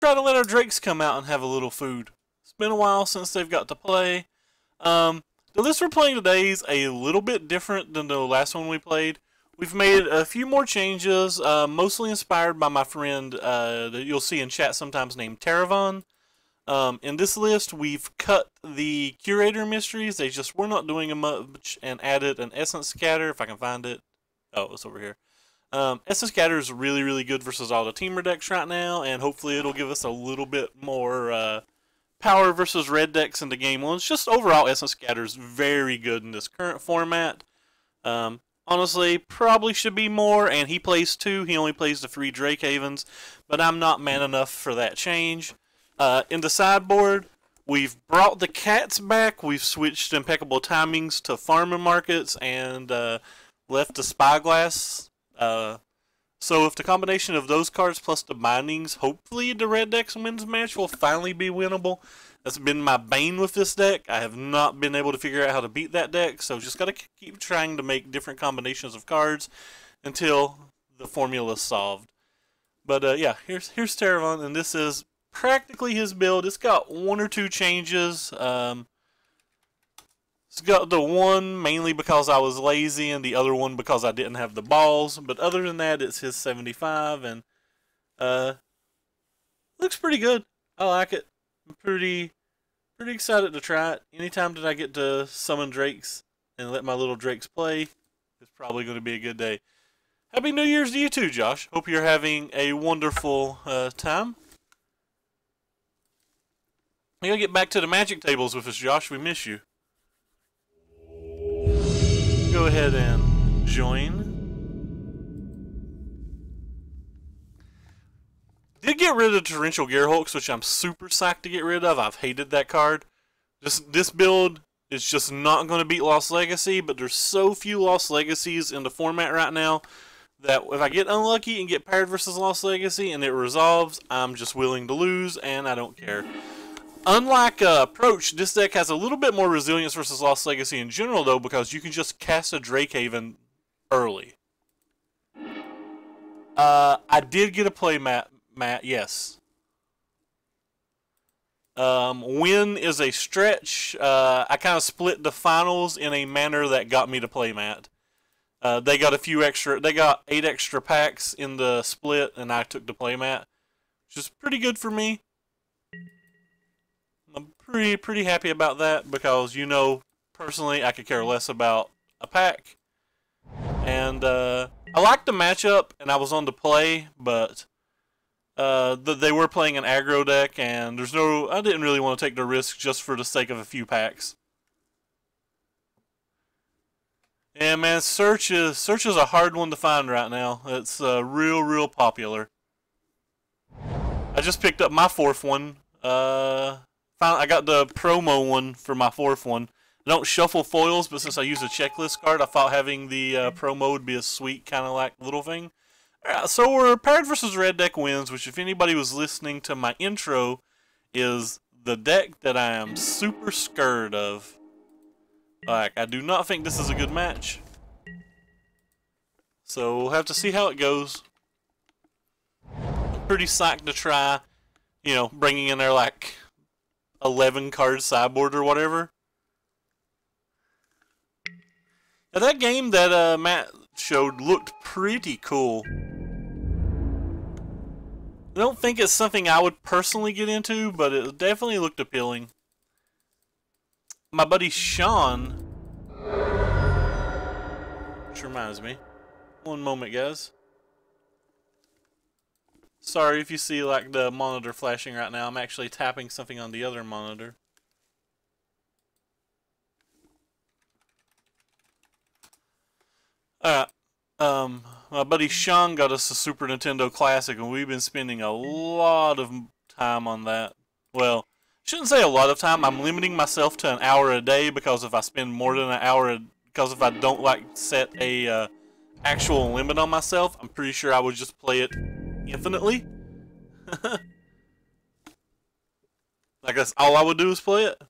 try to let our drakes come out and have a little food. It's been a while since they've got to play. The list we're playing today is a little bit different than the last one we played. We've made a few more changes, mostly inspired by my friend that you'll see in chat sometimes named Taravon. In this list, we've cut the curator mysteries. We're not doing them much, and added an essence scatter if I can find it. Oh, it's over here. Essence Scatter is really, really good versus all the teamer decks right now, and hopefully it'll give us a little bit more power versus red decks in the game. Well, it's just overall Essence Scatter is very good in this current format. Honestly, probably should be more, and he plays 2. He only plays the 3 Drake Havens, but I'm not man enough for that change. In the sideboard, we've brought the cats back. We've switched Impeccable Timings to Farming Markets and left the Spyglass. So if the combination of those cards plus the bindings, hopefully the red deck's wins match will finally be winnable. That's been my bane with this deck. I have not been able to figure out how to beat that deck, so just gotta keep trying to make different combinations of cards until the formula's solved. But yeah, here's Taravon, and this is practically his build. It's got 1 or 2 changes. It's got the one mainly because I was lazy and the other one because I didn't have the balls. But other than that, it's his 75 and looks pretty good. I like it. I'm pretty excited to try it. Anytime that I get to summon drakes and let my little drakes play, it's probably going to be a good day. Happy New Year's to you too, Josh. Hope you're having a wonderful time. You gotta get back to the magic tables with us, Josh. We miss you. Go ahead and join. Did get rid of Torrential Gearhulks, which I'm super psyched to get rid of. I've hated that card. This build is just not going to beat Lost Legacy, but there's so few Lost Legacies in the format right now that if I get unlucky and get paired versus Lost Legacy and it resolves, I'm just willing to lose and I don't care. Unlike Approach, this deck has a little bit more resilience versus Lost Legacy in general, though, because you can just cast a Drakehaven early. I did get a play mat, yes. Win is a stretch. I kind of split the finals in a manner that got me to play mat. They got 8 extra packs in the split, and I took the play mat, which is pretty good for me. I'm pretty happy about that because, you know, personally, I could care less about a pack. And I liked the matchup, and I was on the play, but they were playing an aggro deck, and I didn't really want to take the risk just for the sake of a few packs. And man, Search is a hard one to find right now. It's real popular. I just picked up my 4th one. I got the promo one for my 4th one. I don't shuffle foils, but since I use a checklist card, I thought having the promo would be a sweet kind of like little thing. Alright, so we're paired versus red deck wins, which if anybody was listening to my intro, is the deck that I am super scared of. Like, I do not think this is a good match. So we'll have to see how it goes. I'm pretty psyched to try, you know, bringing in their like 11 card sideboard or whatever. Now that game that Matt showed looked pretty cool. I don't think it's something I would personally get into, but it definitely looked appealing. My buddy Sean, which reminds me, one moment guys. Sorry if you see like the monitor flashing right now. I'm actually tapping something on the other monitor. Alright. My buddy Sean got us a Super Nintendo Classic, and we've been spending a lot of time on that. Well, shouldn't say a lot of time. I'm limiting myself to an hour a day because if I spend more than an hour, because if I don't like set a actual limit on myself, I'm pretty sure I would just play it infinitely. Like that's all I would do is play it.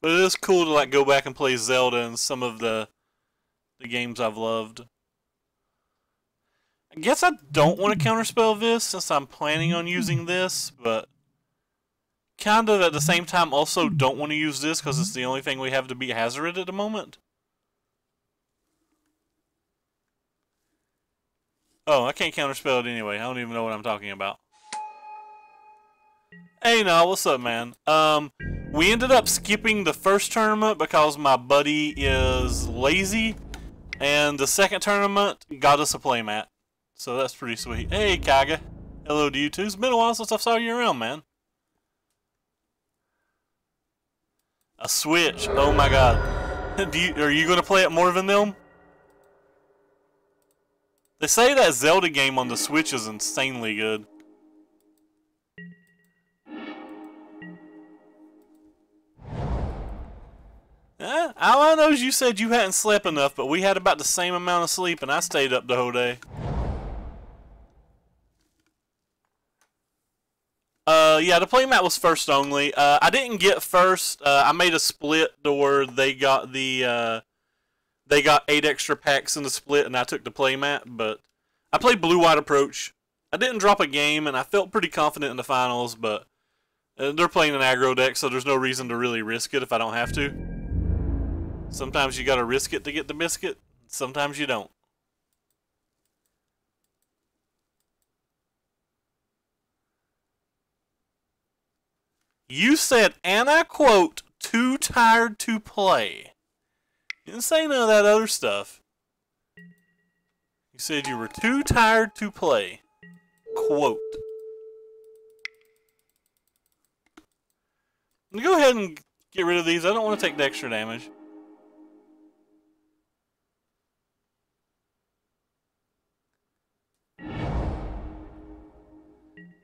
But it is cool to like go back and play Zelda and some of the games I've loved. I guess I don't want to counterspell this since I'm planning on using this, but kind of at the same time also don't want to use this because it's the only thing we have to beat Hazoret at the moment. Oh, I can't counterspell it anyway. I don't even know what I'm talking about. Hey, no, what's up, man? We ended up skipping the first tournament because my buddy is lazy, and the second tournament got us a playmat. So that's pretty sweet. Hey, Kaga. Hello to you too. It's been a while since I saw you around, man. A Switch. Oh my god. Are you going to play it more than them? They say that Zelda game on the Switch is insanely good. All I know is you said you hadn't slept enough, but we had about the same amount of sleep and I stayed up the whole day. Yeah, the playmat was first only. I didn't get first. I made a split to where they got 8 extra packs in the split, and I took the playmat. But I played Blue-White Approach. I didn't drop a game, and I felt pretty confident in the finals. But they're playing an aggro deck, so there's no reason to really risk it if I don't have to. Sometimes you gotta risk it to get the biscuit. Sometimes you don't. You said, and I quote, too tired to play. You didn't say none of that other stuff. You said you were too tired to play. Quote. Go ahead and get rid of these. I don't want to take the extra damage.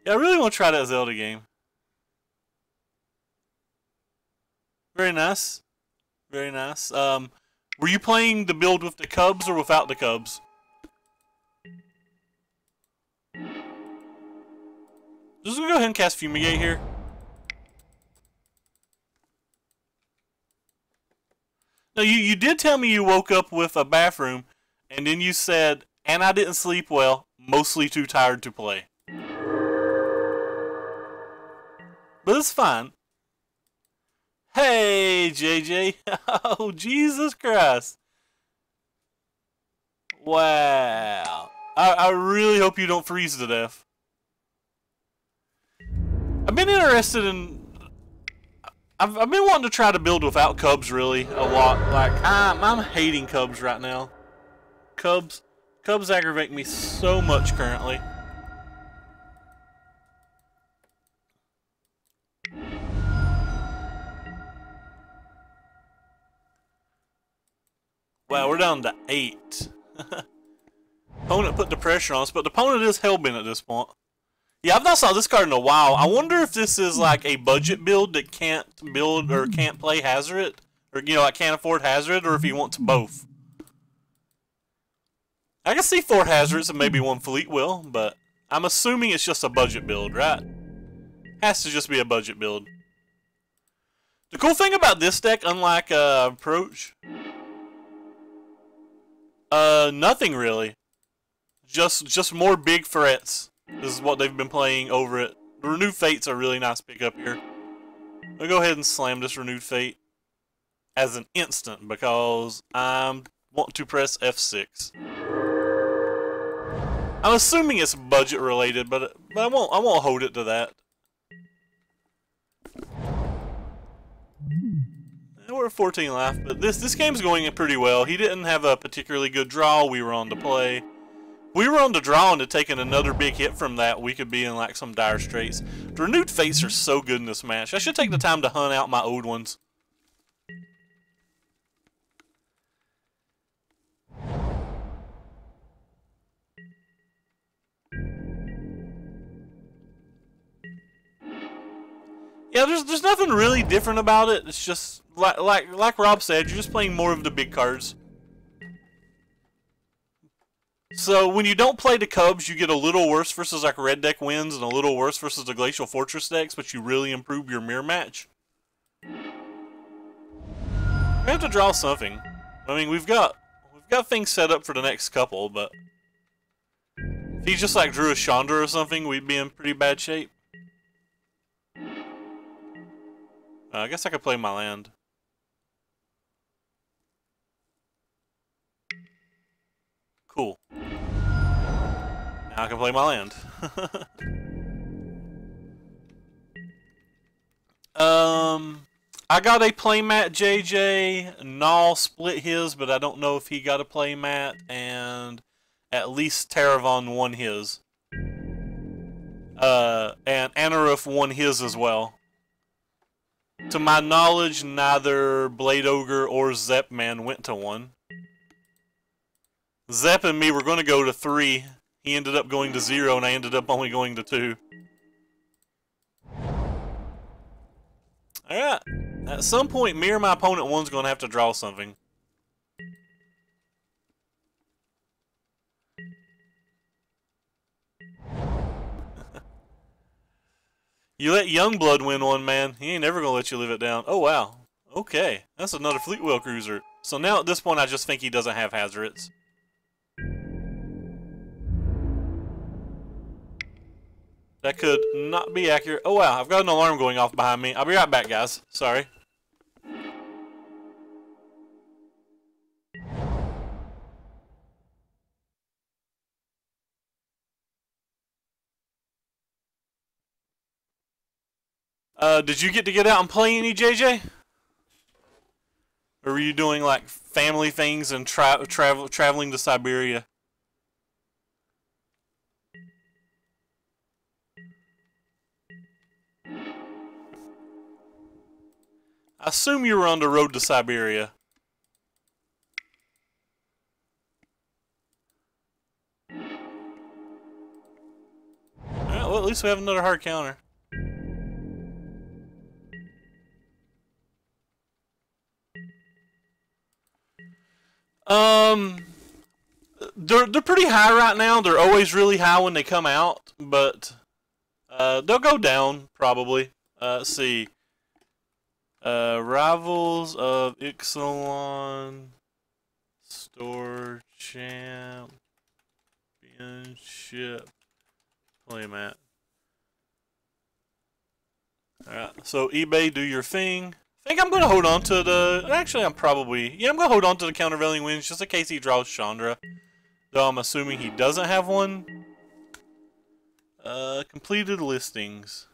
Yeah, I really want to try that Zelda game. Very nice. Very nice. Were you playing the build with the Cubs or without the Cubs? Just gonna go ahead and cast Fumigate here. No, you did tell me you woke up with a bathroom, and then you said, and I didn't sleep well, mostly too tired to play. But it's fine. Hey, JJ. Oh, Jesus Christ. Wow. I really hope you don't freeze to death. I've been interested in... I've been wanting to try to build without Cubs, really, a lot. Like, I'm hating Cubs right now. Cubs aggravate me so much currently. Wow, we're down to 8. Opponent put the pressure on us, but the opponent is hellbent at this point. Yeah, I've not saw this card in a while. I wonder if this is like a budget build that can't build or can't play Hazoret, or you know, like can't afford Hazoret, or if he wants both. I can see 4 Hazards and maybe 1 Fleet Will, but I'm assuming it's just a budget build, right? Has to just be a budget build. The cool thing about this deck, unlike Approach, nothing really. Just more big threats. This is what they've been playing over it. The Renewed Fate's a really nice pickup here. I'll go ahead and slam this Renewed Fate as an instant because I want to press F6. I'm assuming it's budget related, but I won't hold it to that. We're at 14 life, but this game's going pretty well. He didn't have a particularly good draw. We were on to play. If we were on the draw and had taken another big hit from that, we could be in like some dire straits. The Renewed Fates are so good in this match. I should take the time to hunt out my old ones. Yeah, there's nothing really different about it. It's just like Rob said, you're just playing more of the big cards. So when you don't play the Cubs, you get a little worse versus like red deck wins and a little worse versus the Glacial Fortress decks, but you really improve your mirror match. We have to draw something. I mean, we've got things set up for the next couple, but if he just like drew a Chandra or something, we'd be in pretty bad shape. I guess I could play my land. Cool. Now I can play my land. I got a playmat JJ. Null split his, but I don't know if he got a playmat, and at least Taravon won his. And Anaruf won his as well. To my knowledge, neither Blade Ogre or Zepman went to 1. Zep and me were going to go to 3. He ended up going to 0, and I ended up only going to 2. Alright. At some point, me or my opponent one's going to have to draw something. You let Youngblood win one, man. He ain't never going to let you live it down. Oh, wow. Okay. That's another Fleetwheel Cruiser. So now at this point, I just think he doesn't have Hazards. That could not be accurate. Oh, wow. I've got an alarm going off behind me. I'll be right back, guys. Sorry. Did you get out and play any, JJ? Or were you doing, like, family things and traveling to Siberia? I assume you were on the road to Siberia. Alright, well, at least we have another hard counter. They're pretty high right now. They're always really high when they come out, but they'll go down probably. Let's see. Rivals of Ixalan, Store Championship playmat. Alright, so eBay, do your thing. I think I'm going to hold on to the... Actually, I'm going to hold on to the countervailing winds just in case he draws Chandra. Though I'm assuming he doesn't have one. Completed listings.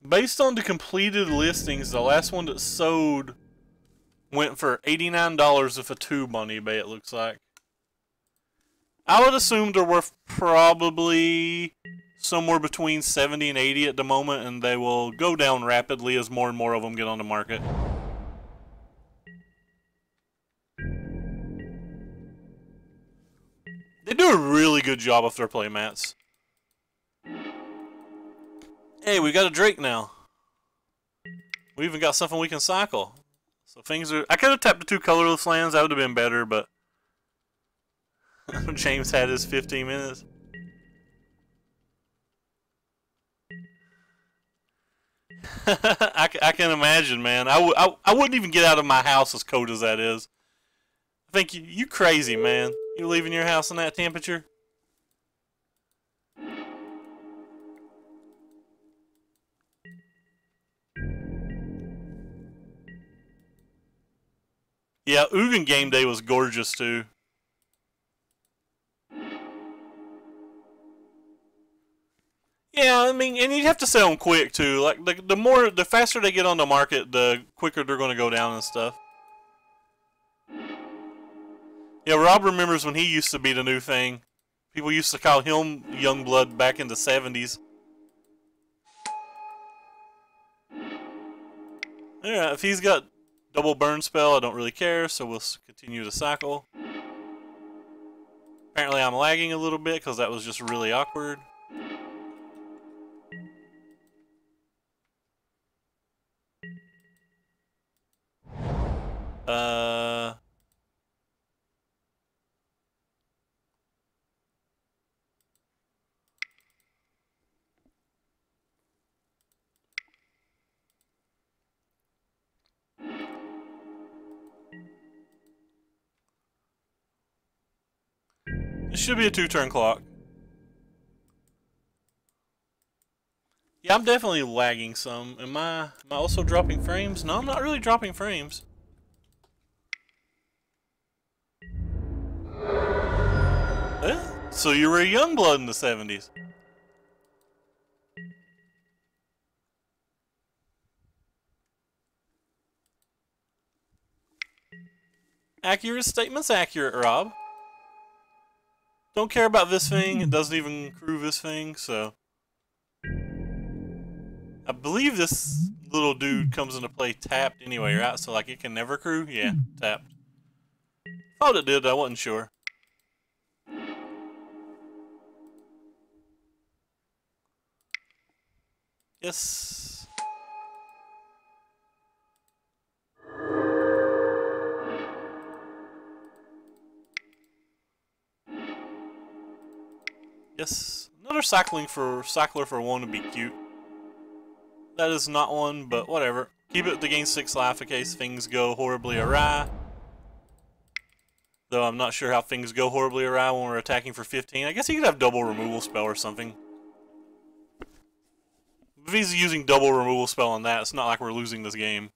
Based on the completed listings, the last one that sold went for $89 with a tube on eBay, it looks like. I would assume they're worth probably somewhere between 70 and 80 at the moment, and they will go down rapidly as more and more of them get on the market. They do a really good job with their playmats. Hey, we got a Drake now. We even got something we can cycle. So things are... I could have tapped the 2 colorless lands, that would have been better, but... James had his 15 minutes. I can imagine, man. I wouldn't even get out of my house as cold as that is. I think you crazy, man. You leaving your house in that temperature? Yeah, Ugin game day was gorgeous too. Yeah, I mean, and you'd have to sell them quick too. Like the faster they get on the market, the quicker they're going to go down and stuff. Yeah, Rob remembers when he used to be the new thing. People used to call him Youngblood back in the 70s. Yeah, if he's got double burn spell, I don't really care, so we'll continue to cycle. Apparently I'm lagging a little bit because that was just really awkward. It should be a 2-turn clock. Yeah, I'm definitely lagging some. Am I also dropping frames? No, I'm not really dropping frames. So you were a young blood in the 70s. Accurate statement's accurate, Rob. Don't care about this thing. It doesn't even crew this thing, so... I believe this little dude comes into play tapped anyway, right? So, like, it can never crew? Yeah, tapped. Thought it did, I wasn't sure. Yes. Yes. Another cycler for one would be cute. That is not one, but whatever. Keep it to gain 6 life in case things go horribly awry. Though I'm not sure how things go horribly awry when we're attacking for 15. I guess he could have double removal spell or something. If he's using double removal spell on that, it's not like we're losing this game.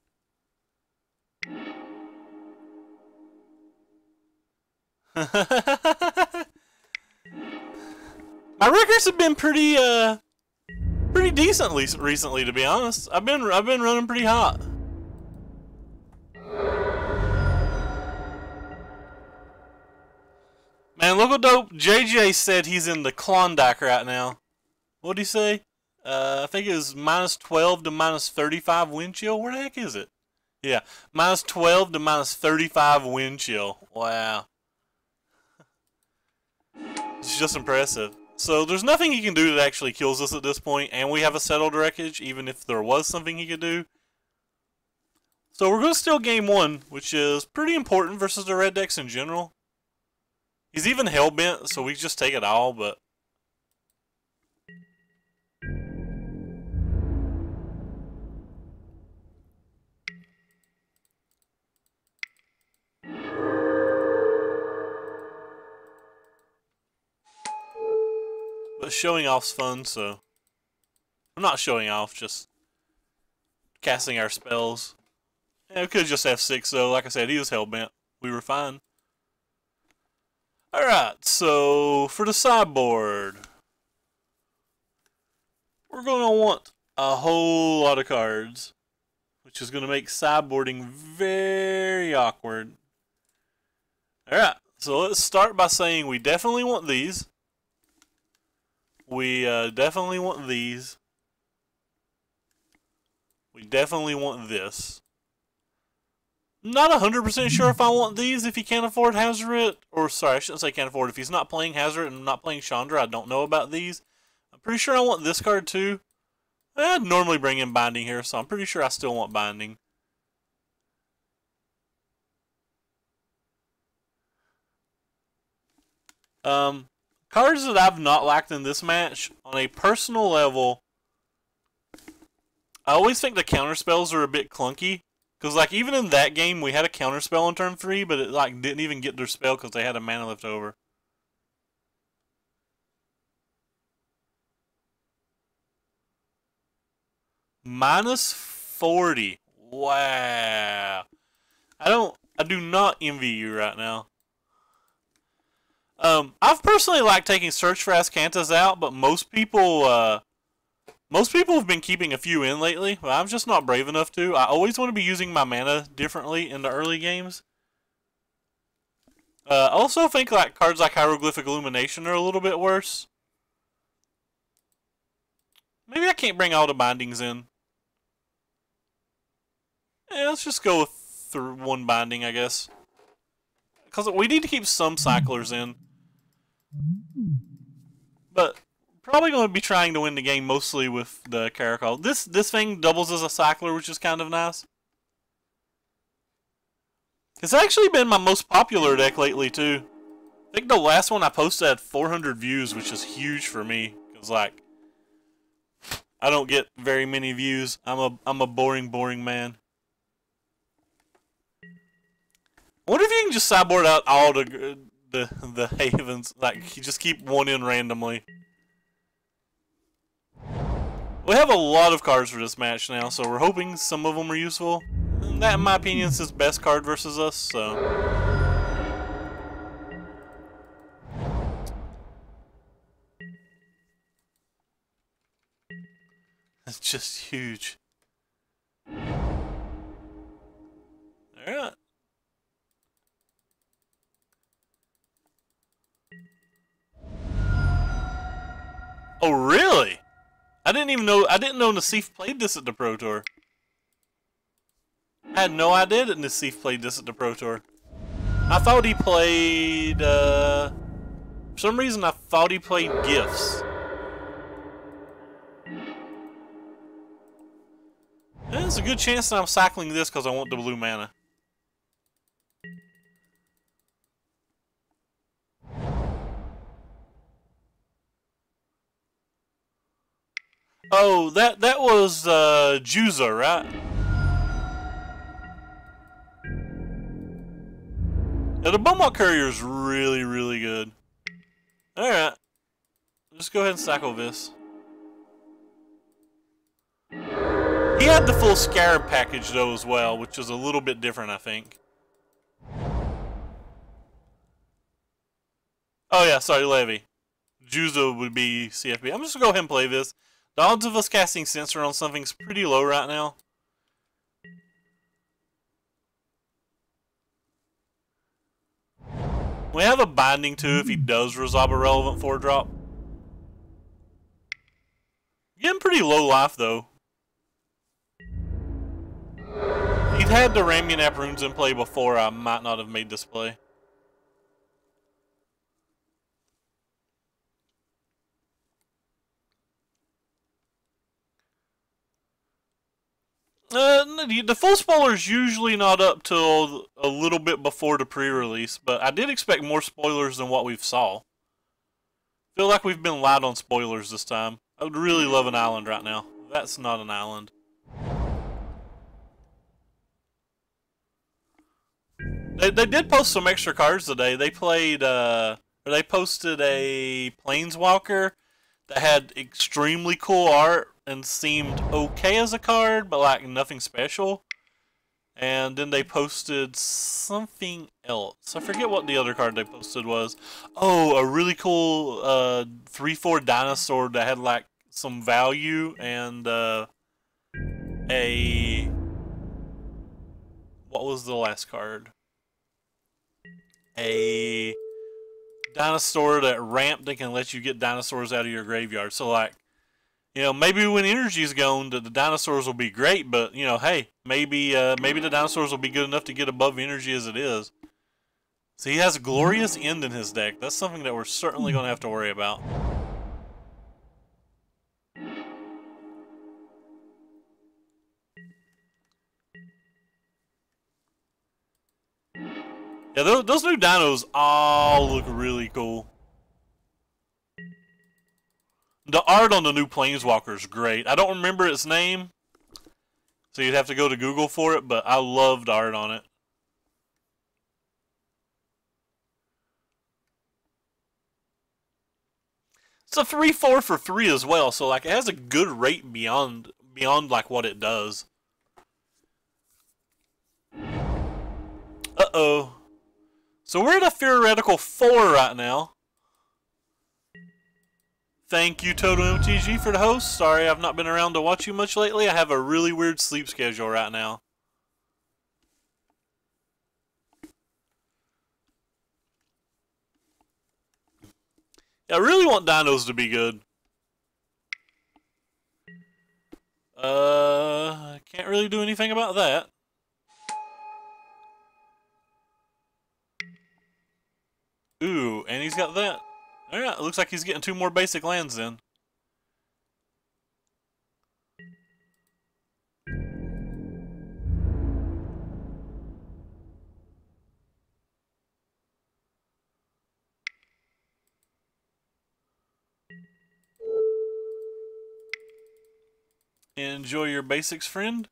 My records have been pretty decent recently, to be honest. I've been running pretty hot. Man, local dope. JJ said he's in the Klondike right now. What'd he say? I think it was -12 to -35 wind chill. Where the heck is it? Yeah, -12 to -35 wind chill. Wow. It's just impressive. So there's nothing he can do that actually kills us at this point, and we have a settled wreckage, even if there was something he could do. So we're going to steal game 1, which is pretty important versus the red decks in general. He's even hellbent, so we just take it all, but... But showing off's fun, so... I'm not showing off, just... casting our spells. Yeah, we could just have 6, though. Like I said, he was hellbent. We were fine. Alright, so... for the sideboard... we're going to want a whole lot of cards. Which is going to make sideboarding very awkward. Alright, so let's start by saying we definitely want these. We definitely want these. We definitely want this. Not 100% sure if I want these if he can't afford Hazoret. Or, sorry, I shouldn't say can't afford. If he's not playing Hazoret and not playing Chandra, I don't know about these. I'm pretty sure I want this card too. I'd normally bring in Binding here, so I'm pretty sure I still want Binding. Cards that I've not liked in this match, on a personal level, I always think the counterspells are a bit clunky. Because, like, even in that game, we had a counterspell on turn 3, but it, like, didn't even get their spell because they had a mana left over. -40. Wow. I do not envy you right now. I've personally liked taking Search for Azcanta out, but most people have been keeping a few in lately, but I'm just not brave enough to. I always want to be using my mana differently in the early games. I also think like cards like Hieroglyphic Illumination are a little bit worse. Maybe I can't bring all the bindings in. Yeah, let's just go with 1 binding, I guess. Because we need to keep some cyclers in. But probably going to be trying to win the game mostly with the Caracal. This thing doubles as a cycler, which is kind of nice. It's actually been my most popular deck lately, too. I think the last one I posted had 400 views, which is huge for me. Because, like, I don't get very many views. I'm a boring man. I wonder if you can just sideboard out all the the havens. Like, you just keep one in randomly. We have a lot of cards for this match now, so we're hoping some of them are useful. And that, in my opinion, is his best card versus us, so... It's just huge. Alright. Oh, really? I didn't know Nassif played this at the Pro Tour. I had no idea that Nassif played this at the Pro Tour. I thought he played, for some reason I thought he played Gifts. There's a good chance that I'm cycling this because I want the blue mana. Oh, that was Juza, right? Yeah, the Bombot Courier is really, really good. Alright. Just go ahead and cycle this. He had the full Scarab package though as well, which is a little bit different, I think. Oh yeah, sorry, Levy. Juzo would be CFB. I'm just gonna go ahead and play this. The odds of us casting Sensor on something's pretty low right now. We have a binding too if he does resolve a relevant 4-drop. Getting pretty low life though. If he'd had the Ramionap runes in play before, I might not have made this play. The full spoiler's usually not up till a little bit before the pre-release, but I did expect more spoilers than what we've saw. Feel like we've been light on spoilers this time. I would really love an island right now. That's not an island. They did post some extra cards today. They played, they posted a Planeswalker that had extremely cool art and seemed okay as a card, but like nothing special. And then they posted something else. I forget what the other card they posted was. Oh, a really cool 3/4 dinosaur that had like some value and what was the last card? A dinosaur that ramped and can let you get dinosaurs out of your graveyard. So like, you know, maybe when energy's gone, the dinosaurs will be great, but you know, hey, maybe the dinosaurs will be good enough to get above energy as it is. So he has a Glorious End in his deck. That's something that we're certainly going to have to worry about. Yeah, those new dinos all look really cool. The art on the new Planeswalker is great. I don't remember its name, so you'd have to go to Google for it, but I loved art on it. It's a 3/4 for 3 as well, so like it has a good rate beyond like what it does. Uh-oh. So we're at a theoretical 4 right now. Thank you, Total MTG, for the host. Sorry I've not been around to watch you much lately. I have a really weird sleep schedule right now. I really want dinos to be good. Can't really do anything about that. Ooh, and he's got that. Alright, it looks like he's getting 2 more basic lands in. Enjoy your basics, friend.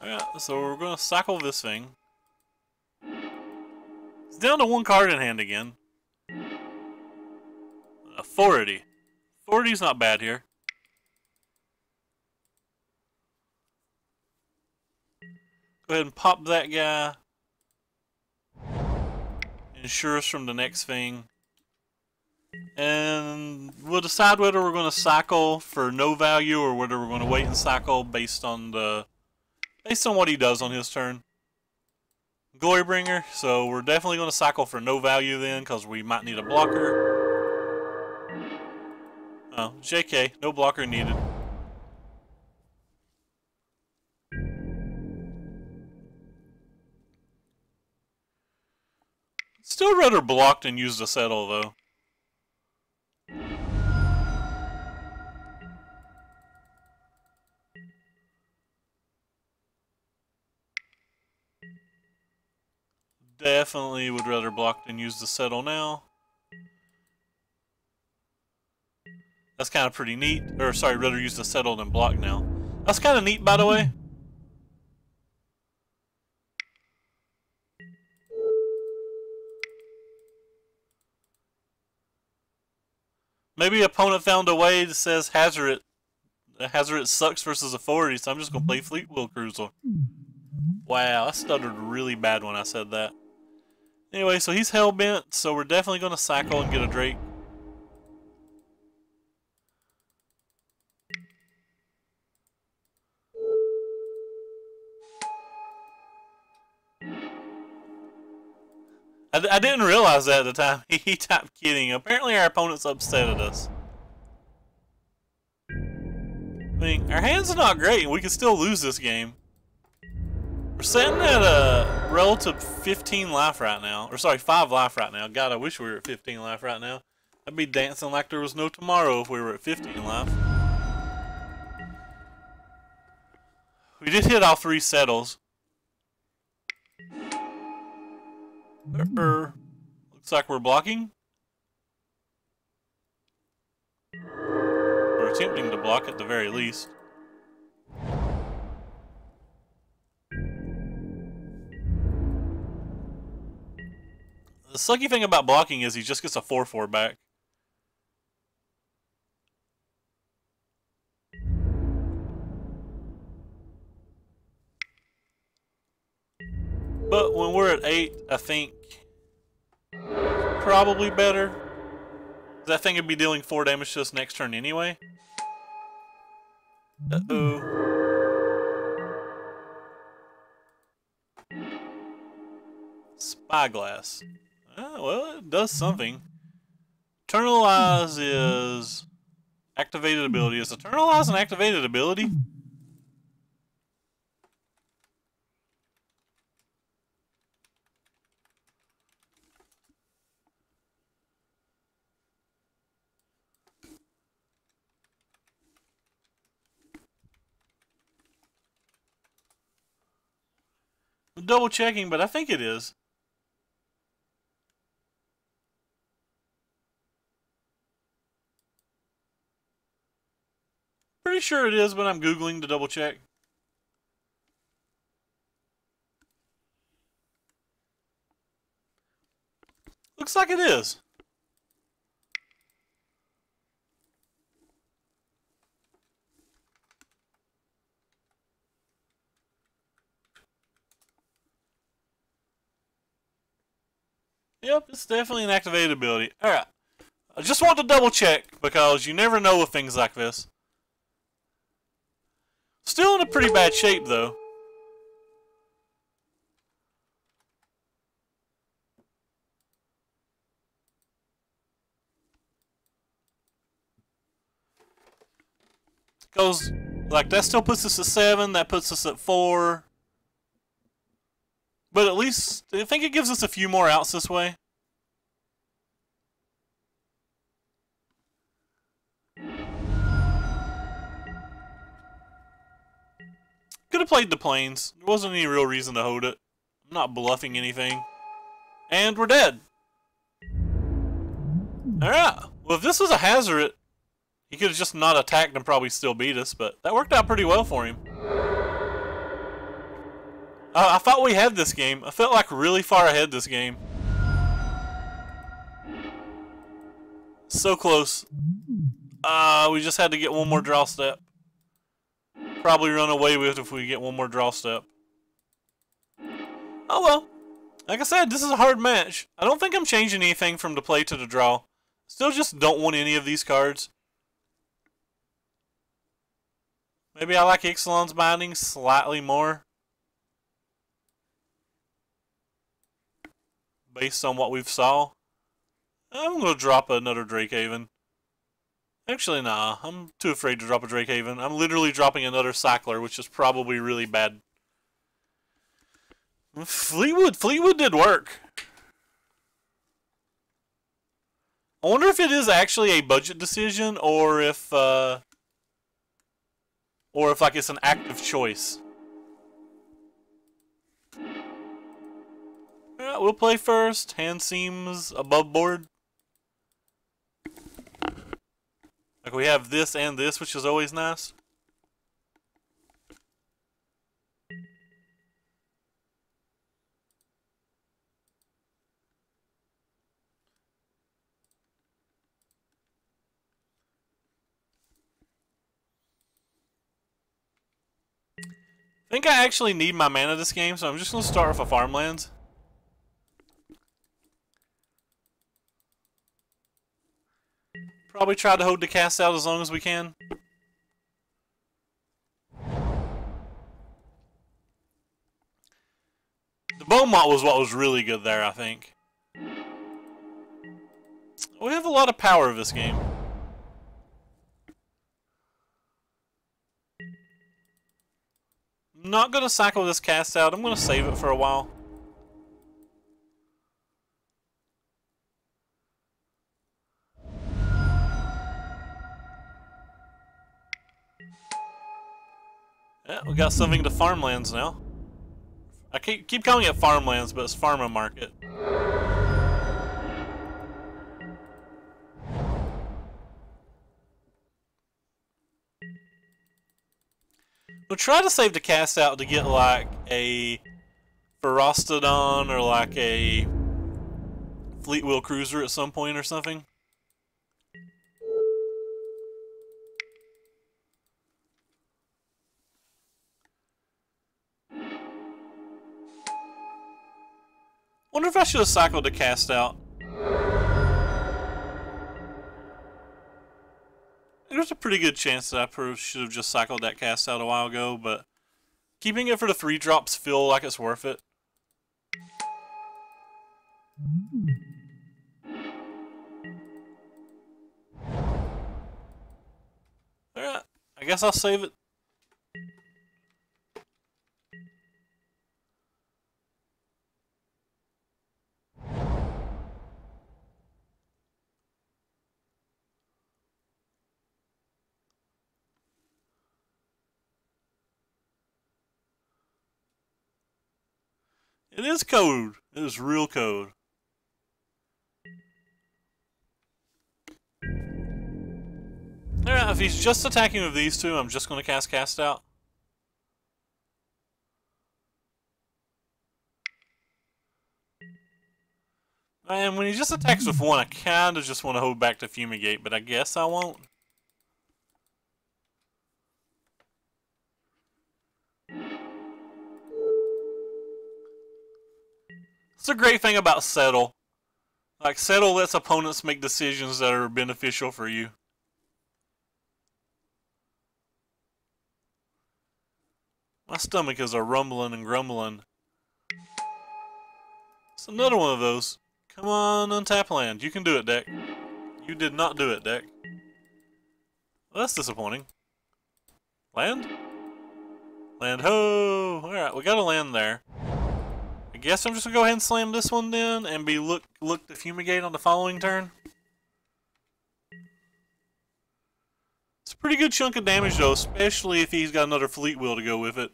Alright, so we're gonna cycle this thing. It's down to 1 card in hand again. Authority. Authority's not bad here. Go ahead and pop that guy. Ensure us from the next thing. And we'll decide whether we're going to cycle for no value or whether we're going to wait and cycle based on what he does on his turn. Glorybringer, so we're definitely going to cycle for no value then because we might need a blocker. Oh, JK, no blocker needed. Still rather block than use the settle though. Definitely would rather block than use the settle now. That's kind of pretty neat. Or sorry, rather use the settle than block now. That's kind of neat, by the way. Maybe opponent found a way that says Hazoret. Hazoret sucks versus Authority, so I'm just gonna play Fleetwheel Cruiser. Wow, I stuttered really bad when I said that. Anyway, so he's hellbent, so we're definitely gonna cycle and get a Drake. I didn't realize that at the time. He typed kidding. Apparently our opponent's upset at us. I mean, our hands are not great and we can still lose this game. We're sitting at a relative 15 life right now. Or sorry, 5 life right now. God, I wish we were at 15 life right now. I'd be dancing like there was no tomorrow if we were at 15 life. We did hit all 3 settles. Looks like we're blocking. We're attempting to block at the very least. The sucky thing about blocking is he just gets a 4/4 back. But when we're at 8, I think probably better. That thing would be dealing 4 damage to us next turn anyway. Uh-oh. Spyglass. Well, it does something. Eternalize is activated ability. Is Eternalize an activated ability? I'm double checking, but I think it is. Pretty sure it is, but I'm Googling to double check. Looks like it is. Yep, it's definitely an activated ability. Alright. I just want to double check because you never know with things like this. Still in a pretty bad shape though. Goes like that still puts us at 7, that puts us at 4. But at least I think it gives us a few more outs this way. Could have played the plains. There wasn't any real reason to hold it. I'm not bluffing anything. And we're dead. Alright. Well, if this was a Hazoret, he could have just not attacked and probably still beat us, but that worked out pretty well for him. I thought we had this game. I felt like really far ahead this game. So close. We just had to get one more draw step. Probably run away with it if we get one more draw step. Oh well. Like I said, this is a hard match. I don't think I'm changing anything from the play to the draw. Still just don't want any of these cards. Maybe I like Ixalan's Binding slightly more. Based on what we've saw. I'm going to drop another Drakehaven. Actually, nah. I'm too afraid to drop a Drakehaven. I'm literally dropping another Cycler, which is probably really bad. Fleetwood did work. I wonder if it is actually a budget decision, or if like it's an active choice. Alright, we'll play first. Hand seems above board. Like we have this and this, which is always nice. I think I actually need my mana this game, so I'm just going to start with a farmlands. Probably try to hold the cast out as long as we can. The Beaumont was what was really good there, I think. We have a lot of power of this game. I'm not going to cycle this cast out. I'm going to save it for a while. Yeah, we got something to farmlands now. I keep calling it farmlands, but it's Pharma Market. We'll try to save the cast out to get like a Ferostodon or like a Fleetwheel Cruiser at some point or something. Wonder if I should have cycled the cast out. There's a pretty good chance that I should have just cycled that cast out a while ago, but keeping it for the 3 drops feel like it's worth it. Alright, I guess I'll save it. It is code. It is real code. Alright, if he's just attacking with these two, I'm just going to cast out. And when he just attacks with one, I kind of just want to hold back to Fumigate, but I guess I won't. It's a great thing about Settle. Like, Settle lets opponents make decisions that are beneficial for you. My stomach is a rumbling and grumbling. It's another one of those. Come on, untap land. You can do it, deck. You did not do it, deck. Well, that's disappointing. Land? Land ho! Alright, we got a land there. I guess I'm just gonna go ahead and slam this one then and be look to Fumigate on the following turn. It's a pretty good chunk of damage though, especially if he's got another Fleetwheel to go with it.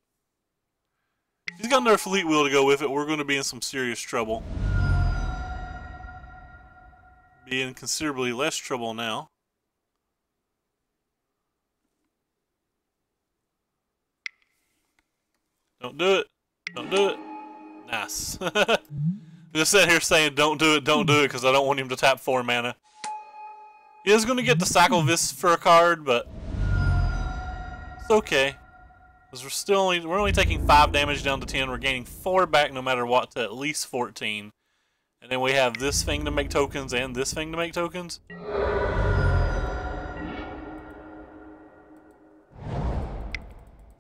If he's got another Fleetwheel to go with it, we're gonna be in some serious trouble. Be in considerably less trouble now. Don't do it. Don't do it. Nice. Just sitting here saying don't do it, because I don't want him to tap 4 mana. He is going to get to cycle this for a card, but it's okay. Because we're only taking 5 damage down to 10. We're gaining 4 back no matter what to at least 14. And then we have this thing to make tokens and this thing to make tokens.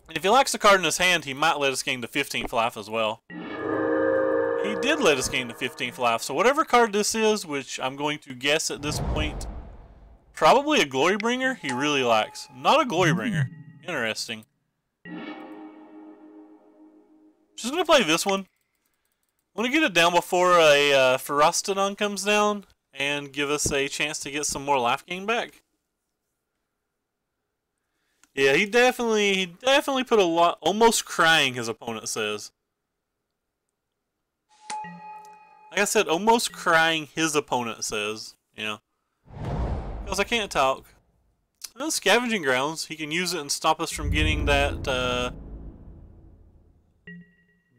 And if he likes the card in his hand, he might let us gain to 15th life as well. He did let us gain to 15th life. So whatever card this is, which I'm going to guess at this point, probably a Glorybringer, he really likes. Not a Glorybringer. Interesting. Just going to play this one. I want to get it down before a Ferocitodon comes down and give us a chance to get some more life gain back. Yeah, he definitely put a lot, almost crying, his opponent says. Like I said, almost crying, his opponent says, you know. Because I can't talk. Well, Scavenging Grounds, he can use it and stop us from getting that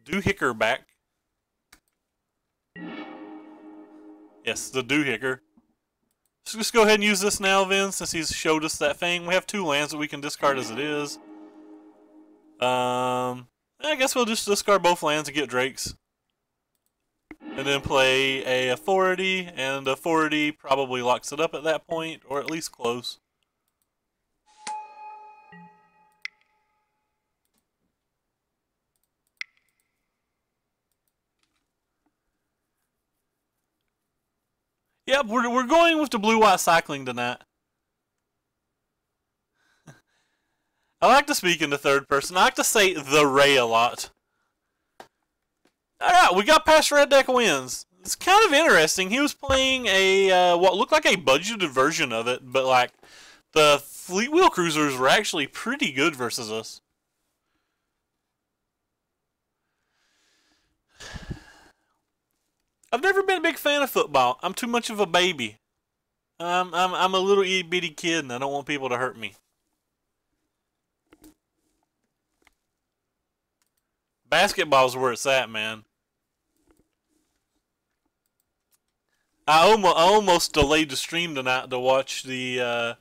Dewhicker back. Yes, the Dewhicker. So just go ahead and use this now then, since he's showed us that thing. We have 2 lands that we can discard as it is. I guess we'll just discard both lands and get Drakes. And then play a Authority, and Authority probably locks it up at that point, or at least close. Yep, we're going with the blue-white cycling tonight. I like to speak in the third person. I like to say the Ray a lot. Alright, we got past Red Deck Wins. It's kind of interesting. He was playing a, what looked like a budgeted version of it, but like, the Fleet Wheel Cruisers were actually pretty good versus us. I've never been a big fan of football. I'm too much of a baby. I'm a little itty bitty kid and I don't want people to hurt me. Basketball's where it's at, man. I almost delayed the stream tonight to watch the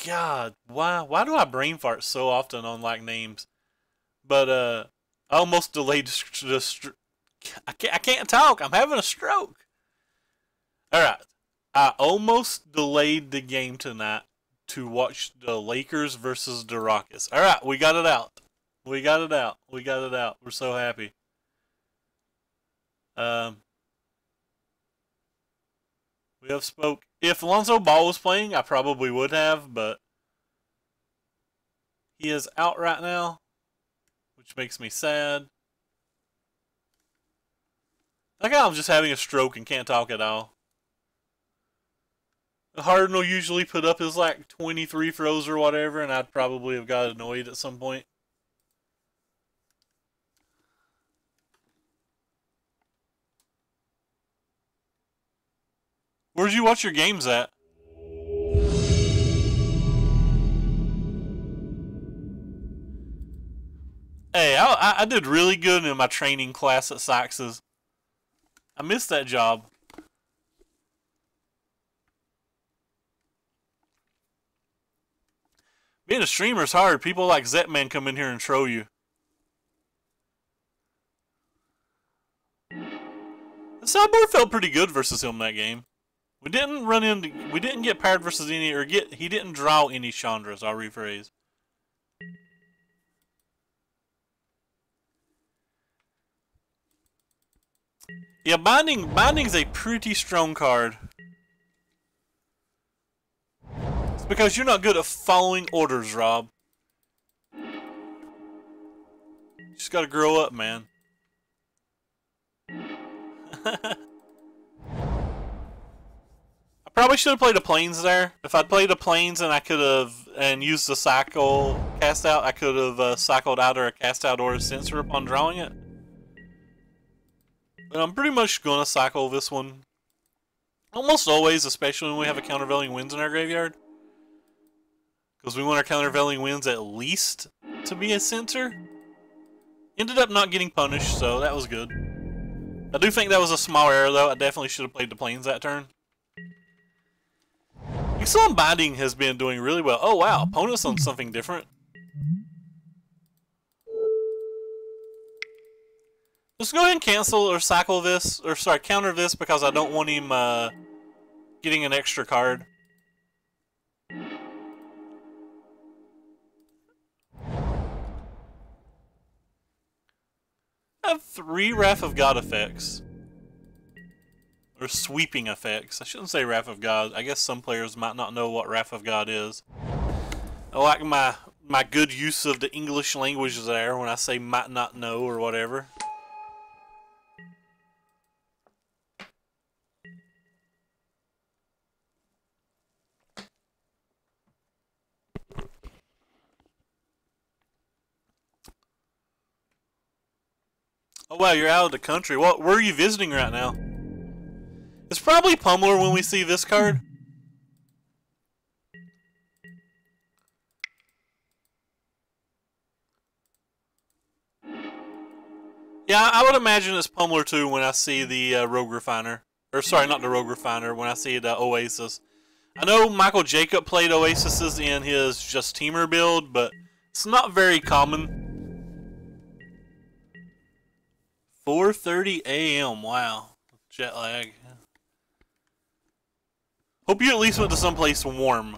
God, why do I brain fart so often on like names? But I almost delayed I can't talk. I'm having a stroke. All right. I almost delayed the game tonight to watch the Lakers versus the Rockets. All right, we got it out. We got it out. We got it out. We're so happy. We have spoke. If Lonzo Ball was playing, I probably would have, but he is out right now, which makes me sad. Like I'm just having a stroke and can't talk at all. Harden will usually put up his like 23 throws or whatever, and I'd probably have got annoyed at some point. Where'd you watch your games at? Hey, I did really good in my training class at Sykes's. I missed that job. Being a streamer is hard. People like Zetman come in here and troll you. The sideboard felt pretty good versus him that game. We didn't get paired versus any, he didn't draw any Chandras, I'll rephrase. Yeah, Binding's a pretty strong card. It's because you're not good at following orders, Rob. You just gotta grow up, man. I probably should have played a Plains there. If I'd played a Plains and I could have used the cycle cast out, I could have cycled out or a cast out or a sensor upon drawing it. But I'm pretty much gonna cycle this one almost always, especially when we have a Countervailing Winds in our graveyard, because we want our Countervailing Winds at least to be a center. Ended up not getting punished, so that was good. I do think that was a small error, though. I definitely should have played the plains that turn. Excellent Binding has been doing really well. Oh, wow. Opponent's on something different. Let's go ahead and cancel or cycle this, or sorry, counter this, because I don't want him getting an extra card. I have 3 Wrath of God effects. Or sweeping effects. I shouldn't say Wrath of God. I guess some players might not know what Wrath of God is. I like my good use of the English language there when I say might not know or whatever. Oh wow, you're out of the country. Where are you visiting right now? It's probably Pummeler when we see this card. Yeah, I would imagine it's Pummeler too when I see the Rogue Refiner. Or sorry, not the Rogue Refiner, when I see the Oasis. I know Michael Jacob played Oases in his Just Teamer build, but it's not very common. 4:30 a.m. Wow. Jet lag. Hope you at least went to someplace warm.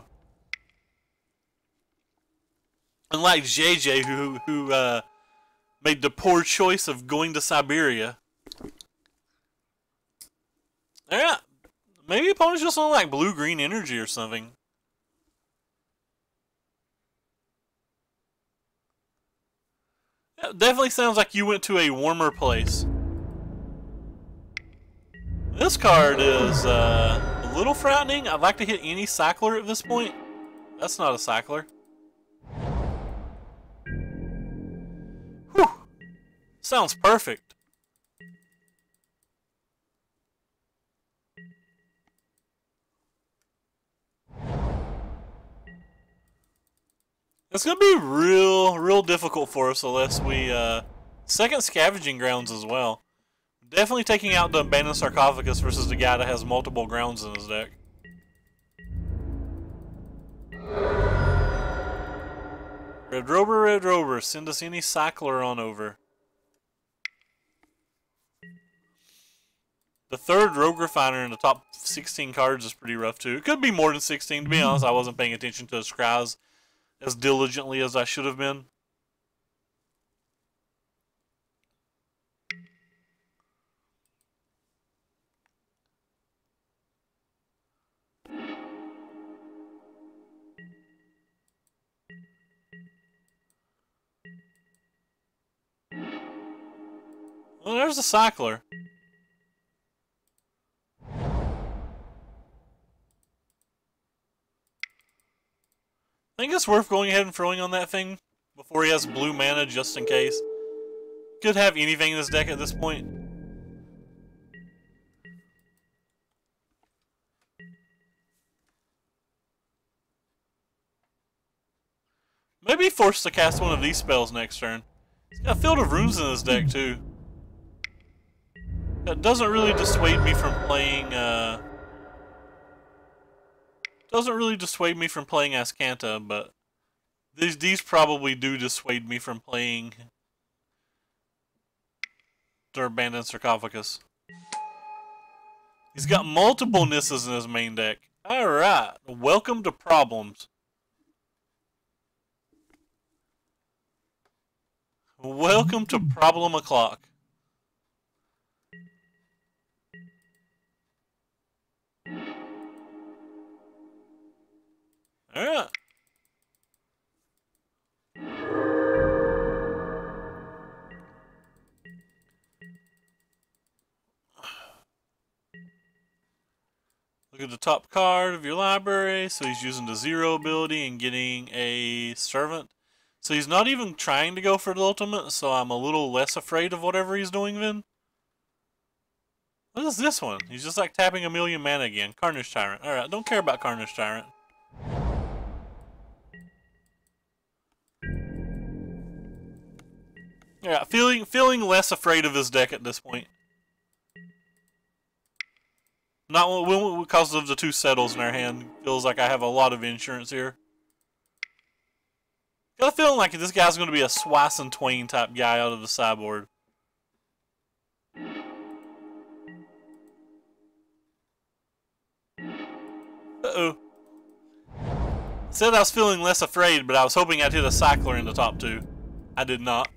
Unlike JJ, who made the poor choice of going to Siberia. Yeah. Maybe opponents just want like blue-green energy or something. It definitely sounds like you went to a warmer place. This card is a little frightening. I'd like to hit any cycler at this point. That's not a cycler. Whew. Sounds perfect. It's gonna be real difficult for us unless we second Scavenging Grounds as well. Definitely taking out the Abandoned Sarcophagus versus the guy that has multiple grounds in his deck. Red Rover, send us any cycler on over. The third Rogue Refiner in the top 16 cards is pretty rough too. It could be more than 16, to be honest. I wasn't paying attention to his scries as diligently as I should have been. Well, there's a cycler. I think it's worth going ahead and throwing on that thing before he has blue mana just in case. Could have anything in his deck at this point. Maybe forced to cast one of these spells next turn. He's got a Field of Runes in his deck too. That doesn't really dissuade me from playing, Azcanta, but these probably do dissuade me from playing the Abandoned Sarcophagus. He's got multiple Nisses in his main deck. Alright, welcome to problems. Welcome to Problem O'Clock. Alright. Look at the top card of your library. So he's using the 0 ability and getting a servant. So he's not even trying to go for the ultimate, so I'm a little less afraid of whatever he's doing then. What is this one? He's just like tapping a million mana again. Carnage Tyrant. Alright, don't care about Carnage Tyrant. Yeah, feeling less afraid of his deck at this point. Not because of the 2 settles in our hand. Feels like I have a lot of insurance here. Got a feeling like this guy's going to be a Swice and Twain type guy out of the sideboard. Uh-oh. Said I was feeling less afraid, but I was hoping I'd hit a cycler in the top 2. I did not.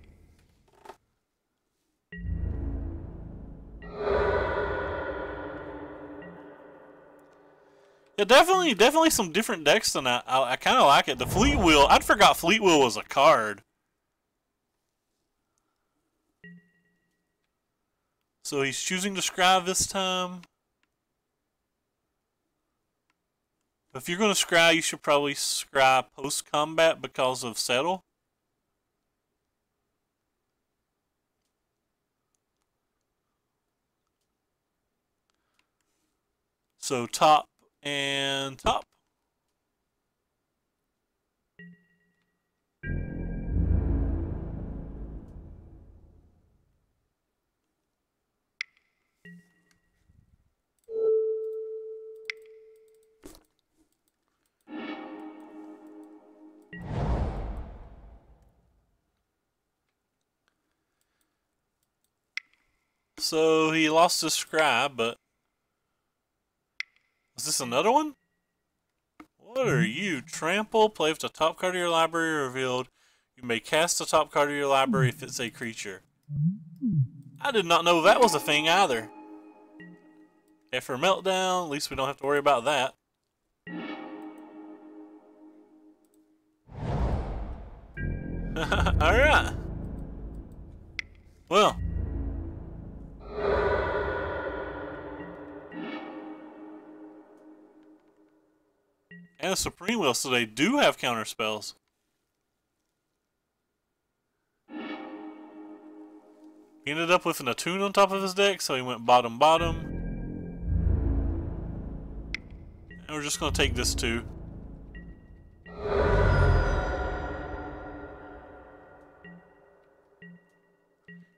Yeah, definitely some different decks than I kind of like it. The Fleet Wheel, I'd forgot Fleet Wheel was a card. So he's choosing to scry this time. If you're going to scry, you should probably scry post-combat because of settle. So top and top. So he lost his scry, but is this another one? What are you? Trample, play if the top card of your library revealed. You may cast the top card of your library if it's a creature. I did not know that was a thing either. Okay, for Meltdown, at least we don't have to worry about that. Alright. Well. And a Supreme Will, so they do have counter spells. He ended up with an Attune on top of his deck, so he went bottom. And we're just going to take this too.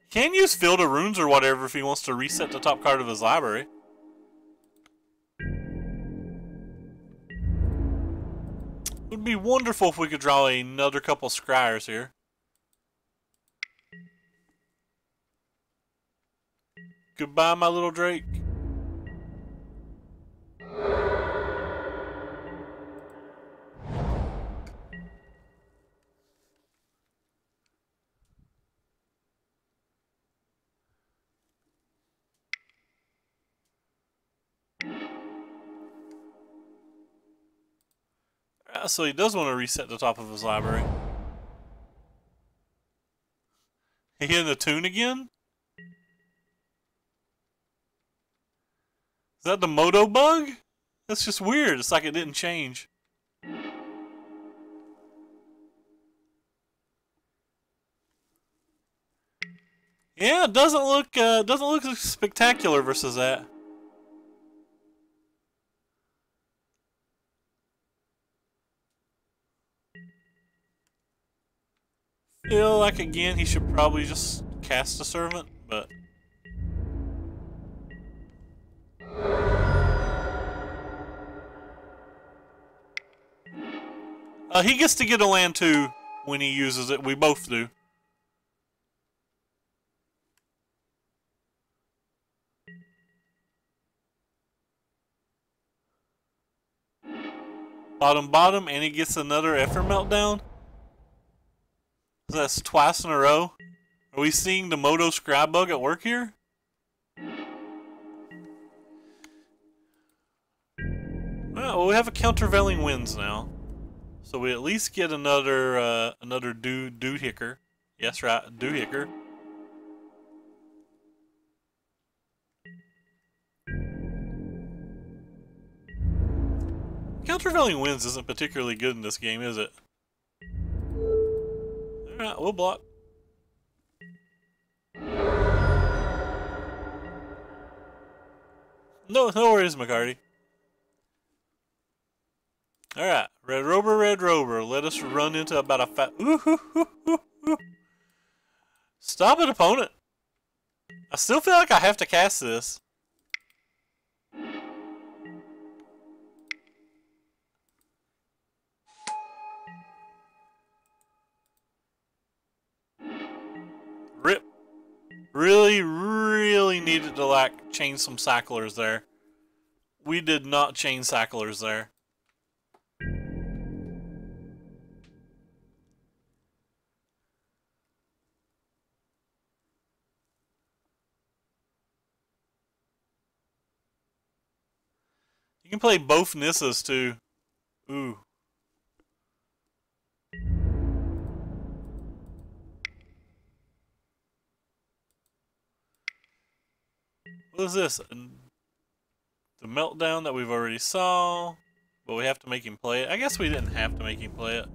He can use Field of Runes or whatever if he wants to reset the top card of his library. It would be wonderful if we could draw another couple scryers here. Goodbye, my little Drake. So he does want to reset the top of his library. He hit an Attune again? Is that the Moto bug? That's just weird. It's like it didn't change. Yeah, it doesn't look spectacular versus that. Feel like again he should probably just cast a servant, but he gets to get a land too when he uses it. We both do. Bottom, and he gets another Effort Meltdown. That's twice in a row. Are we seeing the Moto Scry bug at work here? Well, we have a Countervailing Winds now, so we at least get another dude hicker. Yes, right, dude hicker. Countervailing Winds isn't particularly good in this game, is it? Alright, we'll block. No worries, McCarty. Alright, Red Rover, let us run into about a Stop it, opponent. I still feel like I have to cast this. Rip. Really, really needed to, like, chain some cyclers there. We did not chain cyclers there. You can play both Nissas too. Ooh. What is this? The meltdown that we've already saw, but we have to make him play it. I guess we didn't have to make him play it.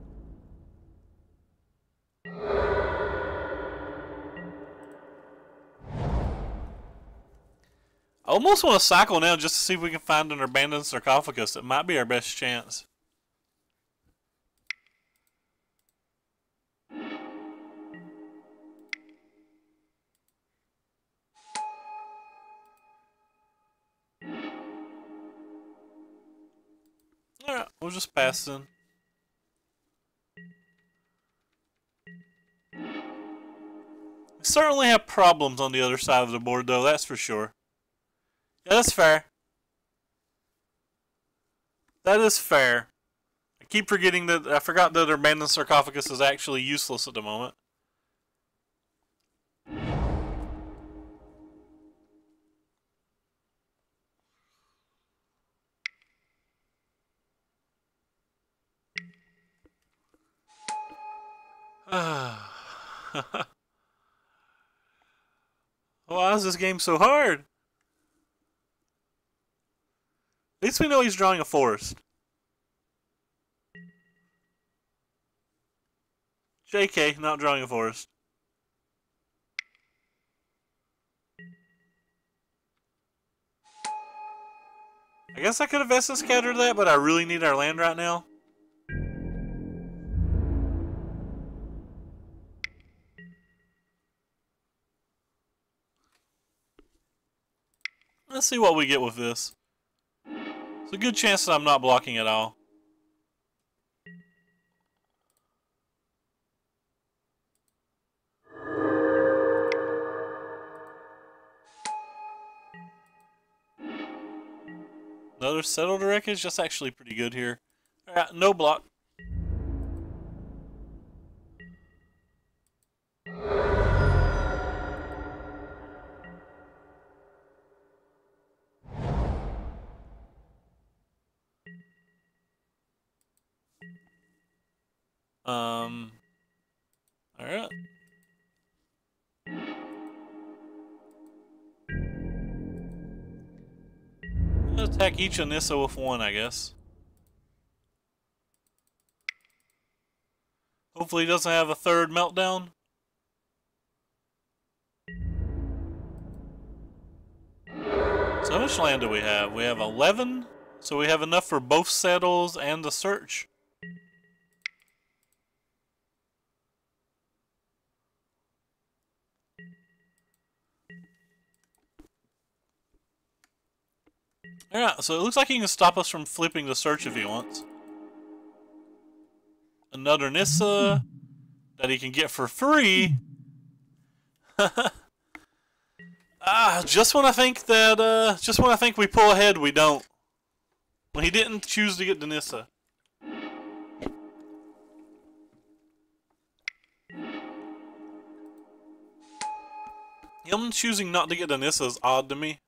I almost want to cycle now just to see if we can find an abandoned sarcophagus. It might be our best chance. Alright, we'll just pass then. We certainly have problems on the other side of the board though, that's for sure. Yeah, that's fair. That is fair. I keep forgetting that I forgot that abandoned sarcophagus is actually useless at the moment. Why is this game so hard? At least we know he's drawing a forest. JK, not drawing a forest. I guess I could have Essence scattered that, but I really need our land right now. Let's see what we get with this. It's a good chance that I'm not blocking at all. Another settled wreckage? That's actually pretty good here. Alright, no block. Alright. Attack each Anissa with one, I guess. Hopefully he doesn't have a third meltdown. So how much land do we have? We have 11, so we have enough for both settles and the search. Alright, so it looks like he can stop us from flipping the search if he wants. Another Nissa that he can get for free. Just when I think that, just when I think we pull ahead, we don't. When he didn't choose to get the Nissa. Him choosing not to get the Nissa is odd to me.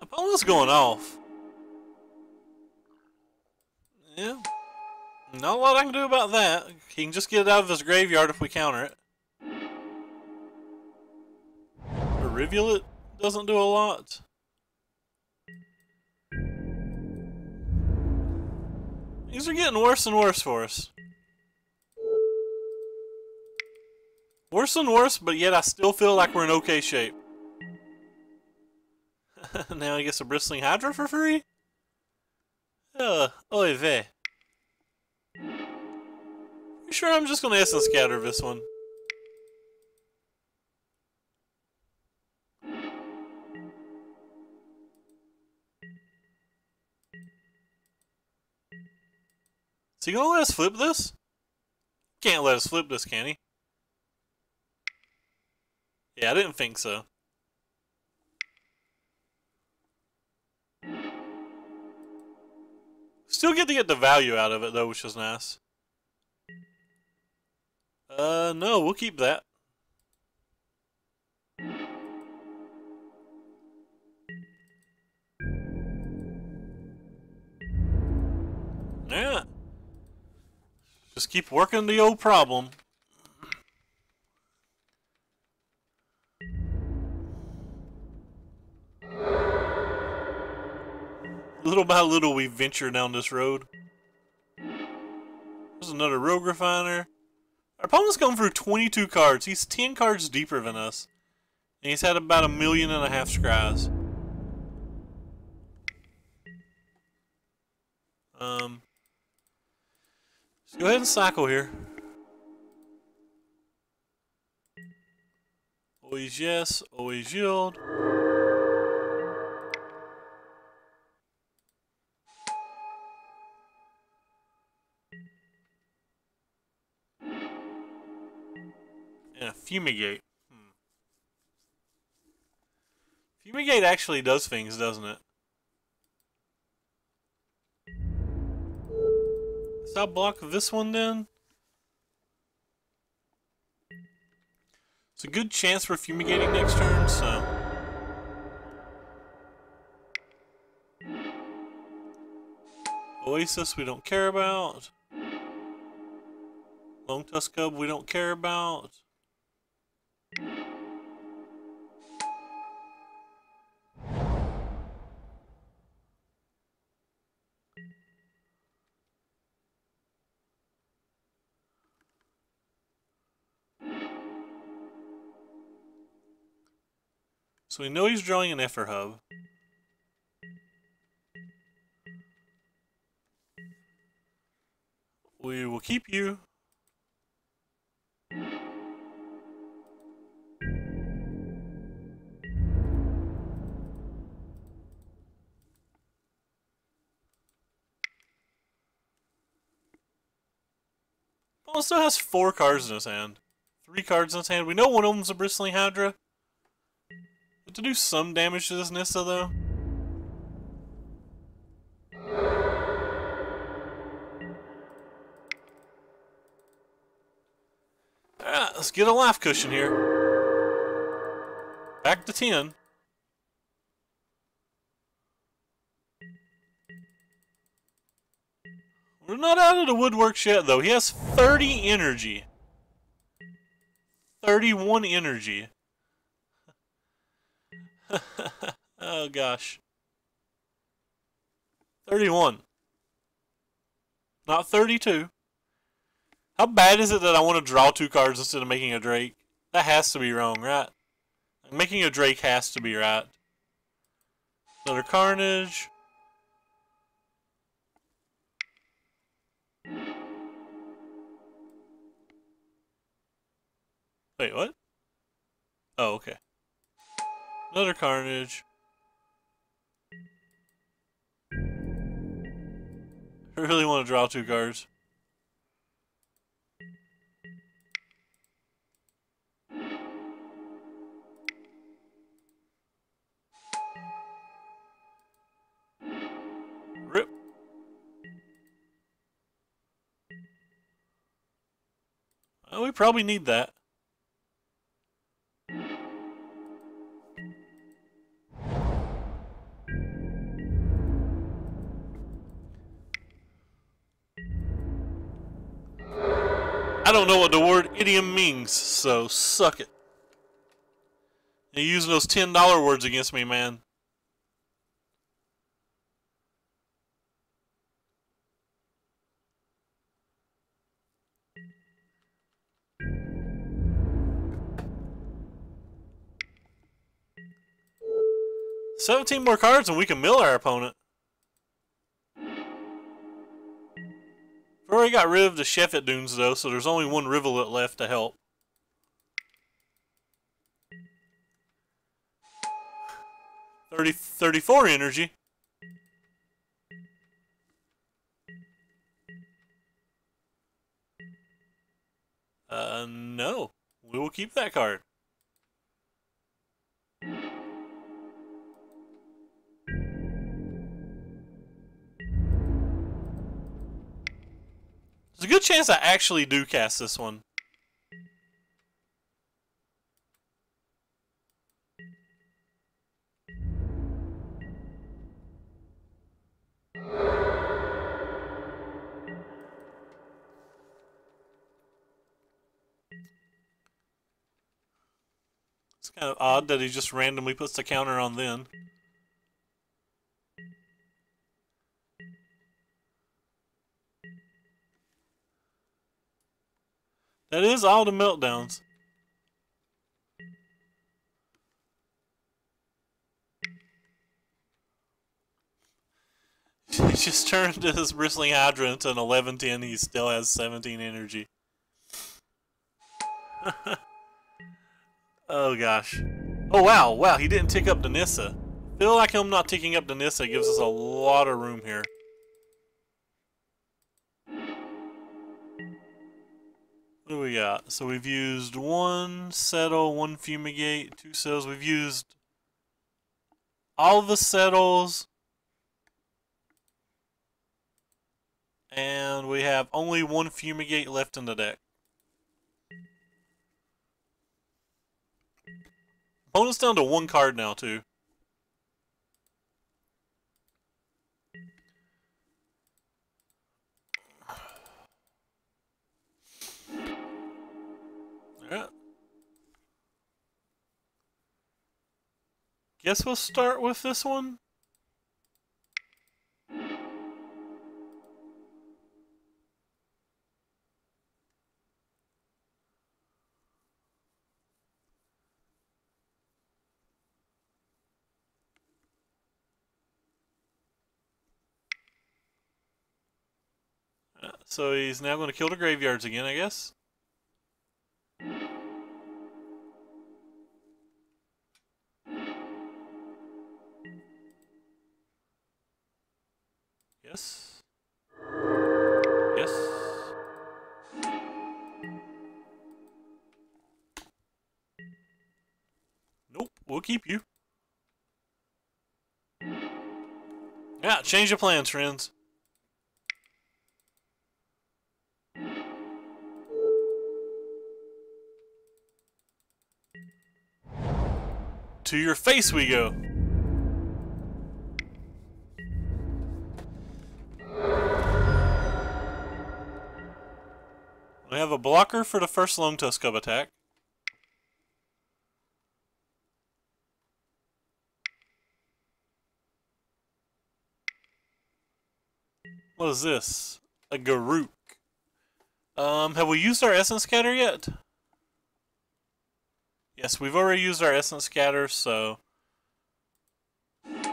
Opponent's going off. Yeah. Not a lot I can do about that. He can just get it out of his graveyard if we counter it. The Rivulet doesn't do a lot. These are getting worse and worse for us. Worse and worse, but yet I still feel like we're in okay shape. Now he gets a Bristling Hydra for free? Oy vey. You sure I'm just gonna essence scatter this one? Is he gonna let us flip this? Can't let us flip this, can he? Yeah, I didn't think so. Still get to get the value out of it though, which is nice. No, we'll keep that. Yeah. Just keep working the old problem. Little by little we venture down this road. There's another rogue refiner. Our opponent's going through 22 cards. He's 10 cards deeper than us. And he's had about 1.5 million scries. Let's go ahead and cycle here. Always yes, always yield. And a fumigate. Fumigate actually does things, doesn't it? So I'll block this one then. It's a good chance for fumigating next turn, so. Oasis we don't care about. Long Tusk Cub we don't care about. So we know he's drawing an Effer Hub. We will keep you. Also has 4 cards in his hand. 3 cards in his hand. We know one of them's a Bristling Hydra. But to do some damage to this Nissa, though. Alright, let's get a life cushion here. Back to 10. We're not out of the woodworks yet, though. He has 30 energy. 31 energy. Oh, gosh. 31. Not 32. How bad is it that I want to draw 2 cards instead of making a Drake? That has to be wrong, right? Making a Drake has to be right. Another Carnage. Wait, what? Oh, okay. Another Carnage. I really want to draw 2 cards. Rip. Well, we probably need that. I don't know what the word idiom means, so suck it. You're using those $10 words against me, man. $17 more cards and we can mill our opponent. already got rid of the Sheffet Dunes though, so there's only one rivulet left to help. 34 energy. No. We will keep that card. There's a good chance I actually do cast this one. It's kind of odd that he just randomly puts the counter on then. That is all the meltdowns. He just turned his Bristling Hydra into an 11-10. He still has 17 energy. Oh gosh. Oh wow, wow, he didn't tick up Danissa. Feel like him not ticking up Danissa gives us a lot of room here. What do we got? So we've used 1 Settle, 1 Fumigate, 2 Settles. We've used all the Settles. And we have only 1 Fumigate left in the deck. Opponent's down to 1 card now, too. Alright. Guess we'll start with this one. So he's now going to kill the graveyards again, I guess. Yes. Yes. Nope, we'll keep you. Yeah, change of plans, friends. To your face we go. We have a blocker for the first Lone Tusk Cub attack. What is this? A Garruk. Have we used our Essence Scatter yet? Yes, we've already used our Essence Scatter, so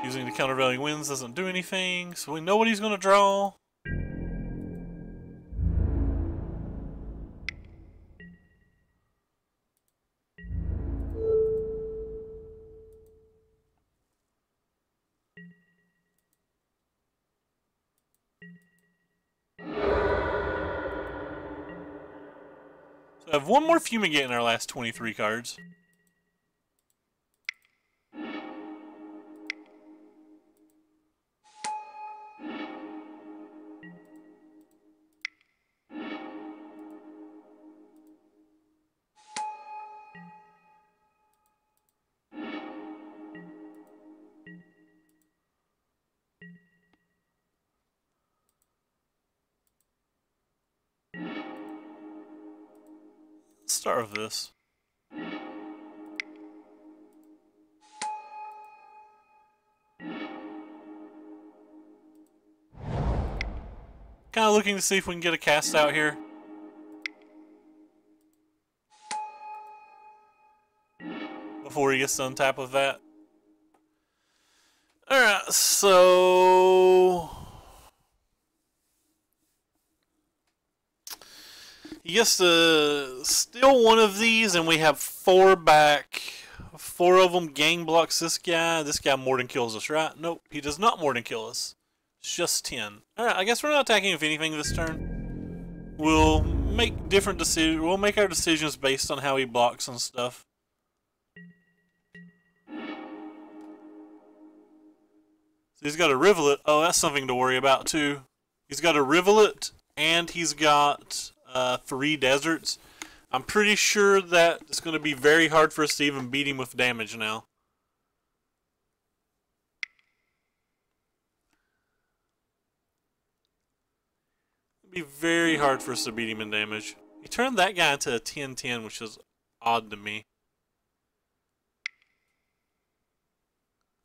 using the Countervailing Winds doesn't do anything, so we know what he's going to draw. So I have 1 more Fumigate in our last 23 cards. Let's start with this. Kind of looking to see if we can get a cast out here. Before he gets to untap with that. Alright, so He gets to steal one of these, and we have 4 back. 4 of them gang blocks this guy. This guy more than kills us, right? Nope, he does not more than kill us. It's just 10. Alright, I guess we're not attacking with anything this turn. We'll make different decisions. We'll make our decisions based on how he blocks and stuff. So he's got a Rivulet. Oh, that's something to worry about too. He's got a Rivulet, and he's got 3 deserts. I'm pretty sure that it's going to be very hard for us to even beat him with damage now. It'll be very hard for us to beat him in damage. He turned that guy into a 10-10, which is odd to me.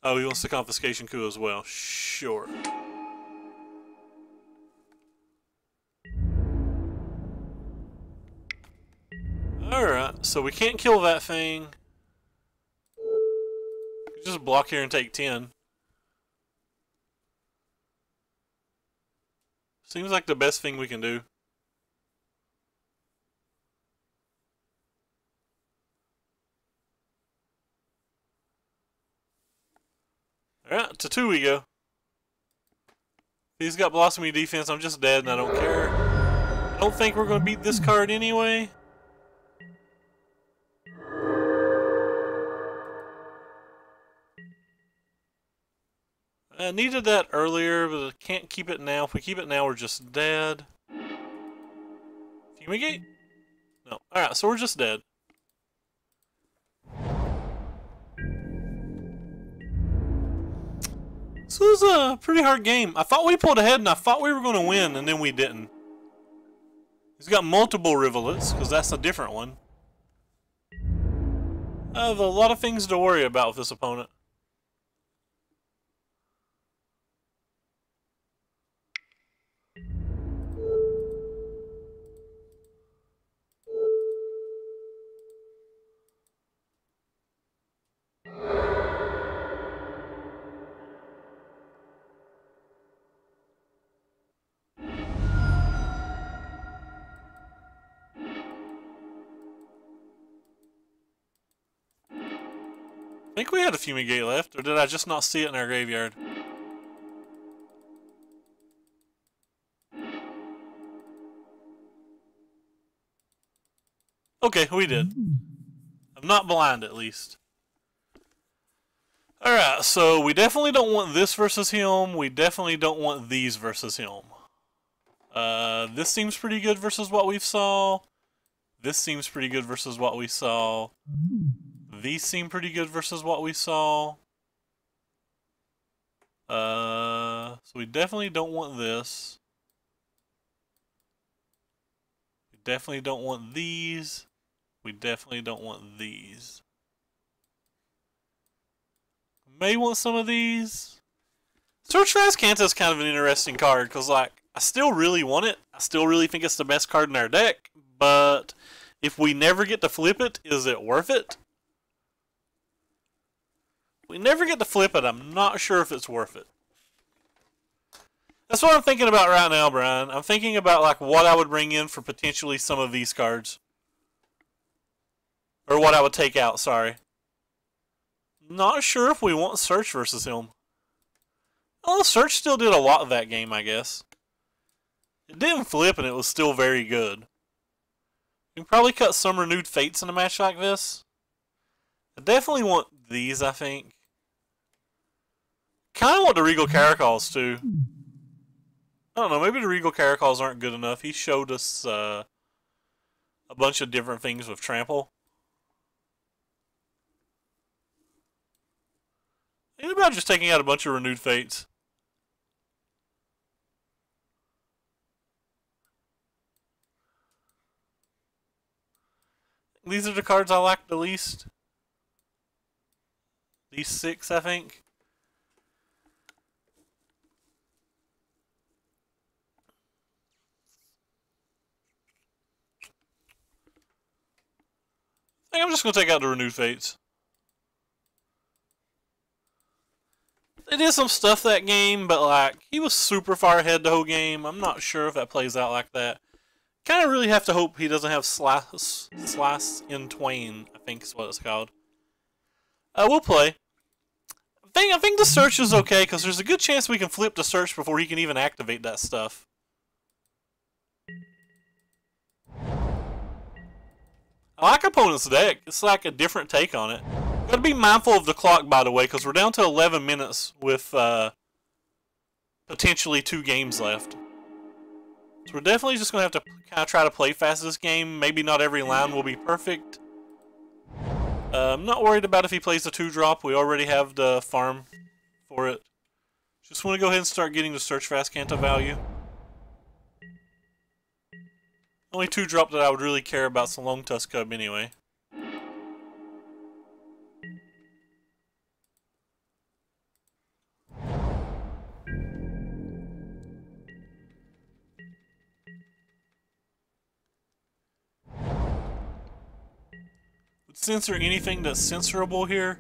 Oh, he wants the confiscation coup as well. Sure. Alright, so we can't kill that thing. Just block here and take 10. Seems like the best thing we can do. Alright, to 2 we go. He's got Blossoming Defense, I'm just dead and I don't care. I don't think we're going to beat this card anyway. I needed that earlier, but I can't keep it now. If we keep it now, we're just dead. Fumigate? No. Alright, so we're just dead. So it was a pretty hard game. I thought we pulled ahead and I thought we were going to win, and then we didn't. He's got multiple Rivulets, because that's a different one. I have a lot of things to worry about with this opponent. I think we had a Fumigate left, or did I just not see it in our graveyard? Okay, we did. I'm not blind, at least. Alright, so we definitely don't want this versus him. We definitely don't want these versus him. This seems pretty good versus what we saw. This seems pretty good versus what we saw. These seem pretty good versus what we saw. So we definitely don't want this. We definitely don't want these. We definitely don't want these. May want some of these. Search for Azcanta is kind of an interesting card, because like, I still really want it. I still really think it's the best card in our deck, but if we never get to flip it, is it worth it? We never get to flip it, I'm not sure if it's worth it. That's what I'm thinking about right now, Brian. I'm thinking about like what I would bring in for potentially some of these cards. Or what I would take out, sorry. Not sure if we want Search versus him. Oh, Search still did a lot of that game, I guess. It didn't flip and it was still very good. We can probably cut some Renewed Fates in a match like this. I definitely want these, I think. Kind of want the Regal Caracols too. I don't know, maybe the Regal Caracols aren't good enough. He showed us a bunch of different things with Trample. Think about just taking out a bunch of Renewed Fates. These are the cards I like the least. These 6, I think. I think I'm just going to take out the Renewed Fates. They did some stuff that game, but like, he was super far ahead the whole game. I'm not sure if that plays out like that. kind of really have to hope he doesn't have Slice in Twain, I think is what it's called. We'll play. I think the search is okay, because there's a good chance we can flip the search before he can even activate that stuff. I like Opponent's deck. It's like a different take on it. Gotta be mindful of the clock, by the way, because we're down to 11 minutes with potentially 2 games left. So we're definitely just going to have to kind of try to play fast this game. Maybe not every line will be perfect. I'm not worried about if he plays the 2-drop. We already have the farm for it. Just want to go ahead and start getting the Search Fast Kanta value. Only 2-drop that I would really care about is the Longtusk Cub anyway. Censor anything that's censorable here.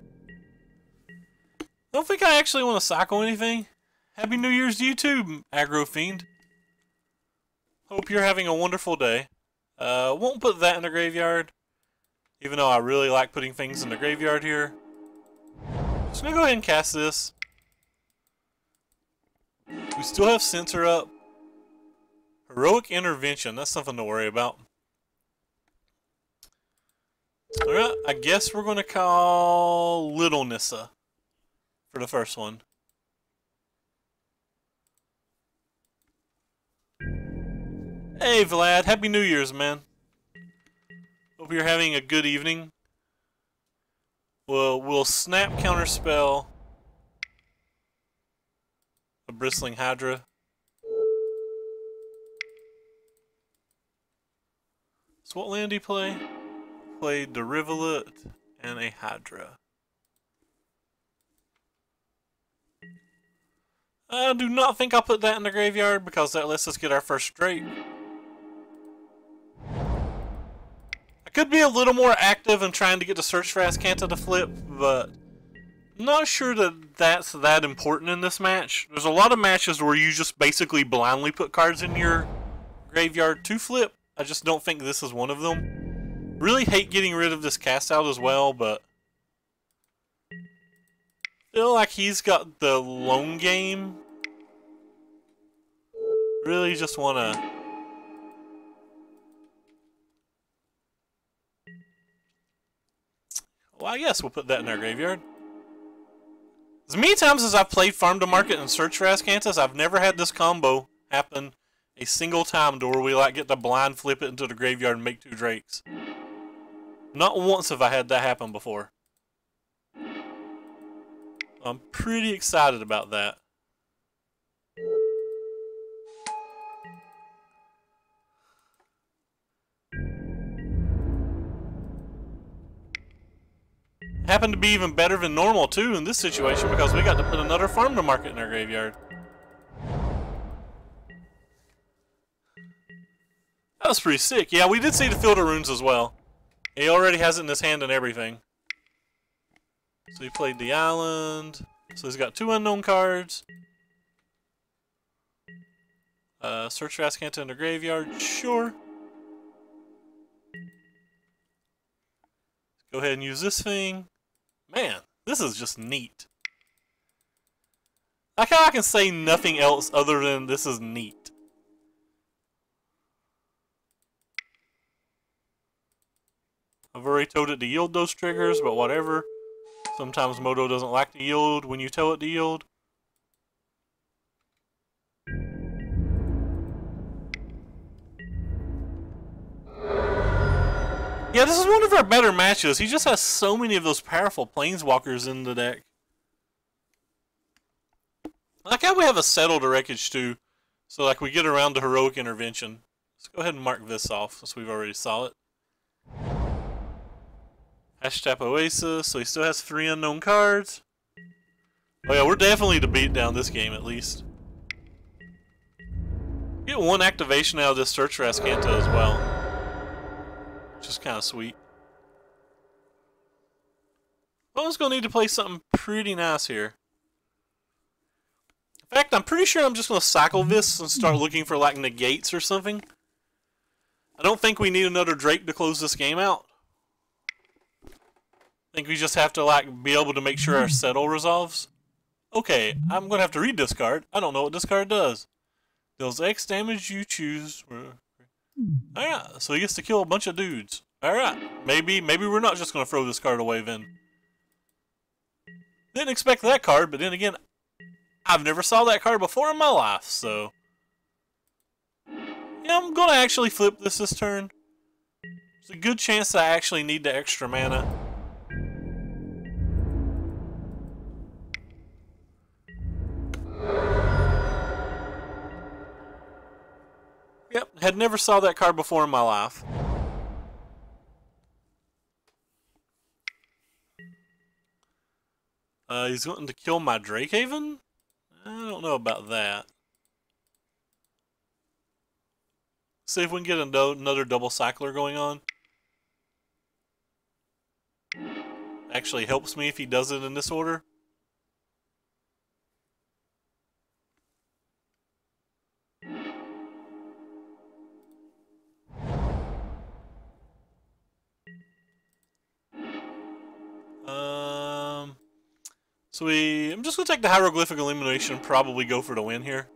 I don't think I actually want to cycle anything. Happy New Year's to you too, Aggro Fiend. Hope you're having a wonderful day. Won't put that in the graveyard, even though I really like putting things in the graveyard here. Just gonna go ahead and cast this. We still have Censor up. Heroic Intervention, that's something to worry about. Alright, I guess we're going to call Little Nissa for the first one. Hey Vlad, Happy New Year's, man. Hope you're having a good evening. We'll snap counterspell a Bristling Hydra. So what land do you play? Played the Rivulet and a Hydra. I do not think I'll put that in the graveyard because that lets us get our first Drake. I could be a little more active in trying to get the Search Fast Kanta to flip, but I'm not sure that that's that important in this match. There's a lot of matches where you just basically blindly put cards in your graveyard to flip. I just don't think this is one of them. Really hate getting rid of this cast out as well, but feel like he's got the lone game. Really just want to well, I guess we'll put that in our graveyard. As many times as I've played Farm to Market and Search Fast Kantas, I've never had this combo happen a single time to where we like get the blind flip it into the graveyard and make 2 Drakes. Not once have I had that happen before. I'm pretty excited about that. Happened to be even better than normal too in this situation because we got to put another Farm to Market in our graveyard. That was pretty sick. Yeah, we did see the Field of Runes as well. He already has it in his hand and everything. So he played the island. So he's got 2 unknown cards. Search Fast Kanta in the graveyard. Sure. Go ahead and use this thing. Man, this is just neat. I can say nothing else other than this is neat. I've already told it to yield those triggers, but whatever. Sometimes Moto doesn't like to yield when you tell it to yield. Yeah, this is one of our better matches. He just has so many of those powerful Planeswalkers in the deck. I like how we have a Settled Wreckage too. So like we get around to Heroic Intervention. Let's go ahead and mark this off since we've already saw it. Hashtag Oasis, so he still has 3 unknown cards. Oh yeah, we're definitely to beat down this game at least. Get 1 activation out of this Search Fast Kanta as well. Which is kind of sweet. Opponent's going to need to play something pretty nice here. In fact, I'm pretty sure I'm just going to cycle this and start looking for like negates or something. I don't think we need another Drake to close this game out. I think we just have to like be able to make sure our settle resolves. Okay, I'm gonna have to read this card. I don't know what this card does. Deals X damage you choose. Alright, so he gets to kill a bunch of dudes. Alright, maybe we're not just gonna throw this card away then. Didn't expect that card, but then again, I've never saw that card before in my life, so... Yeah, I'm gonna actually flip this turn. There's a good chance that I actually need the extra mana. Yep, had never saw that card before in my life. He's wanting to kill my Drakehaven? I don't know about that. See if we can get another double cycler going on. Actually helps me if he does it in this order. So I'm just gonna take the hieroglyphic elimination and probably go for the win here.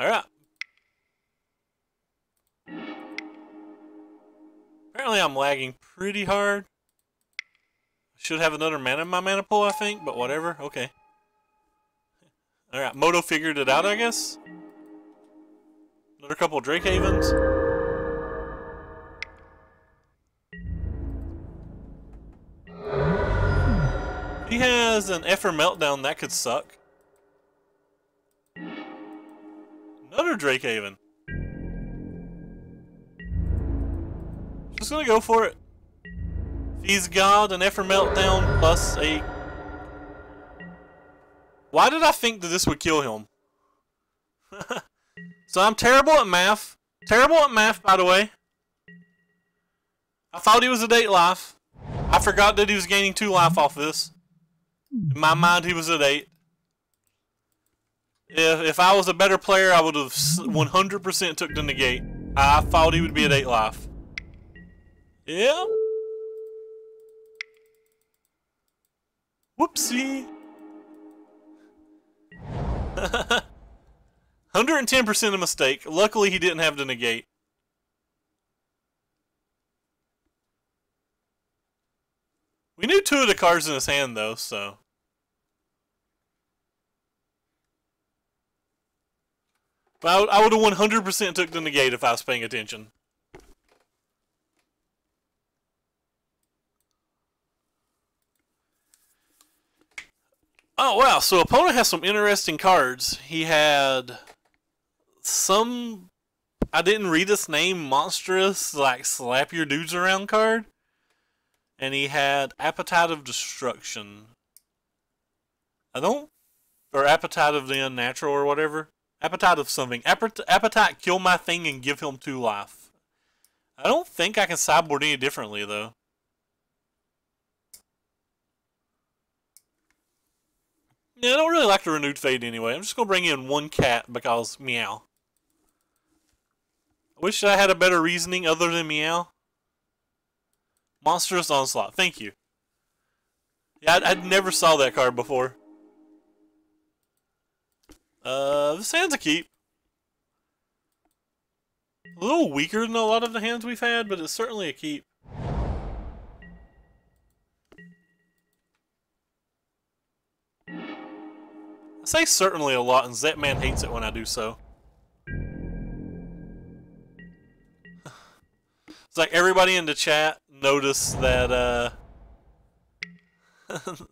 Alright. Apparently I'm lagging pretty hard. I should have another mana in my mana pool, I think, but whatever. Okay. Alright, Moto figured it out, I guess. Another couple Drakehavens. He has an Effer Meltdown, that could suck. Another Drakehaven. Just gonna go for it. If he's God, an Effer Meltdown plus a... Why did I think that this would kill him? So I'm terrible at math. Terrible at math, by the way. I thought he was a 8 life. I forgot that he was gaining 2 life off this. In my mind, he was at 8. If I was a better player, I would have 100% took the negate. I thought he would be at 8 life. Yeah. Whoopsie. 110% a mistake. Luckily, he didn't have the negate. We knew 2 of the cards in his hand, though, so... But I would have 100% took the negate if I was paying attention. Oh, wow. So opponent has some interesting cards. He had some... I didn't read his name. Monstrous, like, slap your dudes around card. And he had Appetite of Destruction. I don't... Or Appetite of the Unnatural or whatever. Appetite of something. Appetite, kill my thing and give him 2 life. I don't think I can sideboard any differently, though. Yeah, I don't really like the Renewed Fate anyway. I'm just going to bring in 1 cat because meow. I wish I had a better reasoning other than meow. Monstrous Onslaught. Thank you. Yeah, I'd never saw that card before. This hand's a keep. A little weaker than a lot of the hands we've had, but it's certainly a keep. I say certainly a lot, and Zetman hates it when I do so. It's like everybody in the chat noticed that,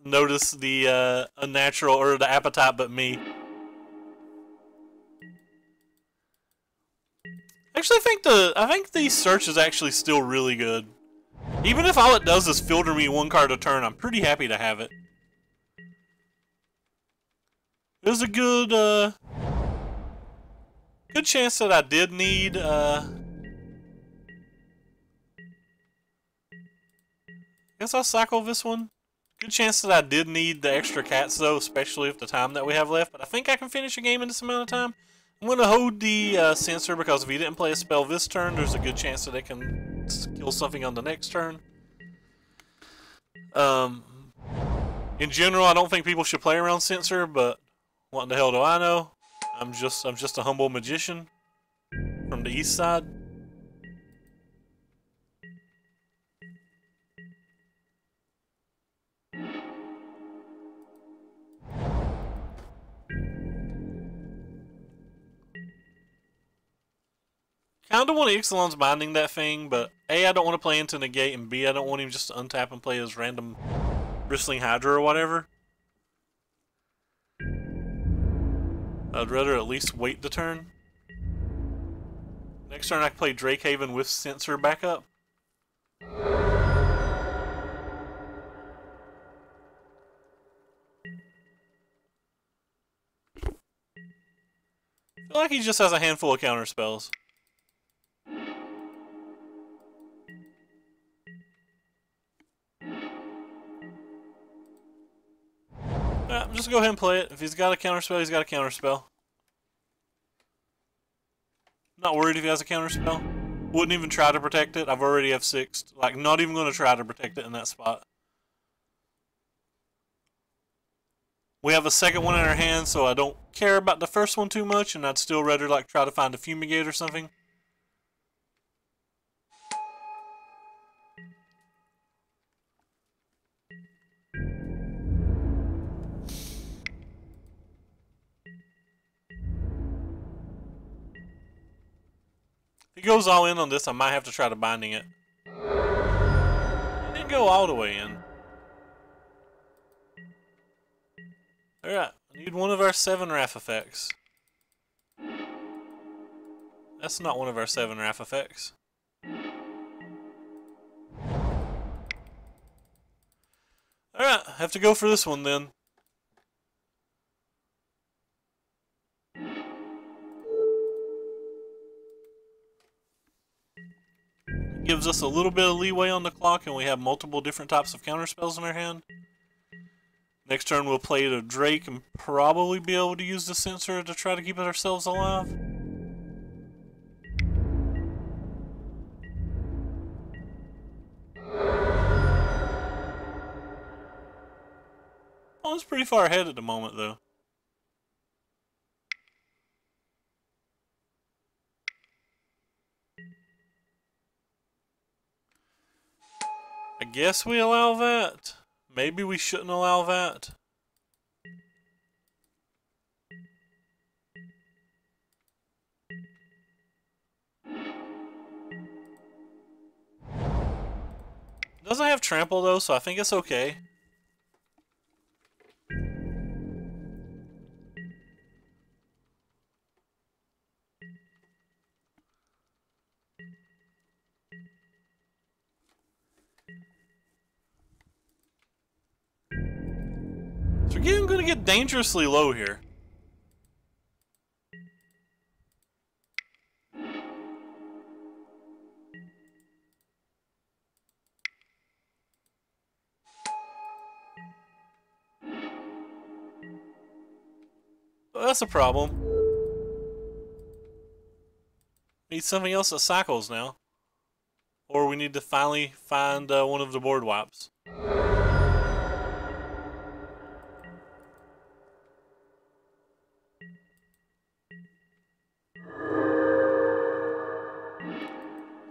noticed the, unnatural, or the appetite but me. Actually, I think the search is actually still really good. Even if all it does is filter me 1 card a turn, I'm pretty happy to have it. There's a good, good chance that I did need, guess I'll cycle this one. Good chance that I did need the extra cats though, especially with the time that we have left. But I think I can finish a game in this amount of time. I'm going to hold the sensor because if he didn't play a spell this turn, there's a good chance that it can kill something on the next turn. In general, I don't think people should play around sensor, but what in the hell do I know? I'm just a humble magician from the east side. Kinda want Ixalan's binding that thing, but A, I don't want to play into negate, and B, I don't want him just to untap and play his random Bristling Hydra or whatever. I'd rather at least wait the turn. Next turn I can play Drakehaven with Sensor backup. I feel like he just has a handful of counter spells. Just go ahead and play it. If he's got a counterspell, he's got a counterspell. Not worried if he has a counterspell. Wouldn't even try to protect it. I've already F6'd. Like, not even going to try to protect it in that spot. We have a second one in our hand, so I don't care about the first one too much, and I'd still rather like try to find a Fumigate or something. If he goes all in on this, I might have to try to binding it. He didn't go all the way in. Alright, I need one of our 7 Wrath effects. That's not one of our 7 Wrath effects. Alright, have to go for this one then. Gives us a little bit of leeway on the clock, and we have multiple different types of counterspells in our hand. Next turn we'll play the Drake and probably be able to use the Sensor to try to keep ourselves alive. Oh, it's pretty far ahead at the moment though. I guess we allow that. Maybe we shouldn't allow that. Doesn't have trample though, so I think it's okay. So we're gonna get dangerously low here. Well, that's a problem. Need something else that cycles now. Or we need to finally find one of the board wipes.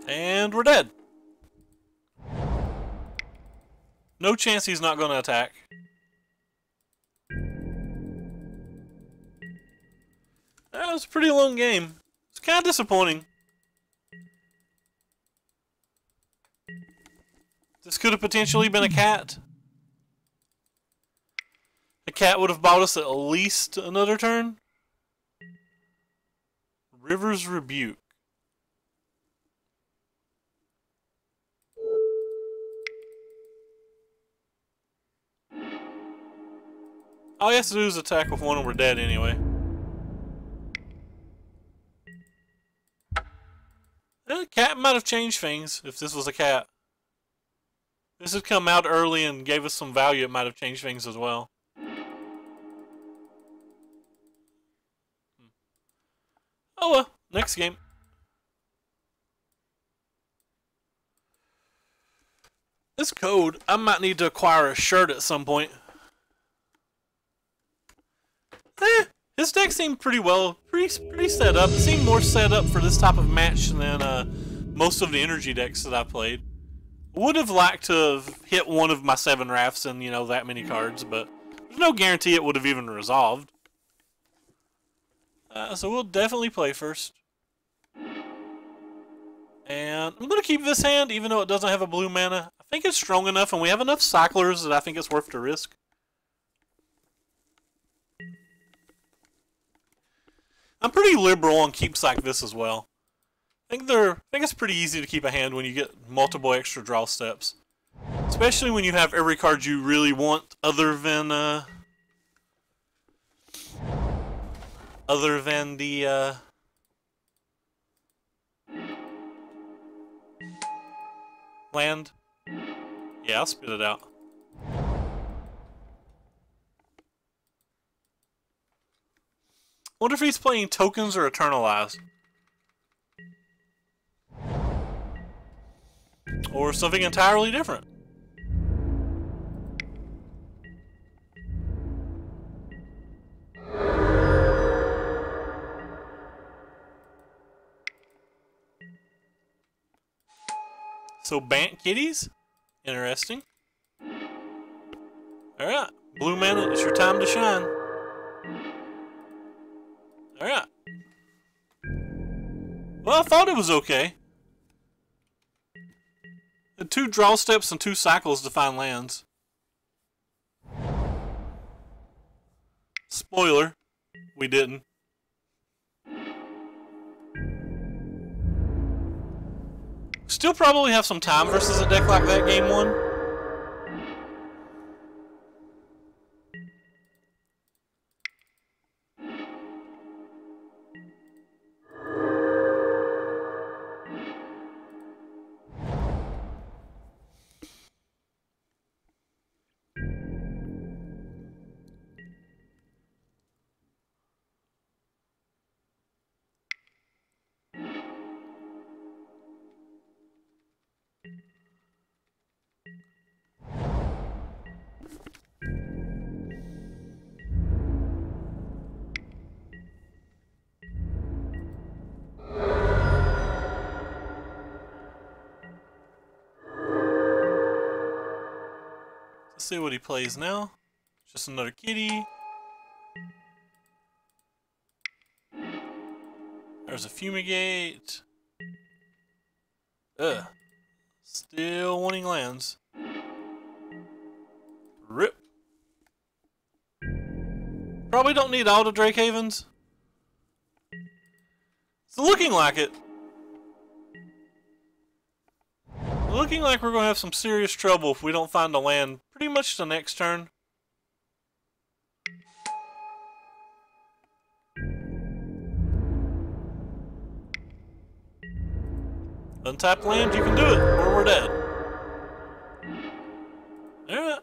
And we're dead. No chance he's not going to attack. That was a pretty long game. It's kind of disappointing. This could have potentially been a cat. A cat would have bought us at least another turn. River's Rebuke. All he has to do is attack with one and we're dead anyway. The cat might have changed things if this was a cat. This had come out early and gave us some value. It might have changed things as well. Oh well, next game. This code, I might need to acquire a shirt at some point. His deck seemed pretty well, pretty set up. It seemed more set up for this type of match than most of the energy decks that I played. Would have liked to have hit one of my 7 rafts and, you know, that many cards, but there's no guarantee it would have even resolved. So we'll definitely play first. And I'm going to keep this hand, even though it doesn't have a blue mana. I think it's strong enough, and we have enough cyclers that I think it's worth the risk. I'm pretty liberal on keeps like this as well. I think it's pretty easy to keep a hand when you get multiple extra draw steps, especially when you have every card you really want, other than the land. Yeah, I'll spit it out. Wonder if he's playing tokens or Eternalize. Or something entirely different. So Bant Kitties? Interesting. Alright, blue mana, it's your time to shine. Alright. Well, I thought it was okay. The 2 draw steps and 2 cycles to find lands. Spoiler, we didn't. Still probably have some time versus a deck like that game 1. Let's see what he plays now. Just another kitty. There's a Fumigate. Ugh. Still wanting lands. Rip. Probably don't need all the Drake Havens. It's looking like it. Looking like we're going to have some serious trouble if we don't find a land pretty much the next turn. Untap land, you can do it, or we're dead. Alright.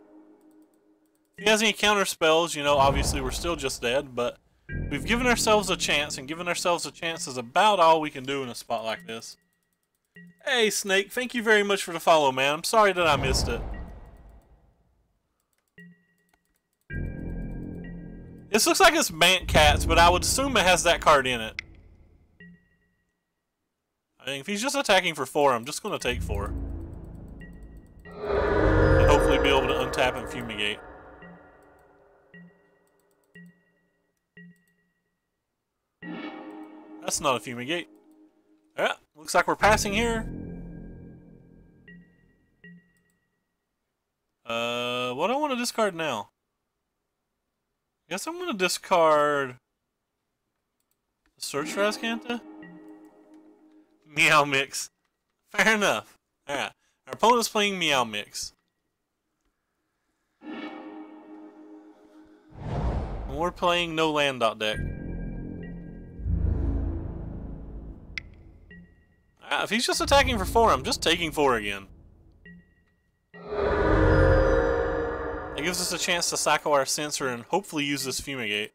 If he has any counter spells, you know, obviously we're still just dead, but we've given ourselves a chance, and giving ourselves a chance is about all we can do in a spot like this. Hey, Snake, thank you very much for the follow, man. I'm sorry that I missed it. This looks like it's Bant Cats, but I would assume it has that card in it. I mean, if he's just attacking for 4, I'm just going to take 4. And hopefully be able to untap and Fumigate. That's not a Fumigate. Alright, looks like we're passing here. What do I want to discard now? Guess I'm going to discard the Search for Azcanta. Meow Mix. Fair enough. Alright, our opponent's playing Meow Mix. And we're playing no land deck. If he's just attacking for 4, I'm just taking 4 again. That gives us a chance to cycle our sensor and hopefully use this fumigate.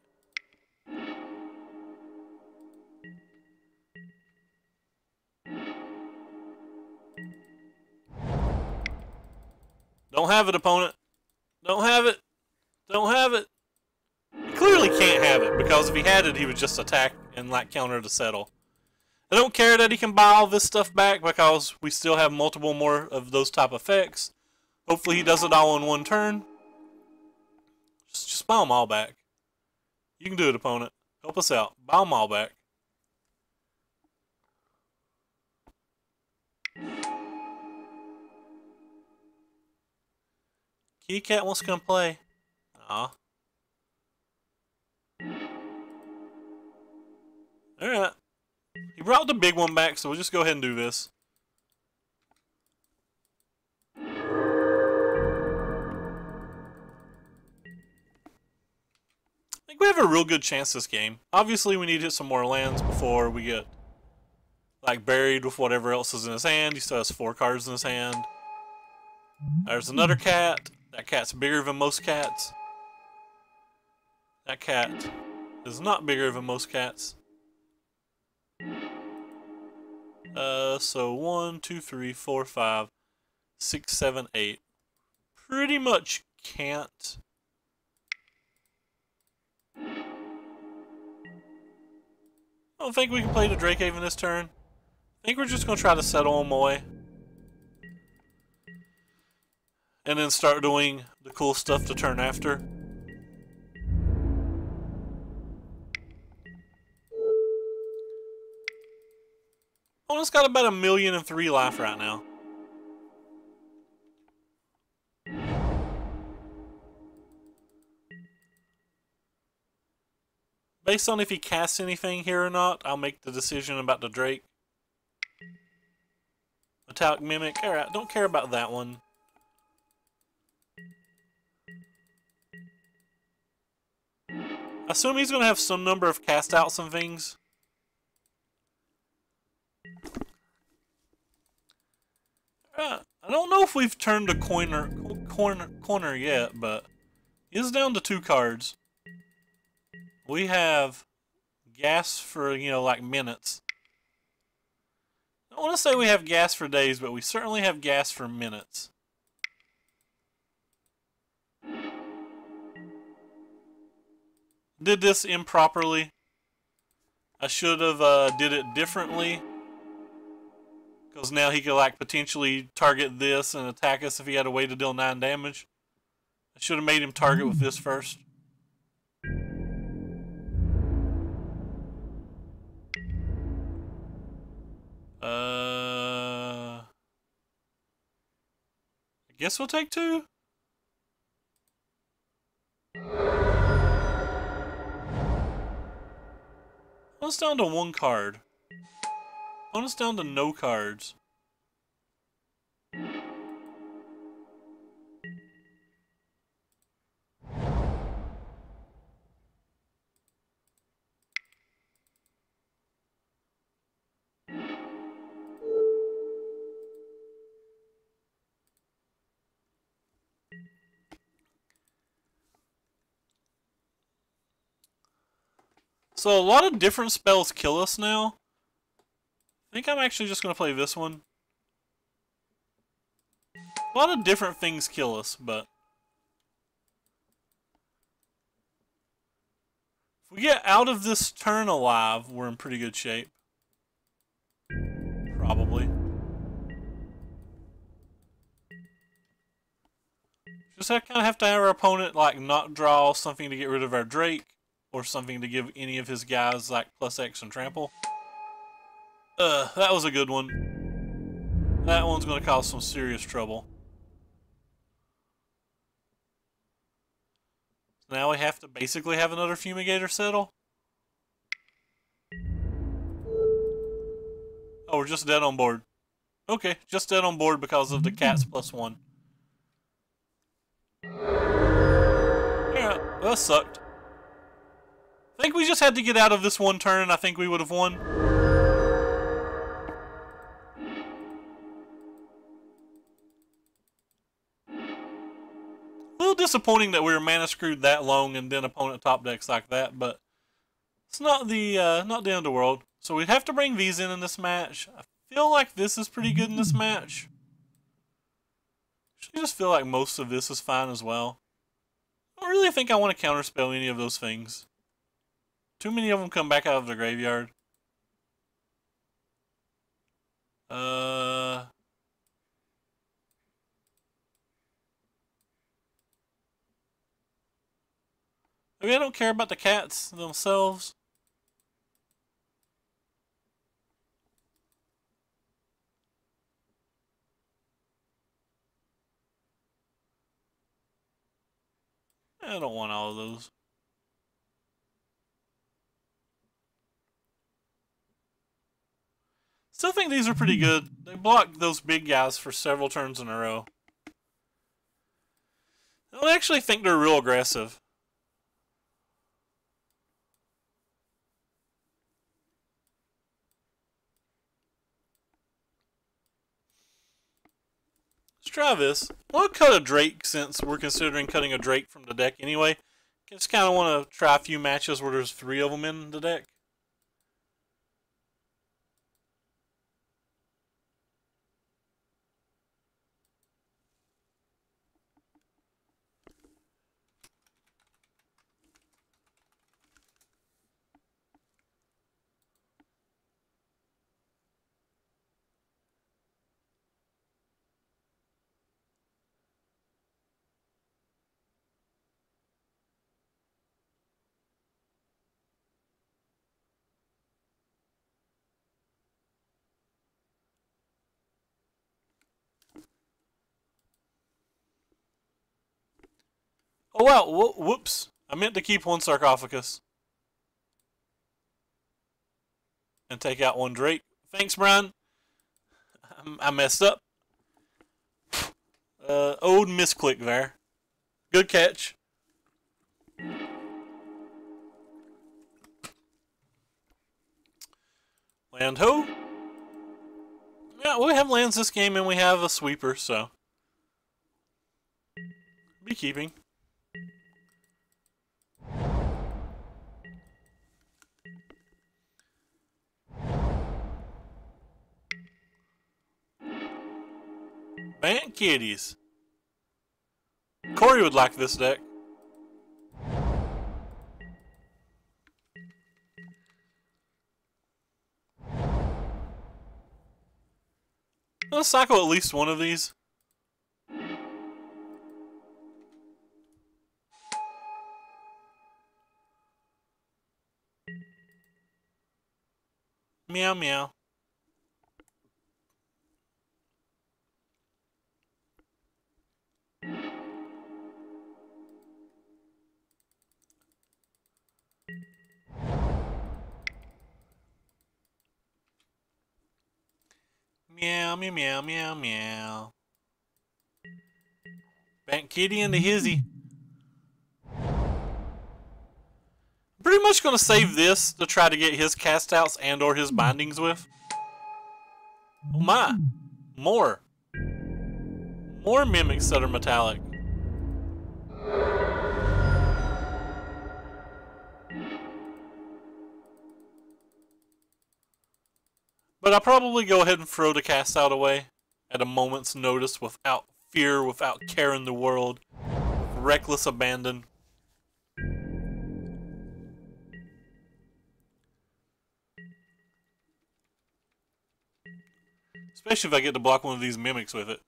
Don't have it, opponent. Don't have it. Don't have it. He clearly can't have it, because if he had it, he would just attack and like counter to settle. I don't care that he can buy all this stuff back, because we still have multiple more of those type of effects. Hopefully he does it all in one turn. Just buy them all back. You can do it, opponent. Help us out. Buy them all back. Kitty Cat wants to come play. Aw. Alright. He brought the big one back, so we'll just go ahead and do this. I think we have a real good chance this game. Obviously, we need to hit some more lands before we get like buried with whatever else is in his hand. He still has 4 cards in his hand. There's another cat. That cat's bigger than most cats. That cat is not bigger than most cats. So 1, 2, 3, 4, 5, 6, 7, 8. Pretty much can't. I don't think we can play the Drakehaven this turn. I think we're just going to try to settle him away. And then start doing the cool stuff to turn after. Opponent's got about 1,000,003 life right now. Based on if he casts anything here or not, I'll make the decision about the Drake. Metallic Mimic. Alright, don't care about that one. I assume he's going to have some number of cast outs and things. I don't know if we've turned a corner yet, but he is down to 2 cards. We have gas for, you know, like minutes. I don't want to say we have gas for days, but we certainly have gas for minutes. Did this improperly. I should have did it differently. Because now he could like potentially target this and attack us if he had a way to deal 9 damage. I should have made him target with this first. I guess we'll take 2. Opponent's down to 1 card. Opponent's down to no cards. So a lot of different spells kill us now. I think I'm actually just going to play this one. A lot of different things kill us, but if we get out of this turn alive, we're in pretty good shape. Probably. Just kind of have to have our opponent like not draw something to get rid of our Drake, or something to give any of his guys like +X and trample. That was a good one. That one's going to cause some serious trouble. Now we have to basically have another Fumigator settle. Oh, we're just dead on board. Okay, just dead on board because of the cats +1. Yeah, that sucked. I think we just had to get out of this one turn and I think we would have won. A little disappointing that we were mana screwed that long and then opponent top decks like that, but it's not the end of the world. So we'd have to bring these in this match. I feel like this is pretty good in this match. I just feel like most of this is fine as well. I don't really think I want to counterspell any of those things. Too many of them come back out of the graveyard. Maybe I don't care about the cats themselves. I don't want all of those. Still think these are pretty good. They block those big guys for several turns in a row. I actually think they're real aggressive. Let's try this. I'll cut a Drake since we're considering cutting a Drake from the deck anyway. Just kind of want to try a few matches where there's 3 of them in the deck. Oh wow, whoops. I meant to keep 1 Sarcophagus. And take out 1 Drake. Thanks, Brian. I messed up. Old misclick there. Good catch. Land ho. Yeah, we have lands this game and we have a sweeper, so. Be keeping. Bant kitties. Corey would like this deck. Let's cycle at least one of these. Meow meow. Meow, meow, meow, meow, meow. Bant kitty into hizzy. I'm pretty much going to save this to try to get his cast outs and or his bindings with. Oh my. More. More mimics that are metallic. But I'll probably go ahead and throw the cast out away at a moment's notice without fear, without care in the world, with reckless abandon. Especially if I get to block one of these mimics with it.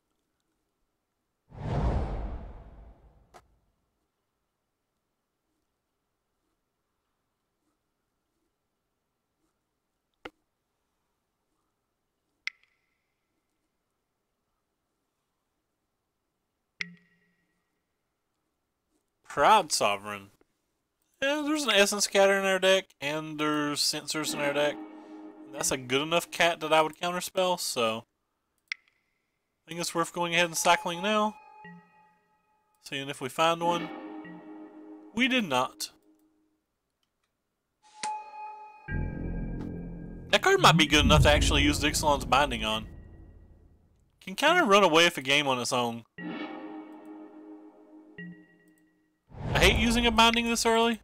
Proud Sovereign. Yeah, there's an Essence Scatter in our deck, and there's Sensors in our deck. And that's a good enough cat that I would counterspell, so I think it's worth going ahead and cycling now. Seeing if we find one. We did not. That card might be good enough to actually use Ixalan's Binding on. Can kind of run away with a game on its own. hate using a binding this early.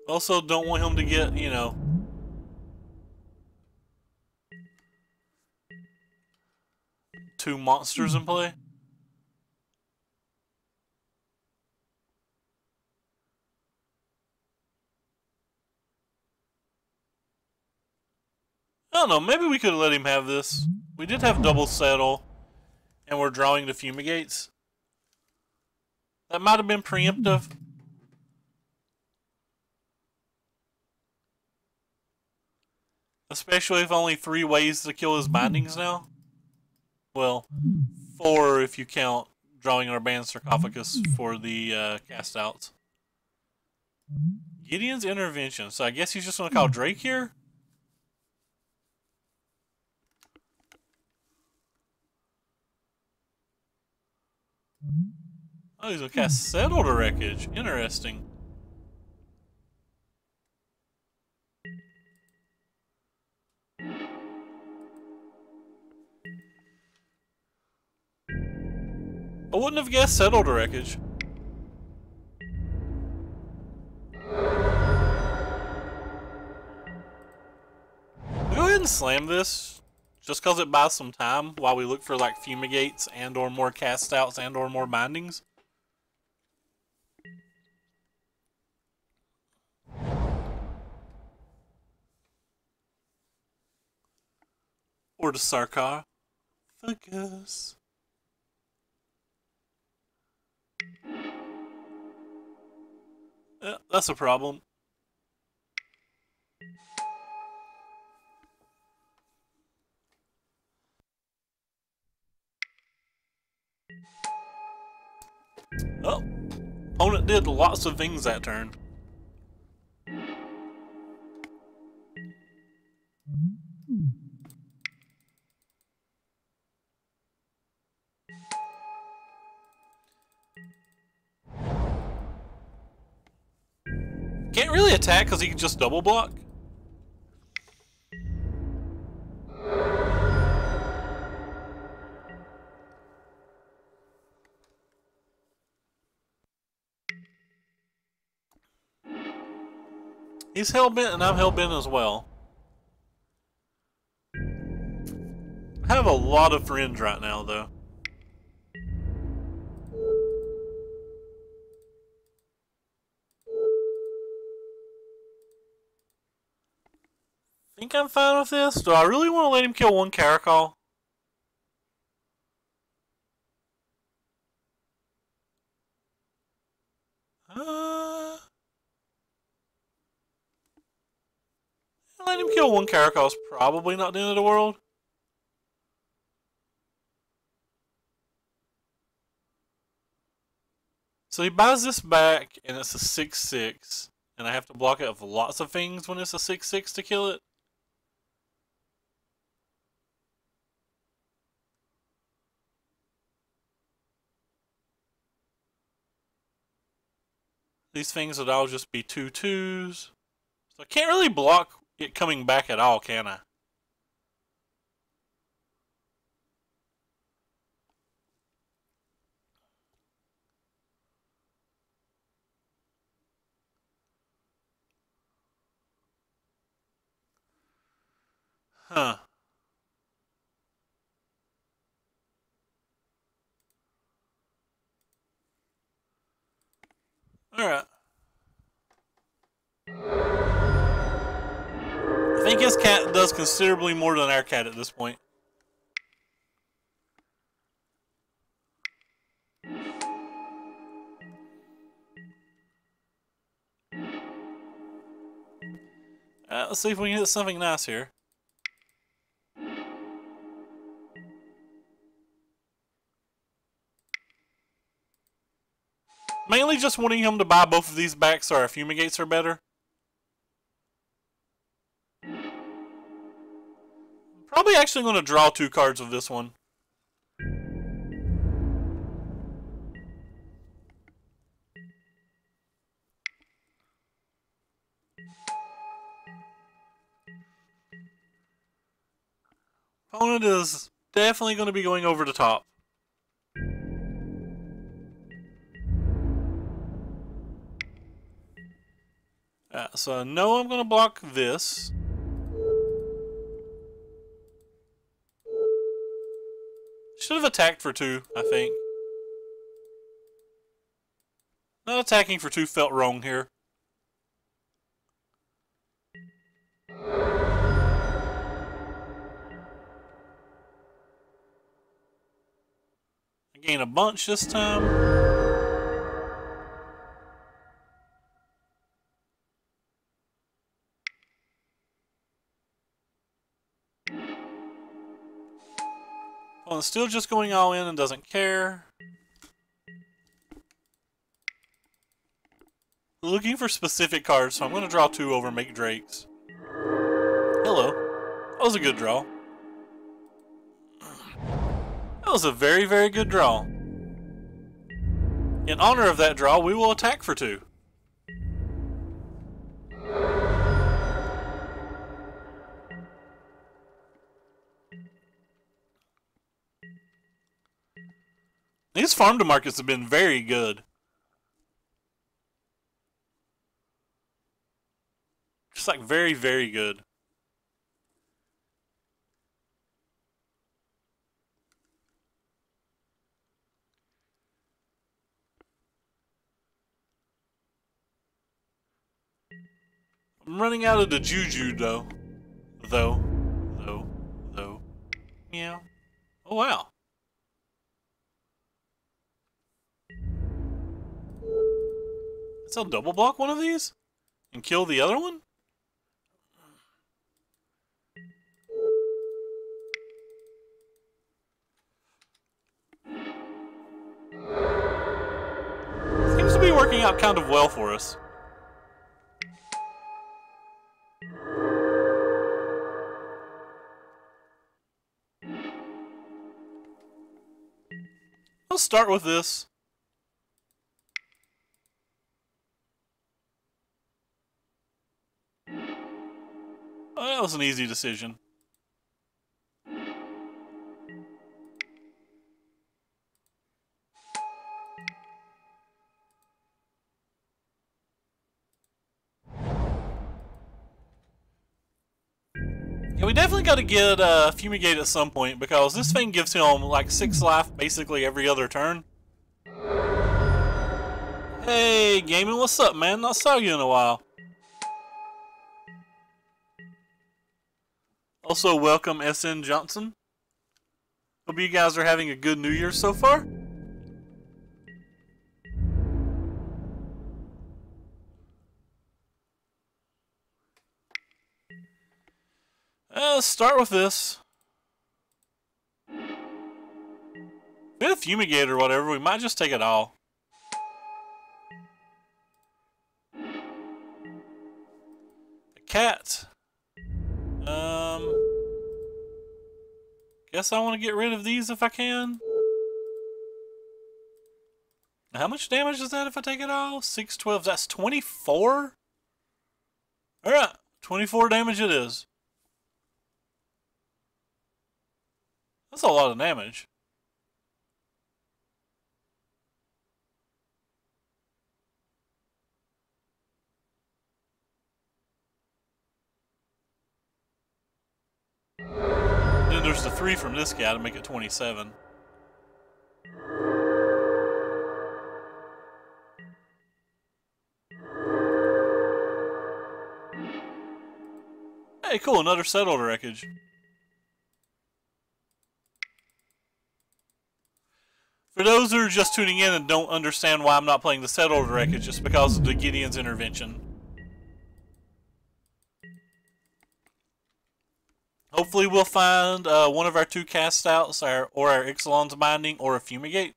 Also, don't want him to get, you know, two monsters in play. I don't know, maybe we could have let him have this. We did have double settle, and we're drawing the fumigates. That might have been preemptive. Especially if only 3 ways to kill his bindings now. Well, 4 if you count drawing our banned sarcophagus for the cast outs. Gideon's intervention. So I guess he's just going to call Drake here? Oh, he's going to cast Settle the Wreckage. Interesting. I wouldn't have guessed Settle the Wreckage. Go ahead and slam this, just because it buys some time while we look for like fumigates and or more cast outs and or more bindings. Or the sarcophagus. Yeah, that's a problem. Oh, opponent did lots of things that turn. Can't really attack because he can just double block. He's hellbent and I'm hellbent as well. I have a lot of friends right now though. Think I'm fine with this? Do I really want to let him kill one Caracal? Let him kill one Caracal is probably not the end of the world. So he buys this back, and it's a 6/6, and I have to block it with lots of things when it's a 6/6 to kill it. These things would all just be 2/2s. So I can't really block it coming back at all, can I? Huh. Alright. I think his cat does considerably more than our cat at this point. Let's see if we can hit something nice here. Mainly just wanting him to buy both of these back so our fumigates are better. Probably actually going to draw 2 cards of this one. Opponent is definitely going to be going over the top. Alright, so I know I'm going to block this. Should have attacked for 2, I think. Not attacking for 2 felt wrong here. I gain a bunch this time. Opponent's still just going all in and doesn't care. Looking for specific cards, so I'm going to draw 2 over Make Drakes. Hello. That was a good draw. That was a very, very good draw. In honor of that draw, we will attack for 2. These farm to markets have been very good. Just like very, very good. I'm running out of the juju though. Though. Meow. Oh wow. So I'll double block one of these? And kill the other one? Seems to be working out kind of well for us. Let's start with this. Oh, that was an easy decision. Yeah, we definitely got to get Fumigate at some point, because this thing gives him like 6 life basically every other turn. Hey, Gaming, what's up, man? Not saw you in a while. Also, welcome SN Johnson. Hope you guys are having a good New Year so far. Let's start with this. If we had a Fumigate or whatever, we might just take it all. A cat. Guess I want to get rid of these if I can. How much damage is that if I take it all? 6, 12, that's 24? Alright, 24 damage it is. That's a lot of damage. Then there's the 3 from this guy to make it 27. Hey, cool, another settled wreckage. For those who are just tuning in and don't understand why I'm not playing the settled wreckage, it's because of the Gideon's intervention. Hopefully we'll find one of our 2 cast outs, or our Ixalan's Binding, or a Fumigate.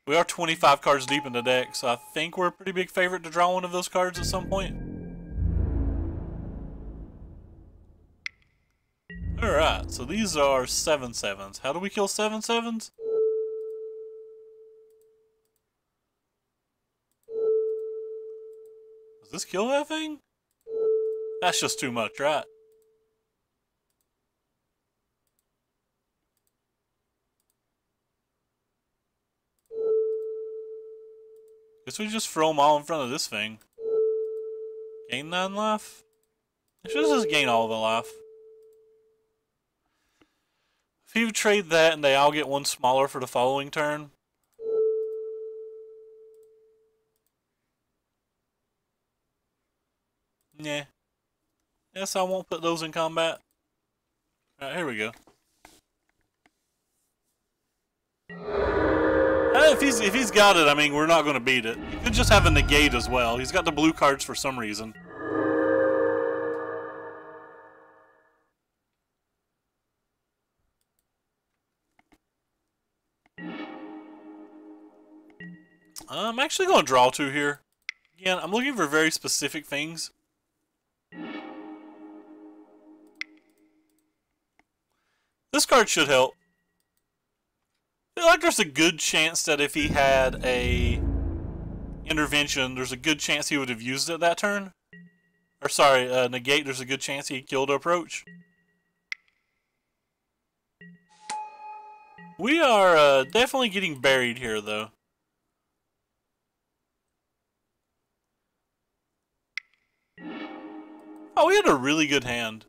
We are 25 cards deep in the deck, so I think we're a pretty big favorite to draw one of those cards at some point. Alright, so these are 7/7s. How do we kill 7/7s? Does this kill that thing? That's just too much, right? Guess we just throw them all in front of this thing. Gain 9 life? It should just gain all the life. If you trade that and they all get one smaller for the following turn. Yeah. Yes, I won't put those in combat. Alright, here we go. If he's got it, I mean, we're not going to beat it. He could just have a negate as well. He's got the blue cards for some reason. I'm actually going to draw 2 here. Again, I'm looking for very specific things. This card should help. I feel like there's a good chance that if he had a intervention, there's a good chance he would have used it that turn. Or sorry, negate, there's a good chance he killed approach. We are definitely getting buried here, though. Oh, we had a really good hand.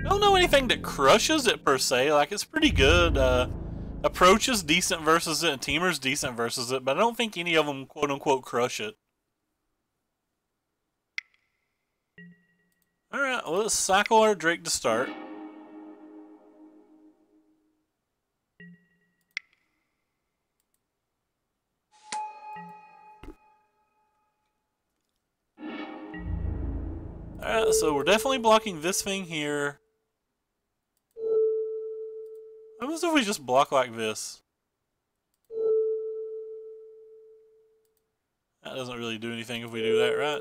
I don't know anything that crushes it per se. Like, it's pretty good. Approach is decent versus it, and Teamer's decent versus it, but I don't think any of them quote unquote crush it. Alright, well, let's cycle our Drake to start. Alright, so we're definitely blocking this thing here. What happens if we just block like this? That doesn't really do anything if we do that, right?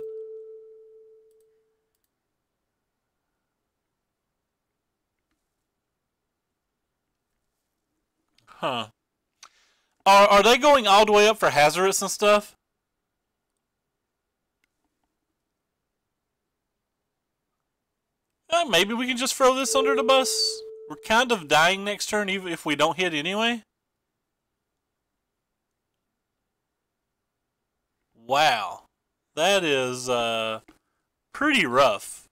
Huh. Are they going all the way up for Hazardous and stuff? Maybe we can just throw this under the bus. We're kind of dying next turn, even if we don't hit anyway. Wow. That is, pretty rough.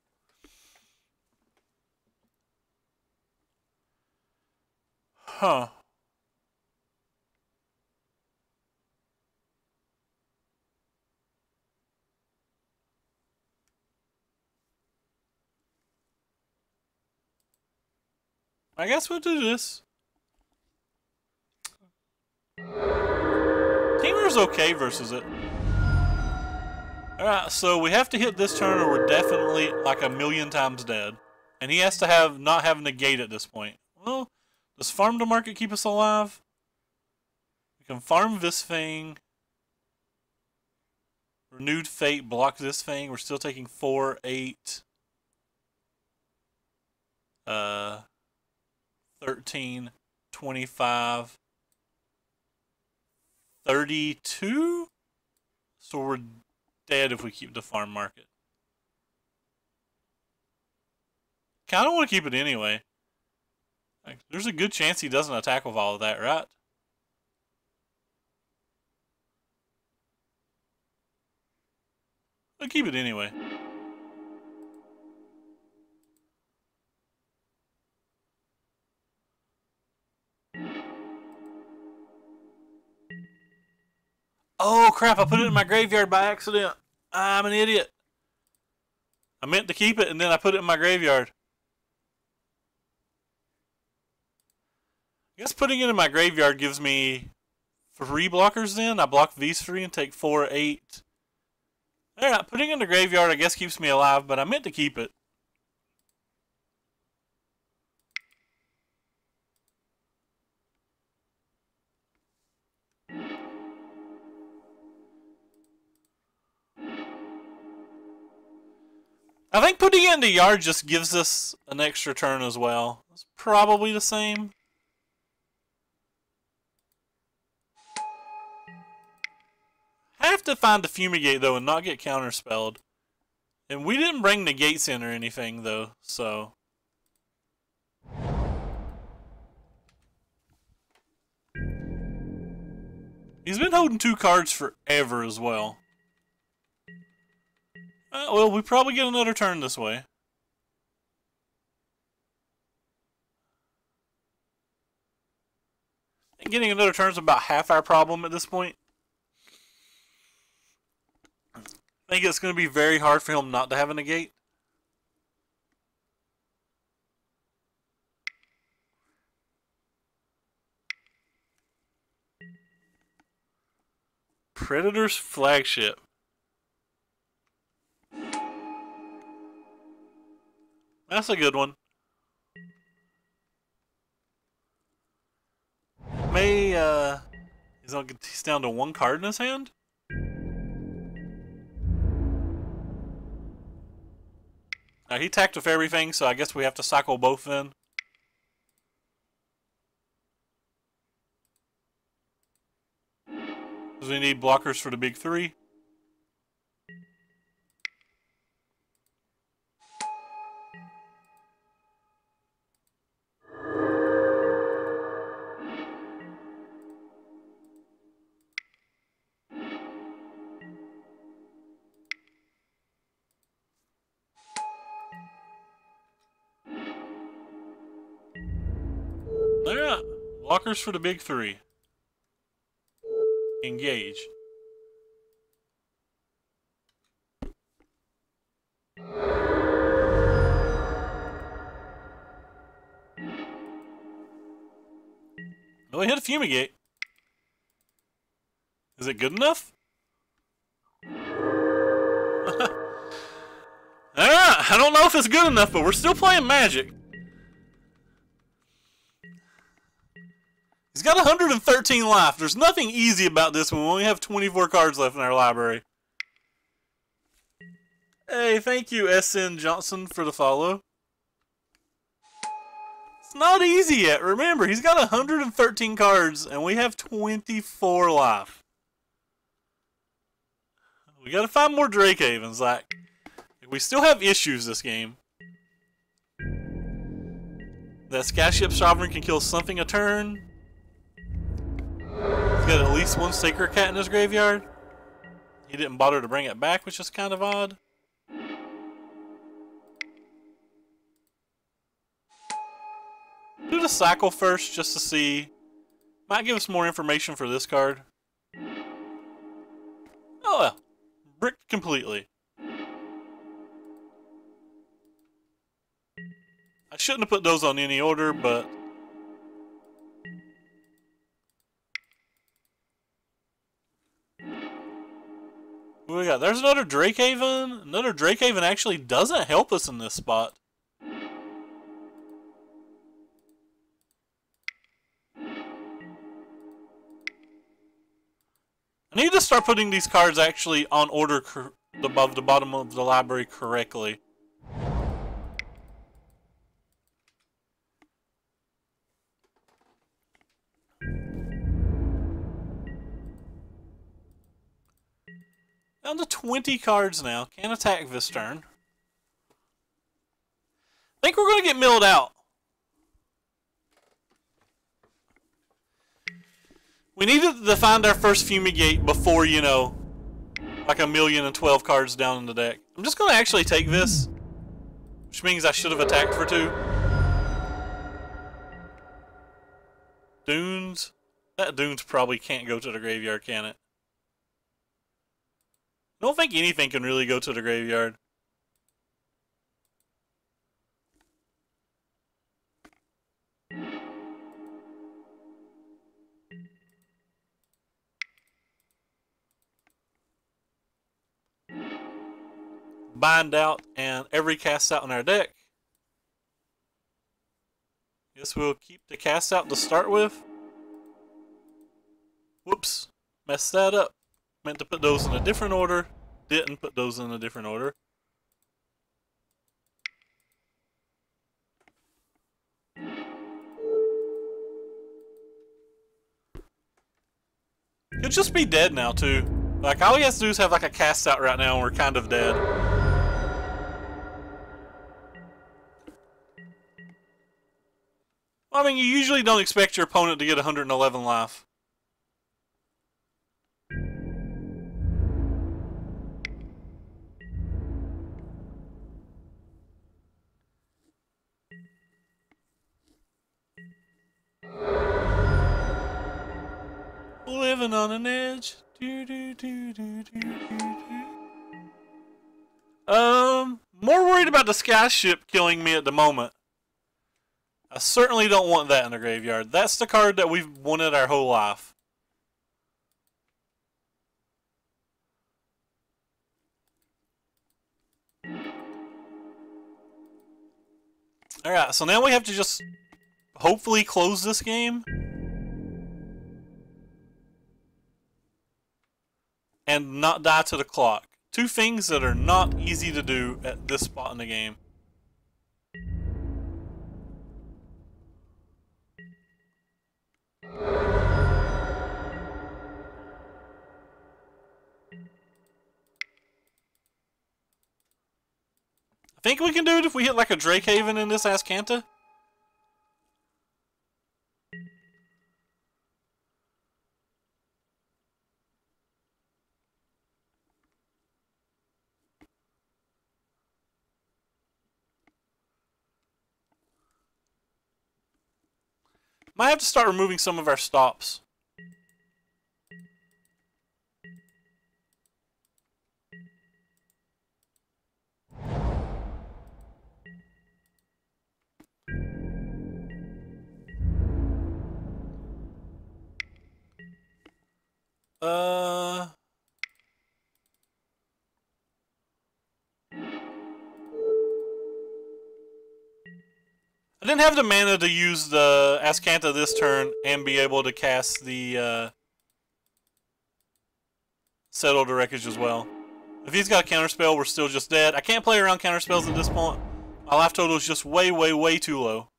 Huh. I guess we'll do this. Teamer's okay versus it. Alright, so we have to hit this turn or we're definitely like a million times dead. And he has to not have negate at this point. Well, does Farm to Market keep us alive? We can farm this thing. Renewed Fate, block this thing. We're still taking 4, 8. 13, 25, 32? So we're dead if we keep the farm market. Kinda want to keep it anyway. Like, there's a good chance he doesn't attack with all of that, right? I'll keep it anyway. Oh crap, I put it in my graveyard by accident. I'm an idiot. I meant to keep it and then I put it in my graveyard. I guess putting it in my graveyard gives me 3 blockers then. I block these 3 and take 4, 8. Alright, putting it in the graveyard I guess keeps me alive, but I meant to keep it. I think putting it in the yard just gives us an extra turn as well. It's probably the same. I have to find the Fumigate though and not get counterspelled. And we didn't bring negates in or anything though, so He's been holding 2 cards forever as well. Well, we probably get another turn this way. And getting another turn is about half our problem at this point. I think it's going to be very hard for him not to have a negate. Predator's Flagship. That's a good one. He's down to 1 card in his hand? Now, he attacked with everything, so I guess we have to cycle both then. Because we need blockers for the big 3. Yeah, blockers for the big 3. Engage. Oh, he hit a Fumigate. Is it good enough? I don't know if it's good enough, but we're still playing Magic. He's got 113 life. There's nothing easy about this one. We only have 24 cards left in our library. Hey, thank you, SN Johnson, for the follow. It's not easy yet. Remember, he's got 113 cards, and we have 24 life. We gotta find more Drakehavens. Like, we still have issues this game. That Skyship Sovereign can kill something a turn. He's got at least 1 Sacred Cat in his graveyard. He didn't bother to bring it back, which is kind of odd. Do the cycle first, just to see. Might give us more information for this card. Oh well. Bricked completely. I shouldn't have put those on any order, but... What we got? There's another Drakehaven. Another Drakehaven actually doesn't help us in this spot. I need to start putting these cards actually on order above the bottom of the library correctly. Down to 20 cards now. Can't attack this turn. I think we're going to get milled out. We needed to find our first Fumigate before, you know, like 1,012 cards down in the deck. I'm just going to actually take this, which means I should have attacked for 2. Dunes. That Dunes probably can't go to the graveyard, can it? I don't think anything can really go to the graveyard. Bind out and every cast out in our deck. Guess we'll keep the cast out to start with. Whoops, messed that up. Meant to put those in a different order. Didn't put those in a different order. Could just be dead now too. Like all he has to do is have like a cast out right now and we're kind of dead. Well, I mean, you usually don't expect your opponent to get 111 life. Living on an edge. Do, do, do, do, do, do, do. More worried about the sky ship killing me at the moment. I certainly don't want that in the graveyard. That's the card that we've wanted our whole life. Alright, so now we have to just hopefully close this game. And not die to the clock. Two things that are not easy to do at this spot in the game. I think we can do it if we hit like a Drakehaven in this Azcanta. Might have to start removing some of our stops. I didn't have the mana to use the Azcanta this turn and be able to cast the Settle the Wreckage as well. If he's got a counterspell, we're still just dead. I can't play around counterspells at this point. My life total is just way, way, way too low.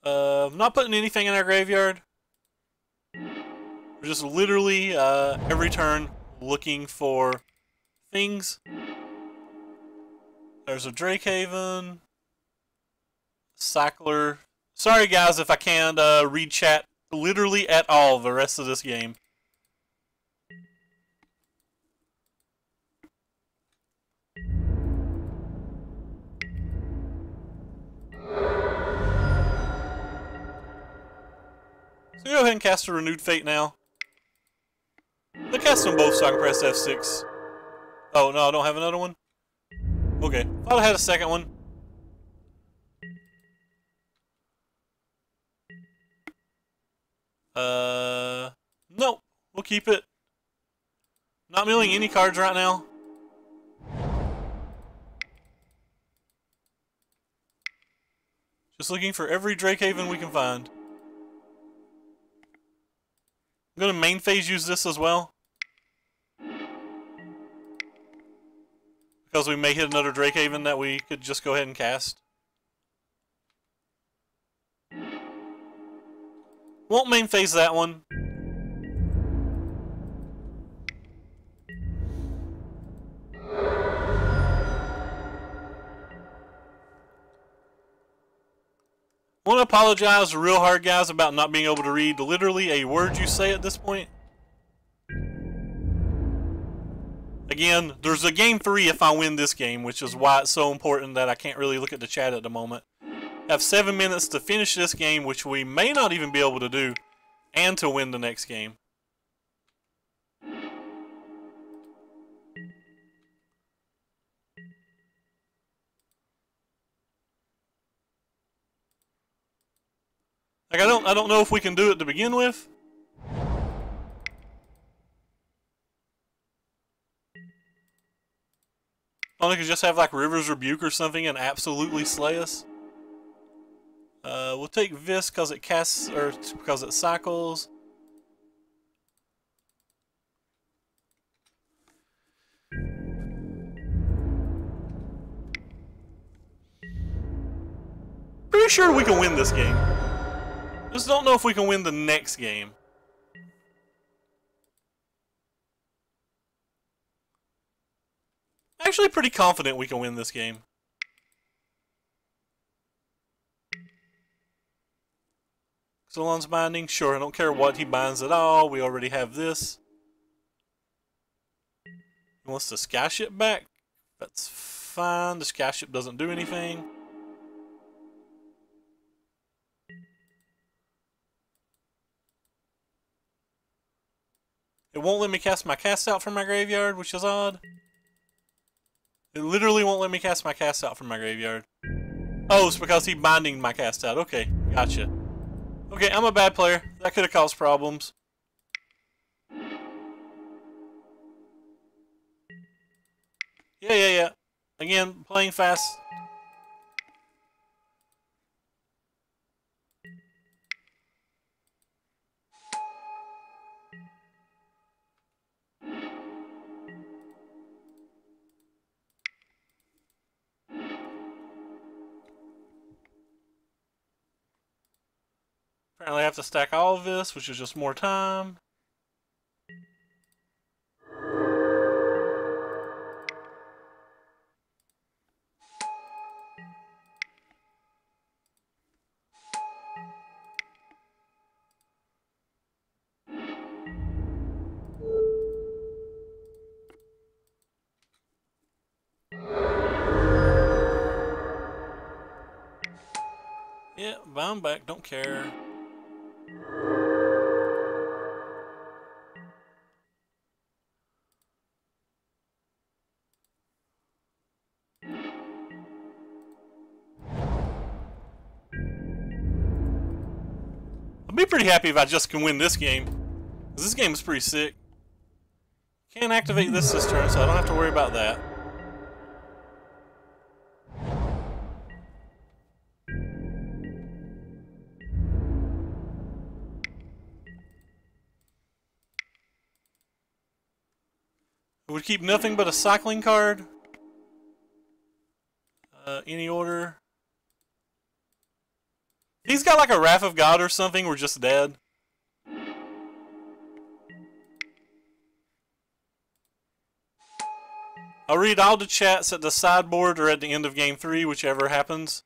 I'm not putting anything in our graveyard. We're just literally every turn looking for things. There's a Drakehaven. Cycler. Sorry guys if I can't read chat literally at all the rest of this game. So go ahead and cast a Renewed Fate now. I'll cast them both so I can press F6. Oh no, I don't have another one? Okay, thought I had a second one. Nope, we'll keep it. Not milling any cards right now. Just looking for every Drakehaven we can find. I'm gonna main phase use this as well. Because we may hit another Drakehaven that we could just go ahead and cast. Won't main phase that one. I want to apologize real hard, guys, about not being able to read literally a word you say at this point. Again, there's a game 3 if I win this game, which is why it's so important that I can't really look at the chat at the moment. I have 7 minutes to finish this game, which we may not even be able to do, and to win the next game. Like I don't know if we can do it to begin with. Only could just have like River's Rebuke or something and absolutely slay us. We'll take this because it casts, or because it cycles. Pretty sure we can win this game. Just don't know if we can win the next game. Actually pretty confident we can win this game. Xylon's binding, sure, I don't care what he binds at all. We already have this. He wants the Skyship back. That's fine. The Skyship doesn't do anything. It won't let me cast my cast out from my graveyard, which is odd. It literally won't let me cast my cast out from my graveyard. Oh, it's because he binding my cast out. Okay, gotcha. Okay, I'm a bad player. That could have caused problems. Yeah. Again, playing fast. Apparently I have to stack all of this, which is just more time. Yeah, bound back, don't care. I'll be pretty happy if I just can win this game. Because this game is pretty sick. Can't activate this turn, so I don't have to worry about that. It would keep nothing but a cycling card. Any order. He's got like a Wrath of God or something, we're just dead. I'll read all the chats at the sideboard or at the end of game 3, whichever happens.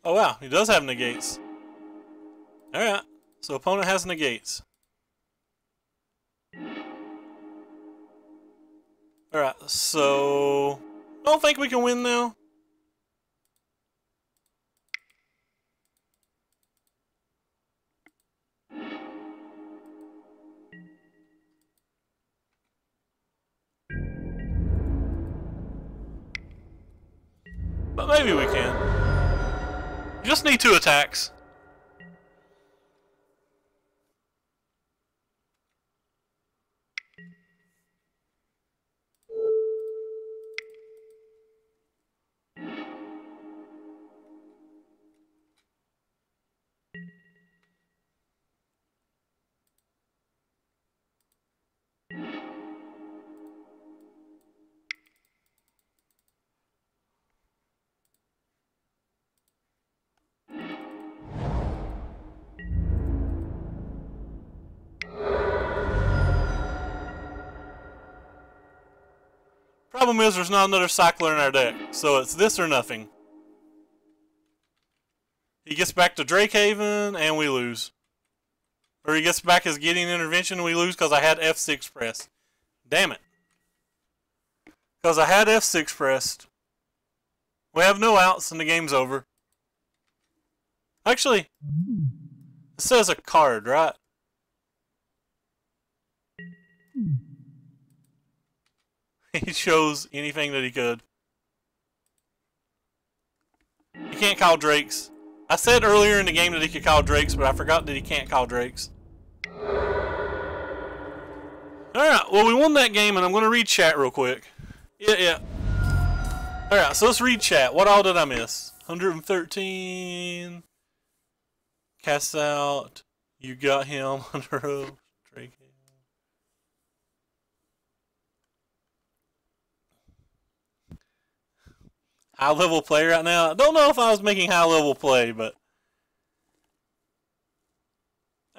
Oh wow, he does have negates. Alright, so opponent has negates. Alright, so I don't think we can win now. But maybe we can. Just need 2 attacks. Problem is there's not another cycler in our deck, so it's this or nothing. He gets back to Drakehaven and we lose. Or he gets back his Gideon Intervention and we lose because I had F6 pressed. Damn it. Because I had F6 pressed. We have no outs and the game's over. Actually, it says a card, right? He chose anything that he could. He can't call Drakes. I said earlier in the game that he could call Drakes, but I forgot that he can't call Drakes. Alright, well we won that game and I'm going to read chat real quick. Yeah. Alright, so let's read chat. What all did I miss? 113. Cast out. You got him. Under oath. Drake. High level play right now. I don't know if I was making high level play, but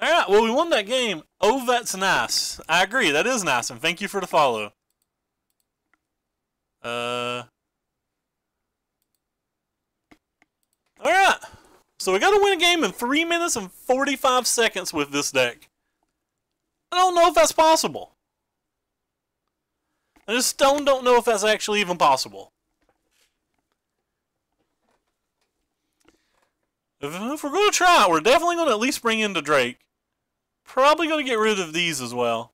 Alright, well, we won that game. Oh, that's nice. I agree, that is nice, and thank you for the follow. Alright. So we gotta win a game in 3 minutes and 45 seconds with this deck. I don't know if that's possible. I just don't know if that's actually even possible. If we're going to try it, we're definitely going to at least bring in the Drake. Probably going to get rid of these as well.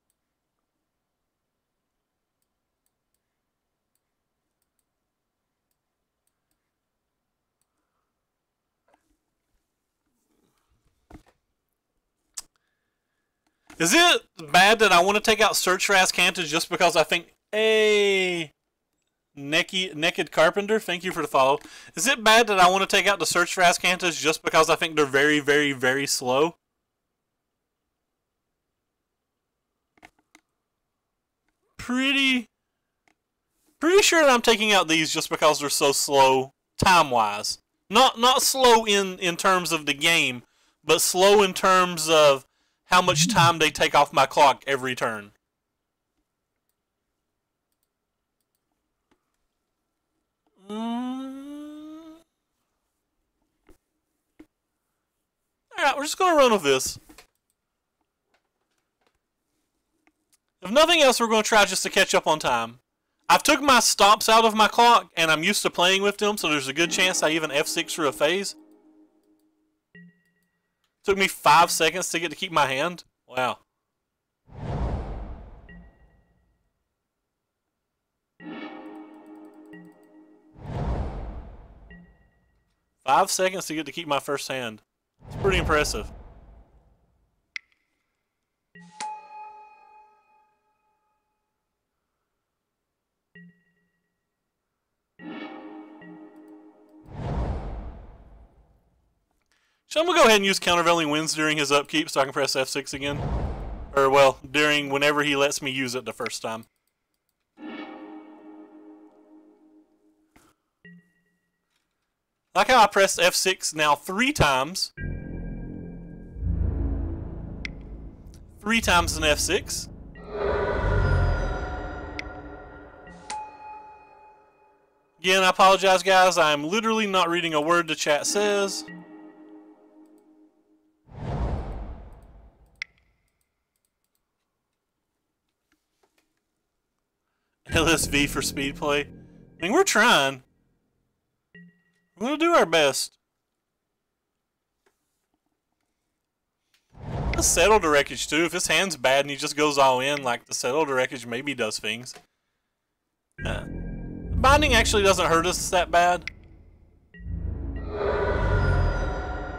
Is it bad that I want to take out Search for Azcanta just because I think, hey, Naked Carpenter, thank you for the follow. Is it bad that I want to take out the Search for Azcantas just because I think they're very, very, very slow? Pretty sure that I'm taking out these just because they're so slow time-wise. Not slow in terms of the game, but slow in terms of how much time they take off my clock every turn. Alright, we're just going to run with this. If nothing else, we're going to try just to catch up on time. I've took my stops out of my clock, and I'm used to playing with them, so there's a good chance I even F6 through a phase. Took me 5 seconds to get to keep my hand. Wow. Five seconds to get to keep my first hand. It's pretty impressive. So I'm going to go ahead and use Countervailing Winds during his upkeep so I can press F6 again. Or, well, during whenever he lets me use it the first time. Like how I pressed F6 now 3 times. 3 times in F6. Again, I apologize, guys. I'm literally not reading a word the chat says. LSV for speed play. I mean, we're trying. We're going to do our best. The Settle the Wreckage, too. If his hand's bad and he just goes all in, like the Settle the Wreckage maybe does things. Binding actually doesn't hurt us that bad.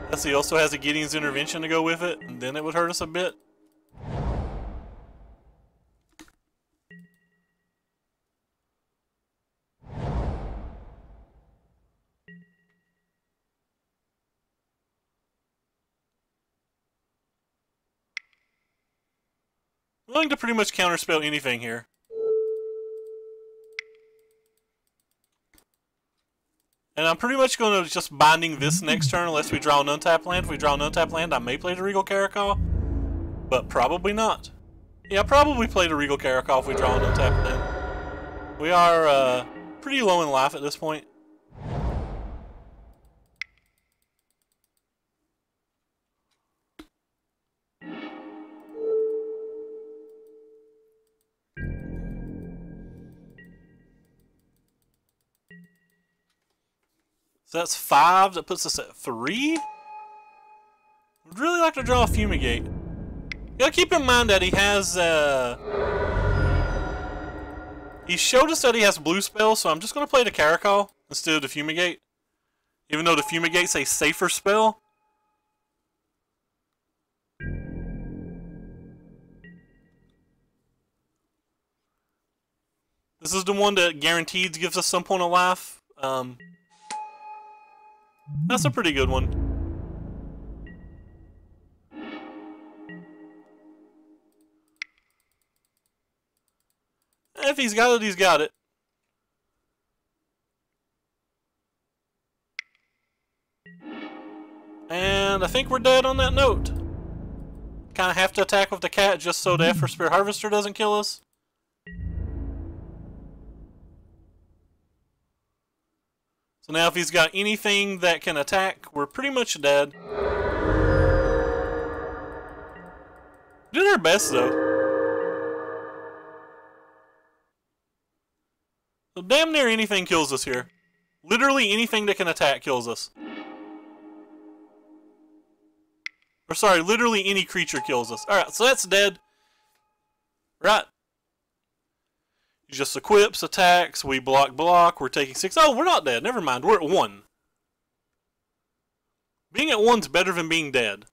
Unless he also has a Gideon's Intervention to go with it, and then it would hurt us a bit. I'm willing to pretty much counterspell anything here. And I'm pretty much going to just binding this next turn unless we draw an untap land. If we draw an untap land, I may play the Regal Caracal, but probably not. Yeah, I'll probably play the Regal Caracal if we draw an untap land. We are pretty low in life at this point. So that's 5. That puts us at 3. Would really like to draw a Fumigate. You gotta keep in mind that he has, he showed us that he has blue spells, so I'm just gonna play the Caracal instead of the Fumigate. Even though the Fumigate's a safer spell. This is the one that guaranteed gives us some point of life. That's a pretty good one. If he's got it, he's got it. And I think we're dead on that note. kind of have to attack with the cat just so the Effort Spear Harvester doesn't kill us. So now if he's got anything that can attack, we're pretty much dead. Did our best though. So damn near anything kills us here. Literally anything that can attack kills us. Or sorry, literally any creature kills us. Alright, so that's dead. Right. He just equips, attacks, we block, we're taking 6. Oh, we're not dead. Never mind, we're at 1. Being at 1's better than being dead.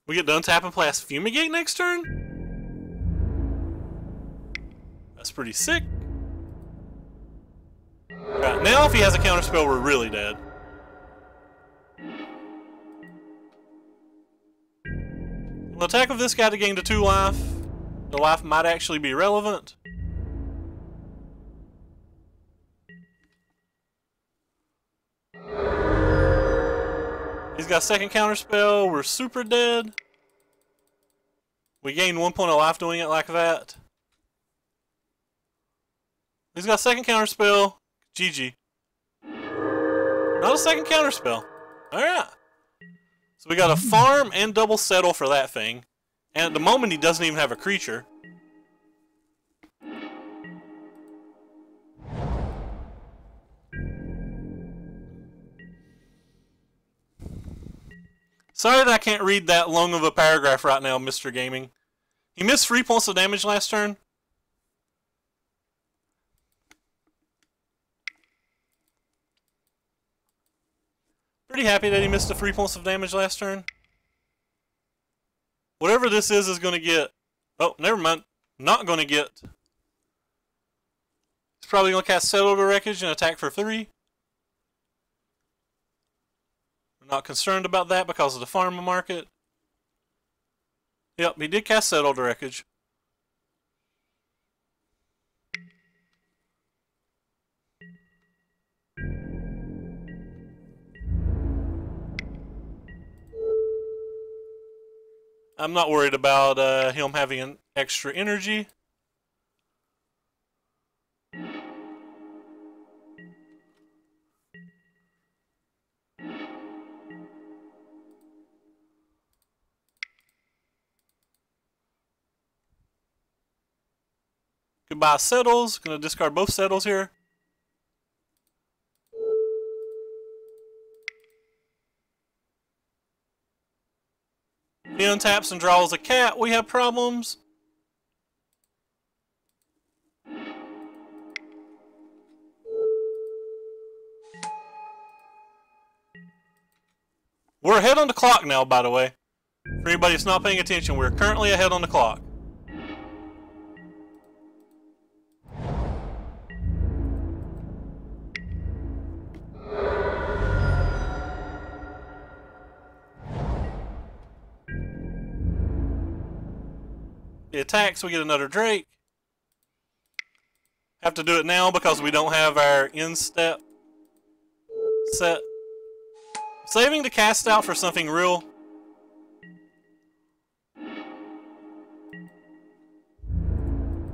We get done tap and play Fumigate next turn? That's pretty sick. Right, now if he has a counterspell, we're really dead. We'll attack with this guy to gain the 2 life. The life might actually be relevant. He's got a second counterspell. We're super dead. We gain 1 point of life doing it like that. He's got a second counterspell. GG. Not a second counterspell. Alright. So we got a farm and double settle for that thing. And at the moment he doesn't even have a creature. Sorry that I can't read that long of a paragraph right now, Mr. Gaming. He missed 3 points of damage last turn. Pretty happy that he missed the 3 points of damage last turn. Whatever this is going to get... Oh, never mind. Not going to get... He's probably going to cast Settle the Wreckage and attack for 3. I'm not concerned about that because of the farm market. Yep, he did cast Settle the Wreckage. I'm not worried about him having an extra energy. Goodbye settles. Gonna discard both settles here. He untaps and draws a cat. We have problems. We're ahead on the clock now, by the way. For anybody that's not paying attention, we're currently ahead on the clock. He attacks, we get another Drake. Have to do it now because we don't have our end step set. Saving the cast out for something real.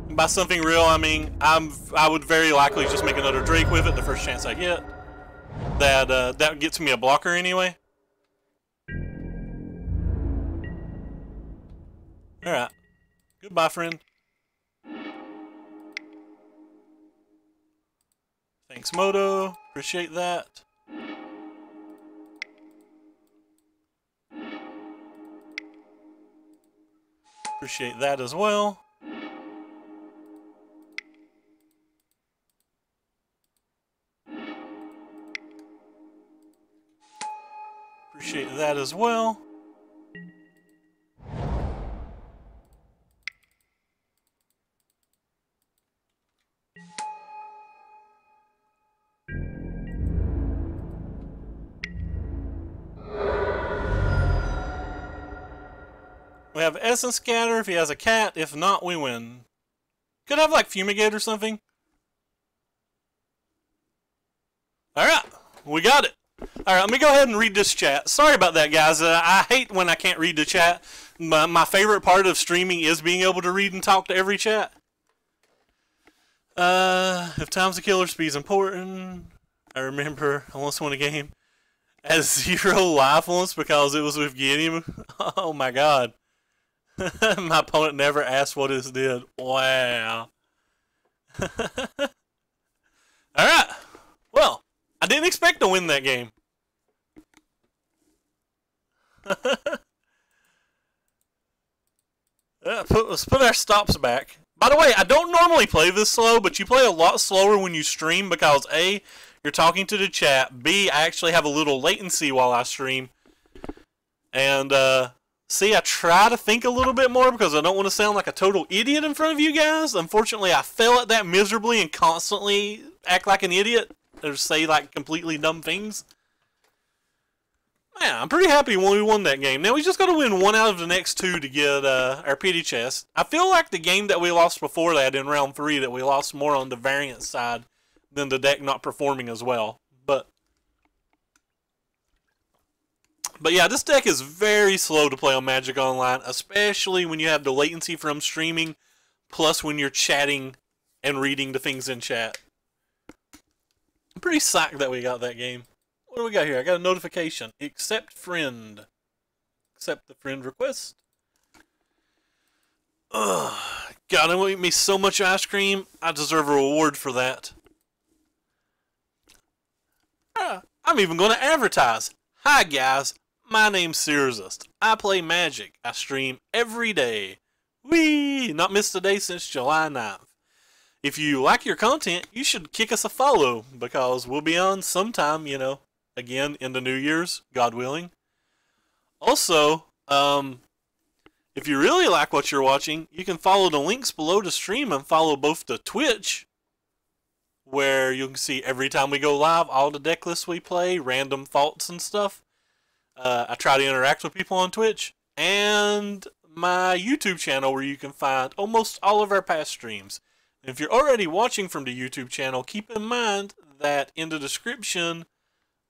And by something real, I mean I would very likely just make another Drake with it the first chance I get. That gets me a blocker anyway. Alright. Goodbye, friend. Thanks, Moto. Appreciate that. Appreciate that as well. Appreciate that as well. We have Essence Scatter if he has a cat. If not, we win. Could have like Fumigate or something. Alright, we got it. Alright, let me go ahead and read this chat. Sorry about that, guys. I hate when I can't read the chat. My favorite part of streaming is being able to read and talk to every chat. If time's a killer, speed's important. I remember I once won a game as 0 life once because it was with Gideon. Oh my god. My opponent never asked what it did. Wow. Alright. Well, I didn't expect to win that game. Let's put our stops back. By the way, I don't normally play this slow, but you play a lot slower when you stream because A, you're talking to the chat, B, I actually have a little latency while I stream, and C, I try to think a little bit more because I don't want to sound like a total idiot in front of you guys. Unfortunately, I fail at that miserably and constantly act like an idiot or say like completely dumb things. Man, I'm pretty happy when we won that game. Now we just got to win 1 out of the next 2 to get our pity chest. I feel like the game that we lost before that in round 3, that we lost more on the variance side than the deck not performing as well. But yeah, this deck is very slow to play on Magic Online, especially when you have the latency from streaming, plus when you're chatting and reading the things in chat. I'm pretty psyched that we got that game. What do we got here? I got a notification. Accept friend. Accept the friend request. Ugh. God, I eat me so much ice cream. I deserve a reward for that. I'm even going to advertise. Hi guys, my name's Searsust. I play Magic. I stream every day. Whee! Not missed a day since July 9th. If you like your content, you should kick us a follow because we'll be on sometime, you know. Again, in the New Year's, God willing. Also, if you really like what you're watching, you can follow the links below the stream and follow both the Twitch, where you can see every time we go live, all the deck lists we play, random thoughts and stuff. I try to interact with people on Twitch, and my YouTube channel where you can find almost all of our past streams. And if you're already watching from the YouTube channel, keep in mind that in the description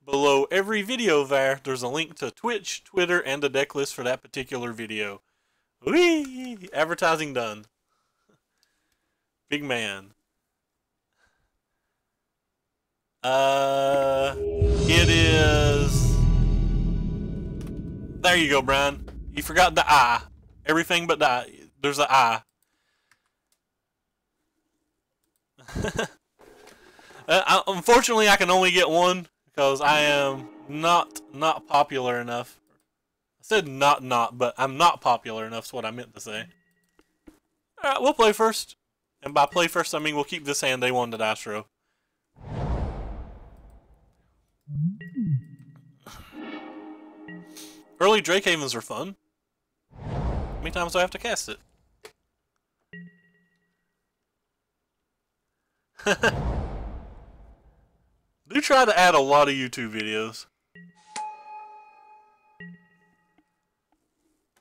below every video there's a link to Twitch, Twitter, and the deck list for that particular video. Whee! Advertising done. Big man. It is... There you go, Brian. You forgot the I. Everything but the I. There's an I. Unfortunately, I can only get one. Because I am not popular enough. I said not, but I'm not popular enough is what I meant to say. Alright, we'll play first. And by play first, I mean we'll keep this hand day 1 to dice row. Early Drake Havens are fun. How many times do I have to cast it? Do try to add a lot of YouTube videos.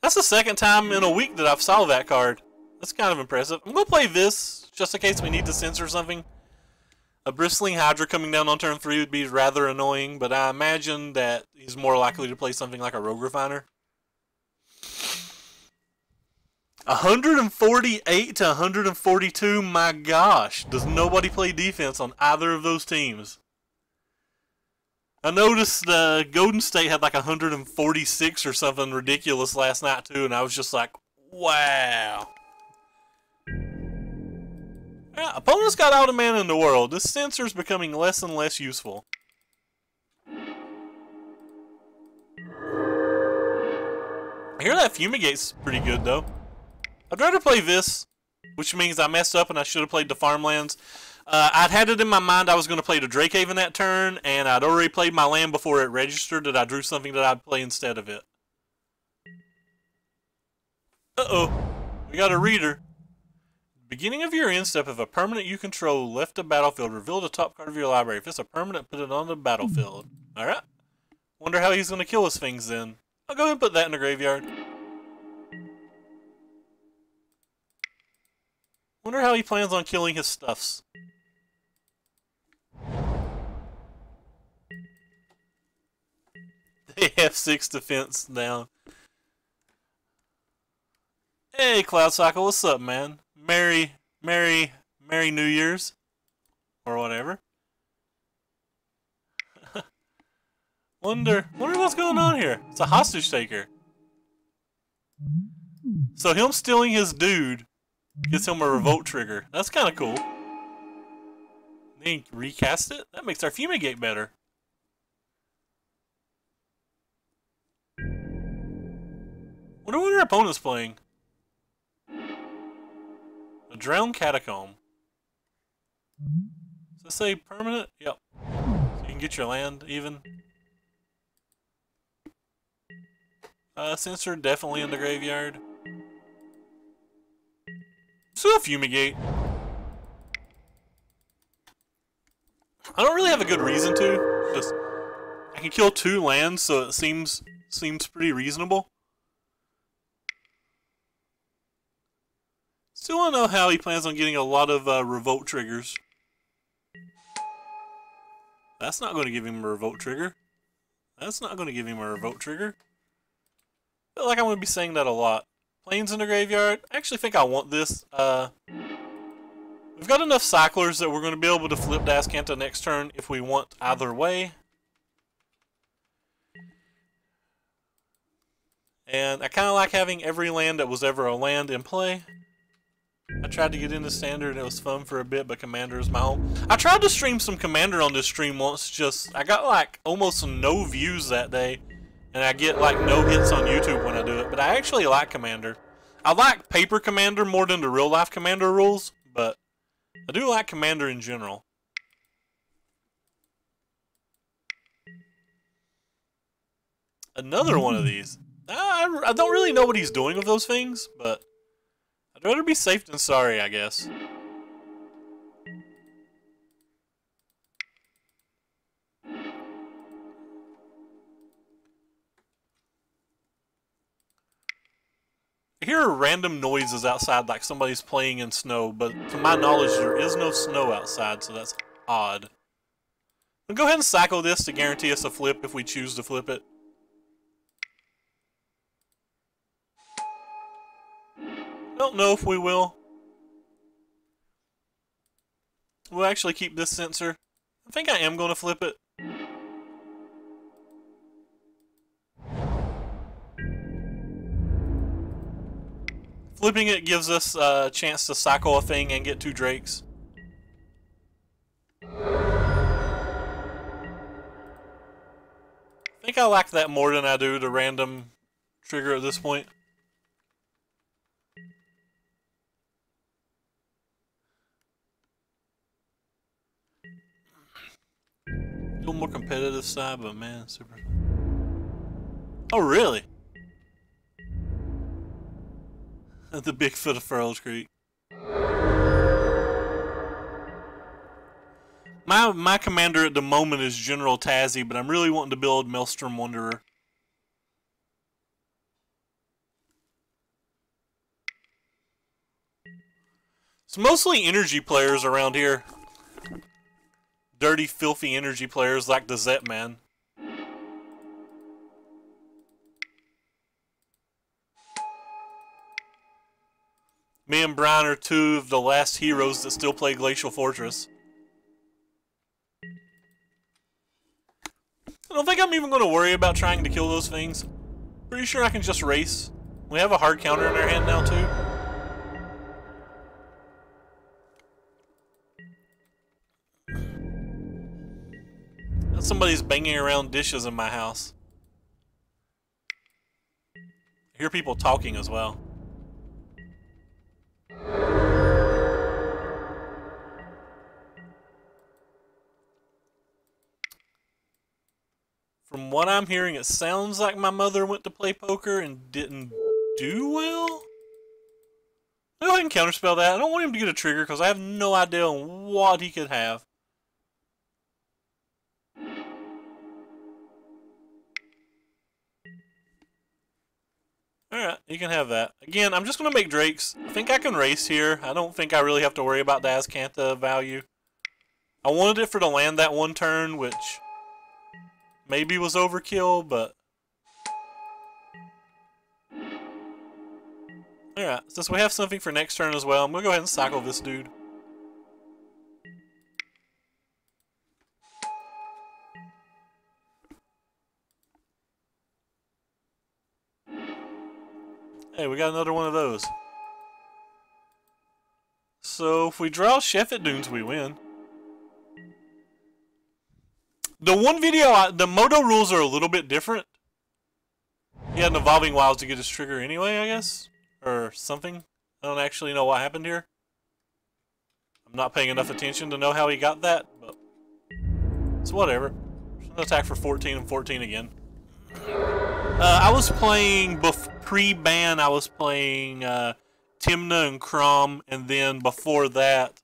That's the second time in a week that I've saw that card. That's kind of impressive. I'm going to play this, just in case we need to censor something. A Bristling Hydra coming down on turn 3 would be rather annoying, but I imagine that he's more likely to play something like a Rogue Refiner. 148 to 142, my gosh. Does nobody play defense on either of those teams? I noticed Golden State had like 146 or something ridiculous last night too, and I was just like, wow. Yeah, opponents got all the mana in the world. This sensor's becoming less and less useful. I hear that Fumigate's pretty good though. I'd rather play this, which means I messed up and I should have played the Farmlands. I'd had it in my mind I was going to play the Drakehaven that turn, and I'd already played my land before it registered that I drew something that I'd play instead of it. Uh-oh. We got a reader. Beginning of your end step, if a permanent you control left the battlefield, reveal the top card of your library. If it's a permanent, put it on the battlefield. Alright. Wonder how he's going to kill his things then. I'll go ahead and put that in the graveyard. Wonder how he plans on killing his stuffs. F6 defense down. Hey, Cloud Cycle, what's up, man? Merry New Year's. Or whatever. Wonder what's going on here. It's a hostage taker. So him stealing his dude gets him a revolt trigger. That's kind of cool. Then recast it? That makes our fumigate better. Wonder what our opponent's playing. A drowned catacomb. Does it say permanent? Yep. So you can get your land even. Sensor definitely in the graveyard. Still fumigate. I don't really have a good reason to. Just I can kill 2 lands, so it seems pretty reasonable. Still don't know how he plans on getting a lot of revolt triggers. That's not going to give him a revolt trigger. That's not going to give him a revolt trigger. I feel like I'm going to be saying that a lot. Plains in the graveyard. I actually think I want this. We've got enough cyclers that we're going to be able to flip Dascanta next turn if we want either way. And I kind of like having every land that was ever a land in play. I tried to get into Standard and it was fun for a bit, but Commander is my home. I tried to stream some Commander on this stream once, I got like almost no views that day. And I get like no hits on YouTube when I do it, but I actually like Commander. I like paper Commander more than the real life Commander rules, but I do like Commander in general. Another one of these. I don't really know what he's doing with those things, but I'd rather be safe than sorry, I guess. I hear random noises outside like somebody's playing in snow, but to my knowledge there is no snow outside, so that's odd. We'll go ahead and cycle this to guarantee us a flip if we choose to flip it. Don't know if we will. We'll actually keep this sensor. I think I am going to flip it. Flipping it gives us a chance to cycle a thing and get 2 Drakes. I think I like that more than I do the random trigger at this point. A little more competitive side, but man, super fun. Oh, really? The Bigfoot of Furrows Creek. My commander at the moment is General Tazzy, but I'm really wanting to build Maelstrom Wanderer. It's mostly energy players around here. Dirty, filthy energy players like the Zetman. Me and Brian are 2 of the last heroes that still play Glacial Fortress. I don't think I'm even going to worry about trying to kill those things. Pretty sure I can just race. We have a hard counter in our hand now, too. Somebody's banging around dishes in my house. I hear people talking as well. From what I'm hearing, it sounds like my mother went to play poker and didn't do well. I'll go ahead and counterspell that. I don't want him to get a trigger because I have no idea what he could have. Alright, you can have that. Again, I'm just going to make Drakes. I think I can race here. I don't think I really have to worry about the Dascanta value. I wanted it for to land that one turn, which maybe was overkill, but Alright, since we have something for next turn as well, I'm gonna go ahead and cycle this dude. Hey, we got another one of those. So if we draw Sheffet Dunes, we win. The one video, the Moto rules are a little bit different. He had an Evolving Wilds to get his trigger anyway, I guess? Or something. I don't actually know what happened here. I'm not paying enough attention to know how he got that, but it's whatever. Attack for 14 and 14 again. I was playing, pre-ban, I was playing Tymna and Chrom, and then before that,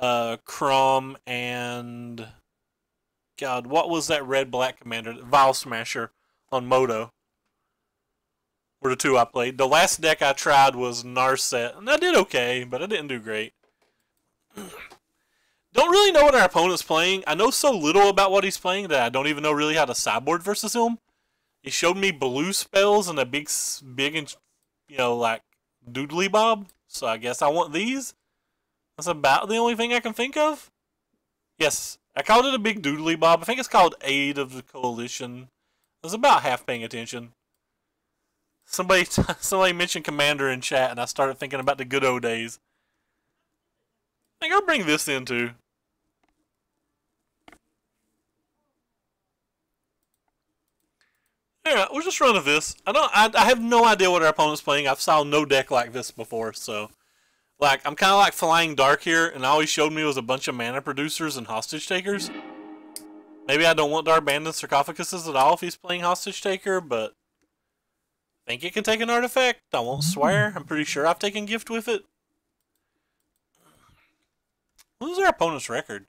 Chrom and... God, what was that red-black commander? Vile Smasher on Moto. Were the two I played. The last deck I tried was Narset, and I did okay, but I didn't do great. Don't really know what our opponent's playing. I know so little about what he's playing that I don't even know really how to sideboard versus him. He showed me blue spells and a big and, you know, like, doodly bob. So I guess I want these. That's about the only thing I can think of. Yes, I called it a big doodly bob. I think it's called Aid of the Coalition. I was about half paying attention. Somebody mentioned Commander in chat, and I started thinking about the good old days. I think I'll bring this in too. Yeah, we'll just run with this. I have no idea what our opponent's playing. I've saw no deck like this before, so like I'm kind of like Flying Dark here, and all he showed me was a bunch of mana producers and hostage takers. Maybe I don't want to abandon sarcophaguses at all if he's playing hostage taker, but I think it can take an artifact. I won't swear. I'm pretty sure I've taken gift with it. What was our opponent's record?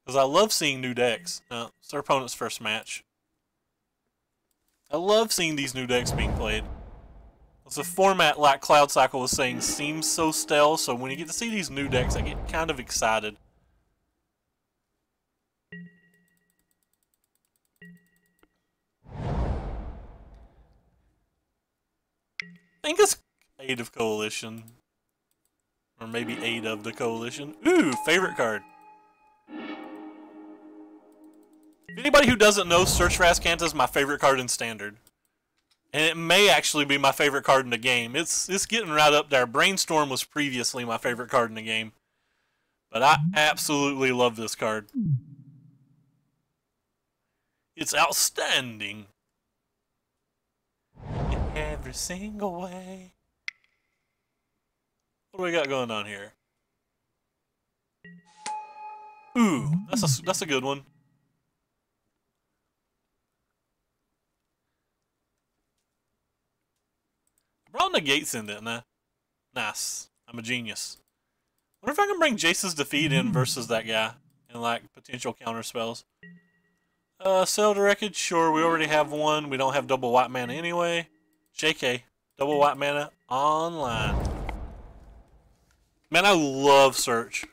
Because I love seeing new decks. No, it's our opponent's first match. I love seeing these new decks being played. It's a format, like Cloud Cycle was saying, seems so stale, so when you get to see these new decks, I get kind of excited. I think it's Aid of Coalition. Or maybe Aid of the Coalition. Ooh, favorite card. If anybody who doesn't know, Search for Azcanta is my favorite card in Standard. And it may actually be my favorite card in the game. It's getting right up there. Brainstorm was previously my favorite card in the game. But I absolutely love this card. It's outstanding. In every single way. What do we got going on here? Ooh, that's a good one. I brought Negates in, didn't I? Nice. I'm a genius. Wonder if I can bring Jace's Defeat in versus that guy and like potential counter spells. Sell to Wreckage, sure, we already have one. We don't have double white mana anyway. JK, double white mana online. Man, I love Search.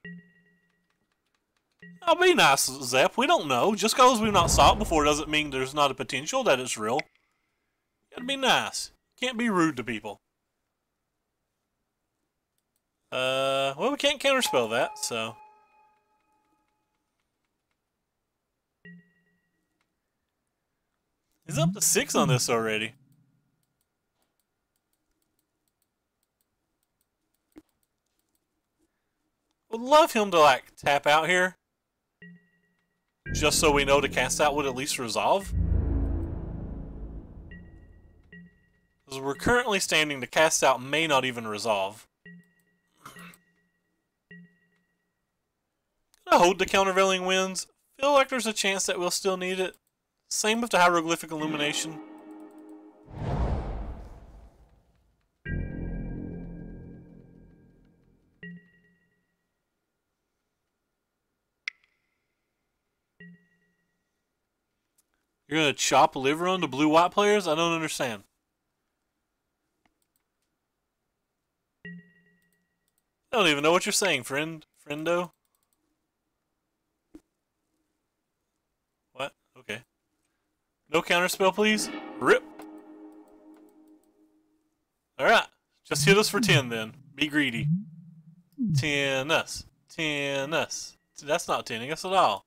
I'll be nice, Zep. We don't know. Just because we've not saw it before doesn't mean there's not a potential that it's real. You gotta be nice. Can't be rude to people. Well, we can't counterspell that, so. He's up to 6 on this already. Would love him to, like, tap out here. Just so we know to cast out would at least resolve. Because we're currently standing, the cast out may not even resolve. Gonna hold the Countervailing Winds. Feel like there's a chance that we'll still need it. Same with the Hieroglyphic Illumination. You're gonna chop liver on the blue-white players? I don't understand. I don't even know what you're saying, friendo. What? Okay. No counterspell, please. Rip. Alright. Just hit us for 10 then. Be greedy. 10 us. 10 us. That's not 10ing us at all.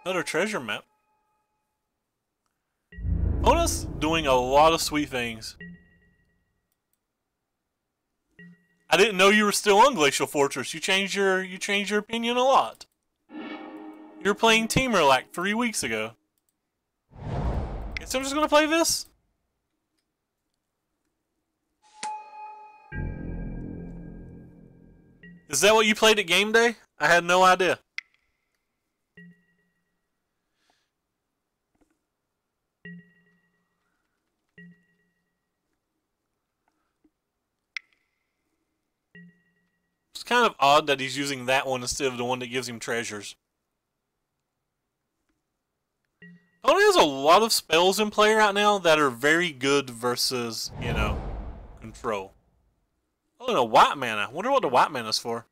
Another treasure map. Opponent's doing a lot of sweet things. I didn't know you were still on Glacial Fortress. You changed your opinion a lot. You were playing Teamer like 3 weeks ago. Guess I'm just gonna play this. Is that what you played at game day? I had no idea. It's kind of odd that he's using that one instead of the one that gives him treasures. Opponent has a lot of spells in play right now that are very good versus, you know, control. Oh, no, white mana. I wonder what the white mana's for.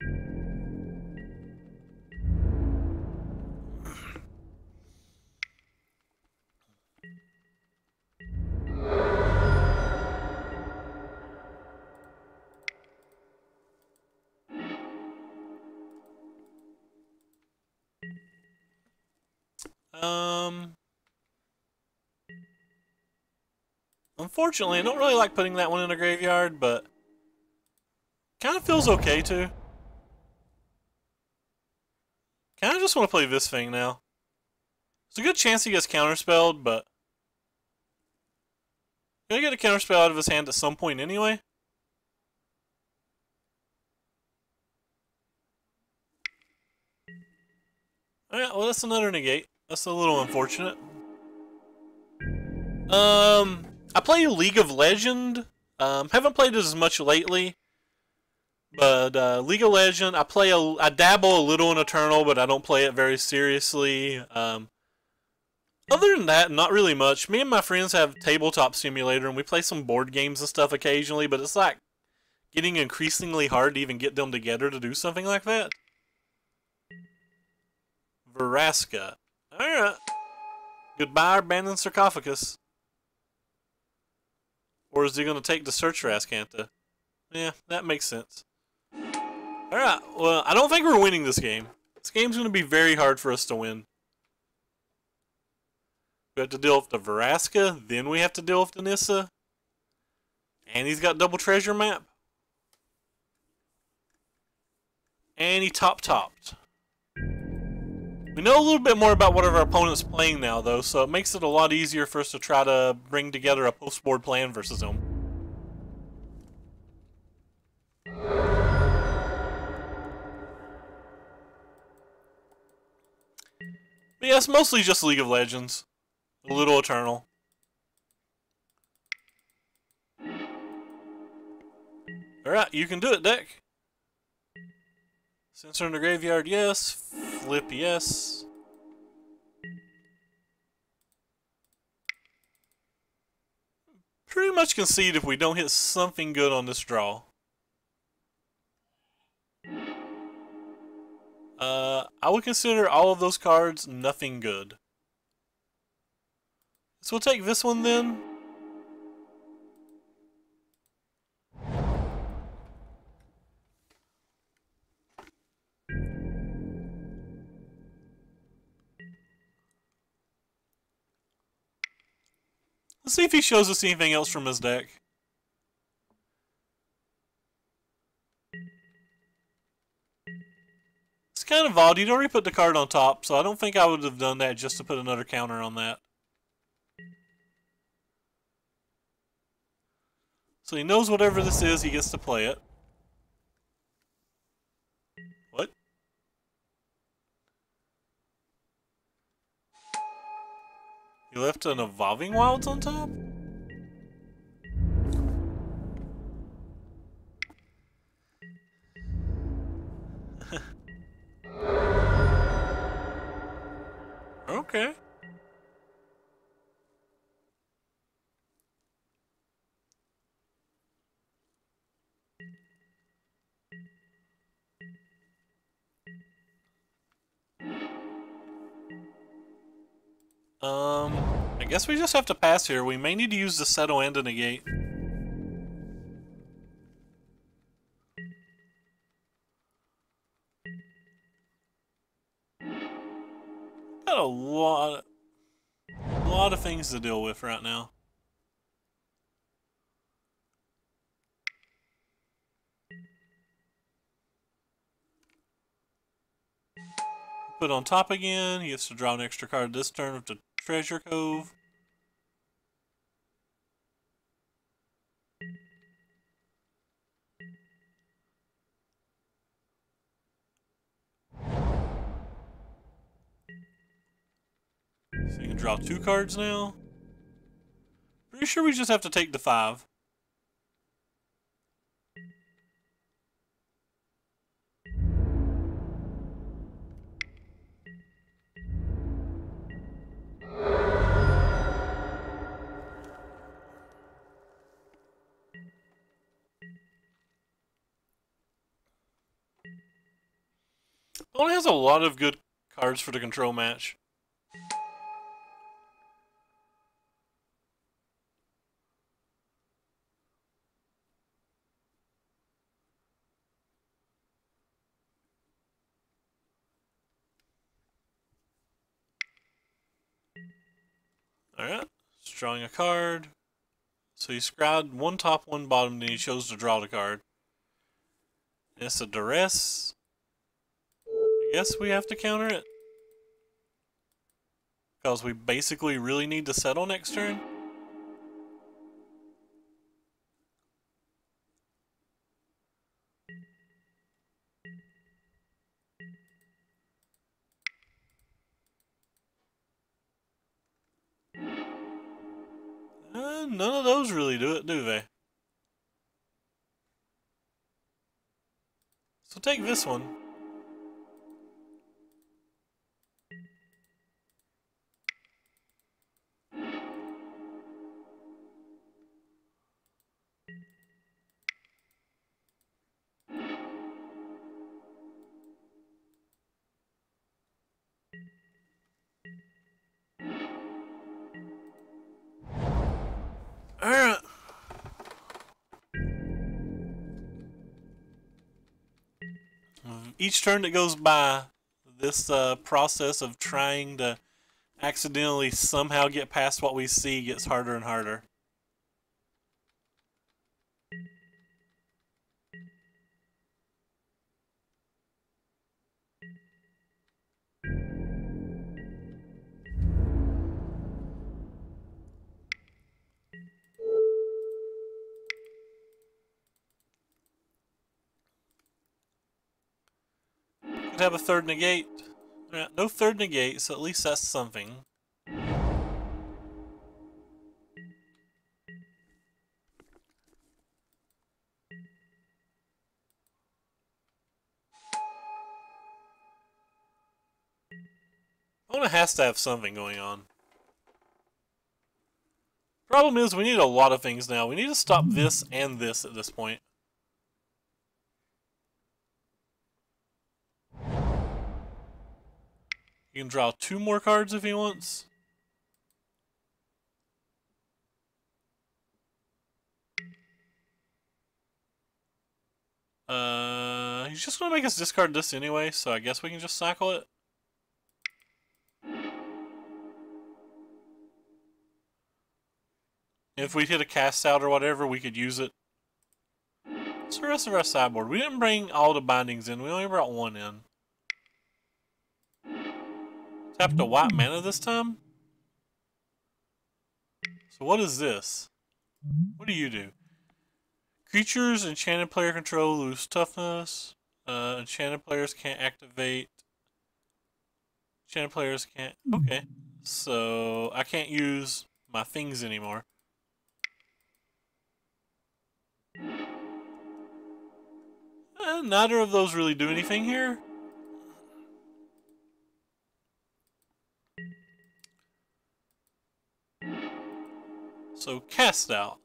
Unfortunately, I don't really like putting that one in a graveyard, but kind of feels okay too. Kind of just want to play this thing now. It's a good chance he gets counterspelled, but gonna get a counterspell out of his hand at some point anyway. Alright, well that's another negate. That's a little unfortunate. I play League of Legends. Haven't played it as much lately. But League of Legends, I dabble a little in Eternal, but I don't play it very seriously. Other than that, not really much. Me and my friends have Tabletop Simulator, and we play some board games and stuff occasionally, but it's like getting increasingly hard to even get them together to do something like that. Vraska. Alright. Goodbye, abandoned sarcophagus. Or is he going to take the Search Rascanta? Yeah, that makes sense. Alright, well, I don't think we're winning this game. This game's going to be very hard for us to win. We have to deal with the Vraska, then we have to deal with the Nissa. And he's got double treasure map. And he top-topped. We know a little bit more about what our opponent's playing now, though, so it makes it a lot easier for us to try to bring together a post-board plan versus him. But yeah, it's mostly just League of Legends. A little Eternal. Alright, you can do it, deck. Censor in the graveyard, yes. Flip, yes. Pretty much concede if we don't hit something good on this draw. I would consider all of those cards nothing good. So we'll take this one then. Let's see if he shows us anything else from his deck. It's kind of odd. He'd already put the card on top, so I don't think I would have done that just to put another counter on that. So he knows whatever this is, he gets to play it. What? He left an Evolving Wilds on top? Okay. I guess we just have to pass here. We may need to use the settle and the negate. Got a lot of things to deal with right now. Put on top again. He gets to draw an extra card this turn with the Treasure Cove. So you can draw 2 cards now. Pretty sure we just have to take the 5. Only has a lot of good cards for the control match. Alright, just drawing a card. So he scryed 1 top, 1 bottom, then he chose to draw the card. It's a duress. I guess we have to counter it. Because we basically really need to settle next turn. None of those really do it, do they? So take this one. Alright. Each turn that goes by, this process of trying to accidentally somehow get past what we see gets harder and harder. Could have a 3rd negate. No 3rd negate, so at least that's something. Opponent has to have something going on. Problem is, we need a lot of things now. We need to stop this and this at this point. You can draw 2 more cards if he wants. He's just gonna make us discard this anyway, so I guess we can just cycle it. If we hit a cast out or whatever, we could use it. What's the rest of our sideboard? We didn't bring all the bindings in, we only brought 1 in. Tapped a white mana this time? So what is this? What do you do? Creatures enchanted player control lose toughness. Enchanted players can't activate. Enchanted players can't... Okay. So I can't use my things anymore. Neither of those really do anything here. So cast out.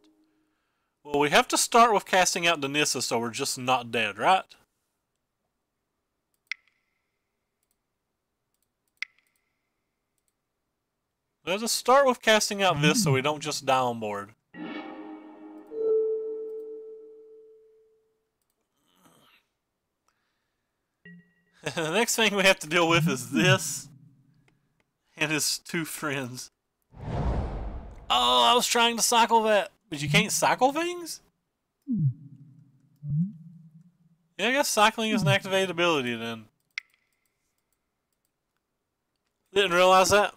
Well, we have to start with casting out Nissa so we're just not dead, right? Let's just start with casting out this so we don't just die on board. The next thing we have to deal with is this and his two friends. Oh, I was trying to cycle that, but you can't cycle things? Yeah, I guess cycling is an activated ability then. Didn't realize that.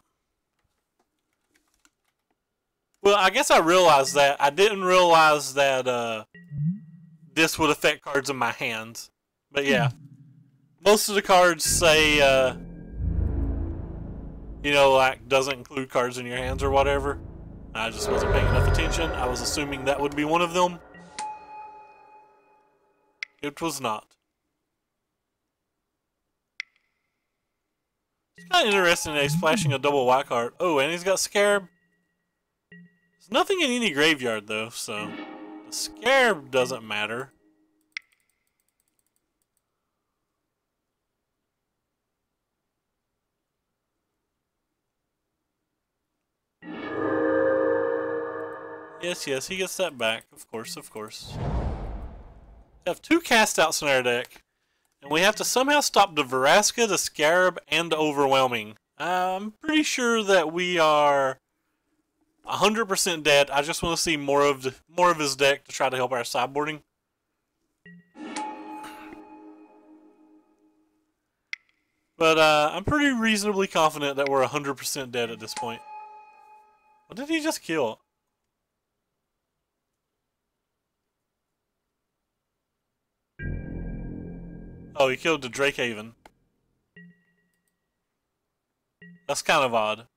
Well, I guess I realized that. I didn't realize that this would affect cards in my hands. But yeah. Most of the cards say, you know, like, doesn't include cards in your hands or whatever. I just wasn't paying enough attention. I was assuming that would be one of them. It was not. It's kind of interesting that he's flashing a double white card. Oh, and he's got Scarab. There's nothing in any graveyard, though, so the Scarab doesn't matter. Yes, yes, he gets that back. Of course, of course. We have two cast outs in our deck, and we have to somehow stop the Vraska, the Scarab, and the Overwhelming. I'm pretty sure that we are 100% dead. I just want to see more of his deck to try to help our sideboarding. But I'm pretty reasonably confident that we're 100% dead at this point. What did he just kill? Oh, he killed the Drakehaven. That's kind of odd.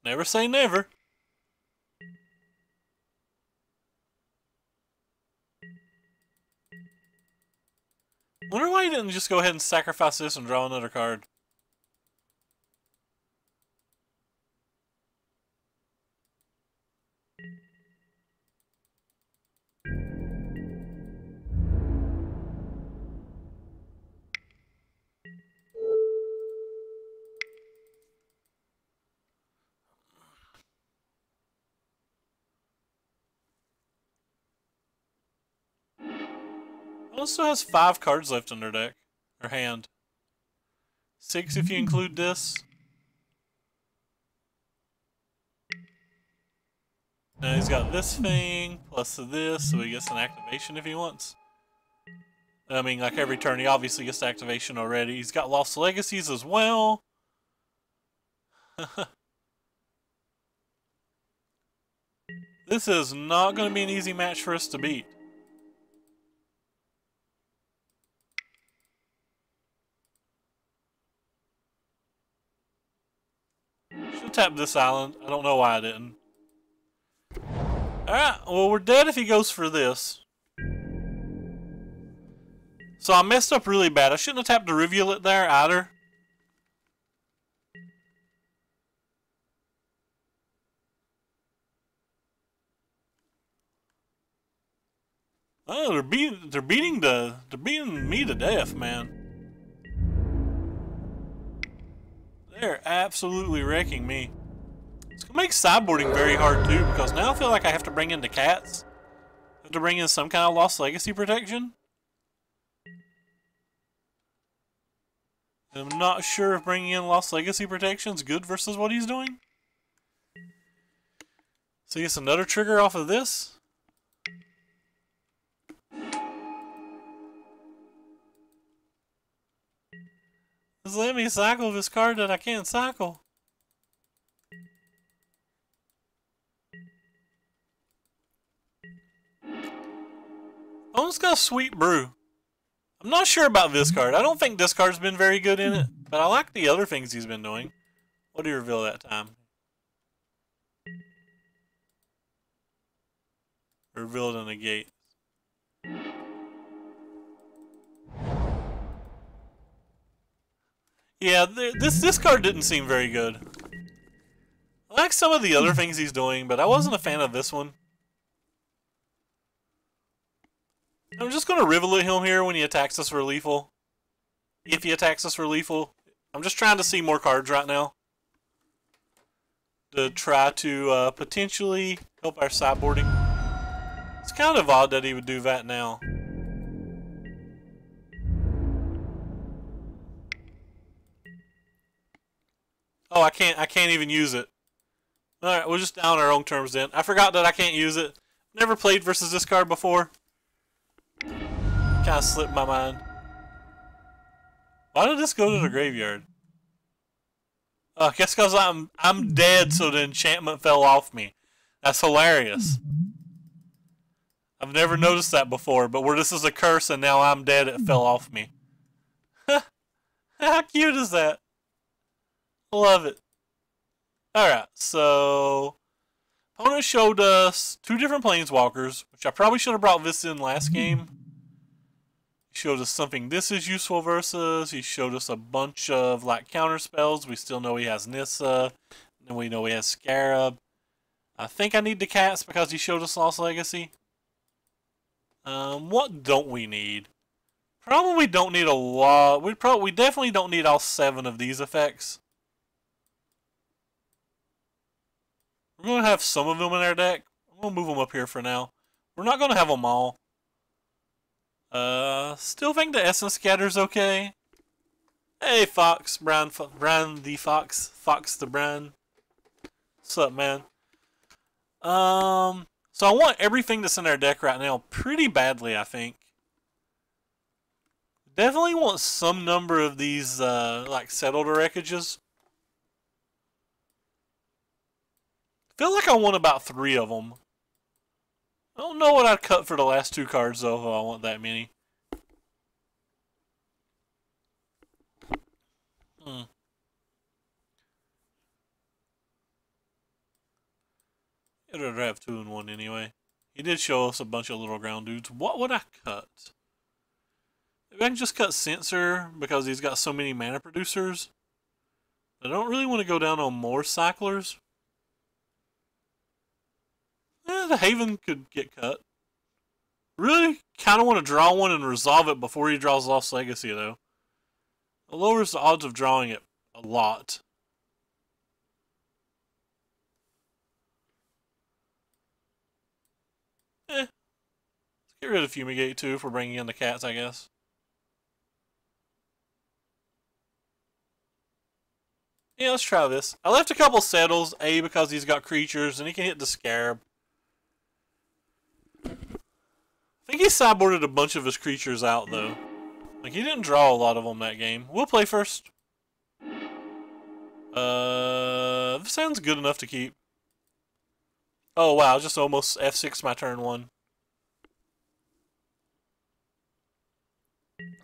Never say never. Wonder why he didn't just go ahead and sacrifice this and draw another card. Also has 5 cards left in their deck. Or hand. 6 if you include this. Now he's got this thing, plus this, so he gets an activation if he wants. I mean, like every turn, he obviously gets activation already. He's got Lost Legacies as well. This is not going to be an easy match for us to beat. Should tap this island. I don't know why I didn't. Alright, well we're dead if he goes for this. So I messed up really bad. I shouldn't have tapped the Rivulet there either. Oh, they're beating me to death, man. They're absolutely wrecking me. It's gonna make sideboarding very hard too, because now I feel like I have to bring in the cats. I have to bring in some kind of Lost Legacy protection. I'm not sure if bringing in Lost Legacy protection is good versus what he's doing. So he gets another trigger off of this. Just let me cycle this card that I can't cycle. Almost got Sweet Brew. I'm not sure about this card. I don't think this card's been very good in it, but I like the other things he's been doing. What did he reveal that time? Revealed in the gate. Yeah, this card didn't seem very good. I like some of the other things he's doing, but I wasn't a fan of this one. I'm just going to rivulet him here when he attacks us for lethal. If he attacks us for lethal. I'm just trying to see more cards right now. To try to potentially help our sideboarding. It's kind of odd that he would do that now. Oh, I can't even use it. Alright, we'll just down our own terms then. I forgot that I can't use it. Never played versus this card before. Kind of slipped my mind. Why did this go to the graveyard? I guess because I'm dead, so the enchantment fell off me. That's hilarious. I've never noticed that before, but where this is a curse and now I'm dead, it fell off me. How cute is that? Love it. Alright, so opponent showed us 2 different planeswalkers, which I probably should have brought this in last game. He showed us something this is useful versus. He showed us a bunch of like counter spells. We still know he has Nissa, and we know he has Scarab. I think I need the cats because he showed us Lost Legacy. What don't we need? Probably don't need a lot. We definitely don't need all 7 of these effects. We're going to have some of them in our deck. I'm going to move them up here for now. We're not going to have them all. Still think the Essence Scatter's okay. Hey, Fox. Brian the Fox. Fox the Brian. What's up, man? So I want everything that's in our deck right now pretty badly, I think. Definitely want some number of these, like, Settled Wreckages. Feel like I want about 3 of them. I don't know what I'd cut for the last 2 cards, though, if I want that many. I'd rather have 2 in 1 anyway. He did show us a bunch of little ground dudes. What would I cut? Maybe I can just cut Censor because he's got so many mana producers. I don't really want to go down on more cyclers. The Haven could get cut. Really kind of want to draw one and resolve it before he draws Lost Legacy, though. It lowers the odds of drawing it a lot. Let's get rid of Fumigate, too, for bringing in the cats, I guess. Yeah, let's try this. I left a couple settles, A, because he's got creatures, and he can hit the Scarab. I think he sideboarded a bunch of his creatures out, though. Like, he didn't draw a lot of them that game. We'll play first. This sounds good enough to keep. Oh, wow, just almost F6 my turn 1.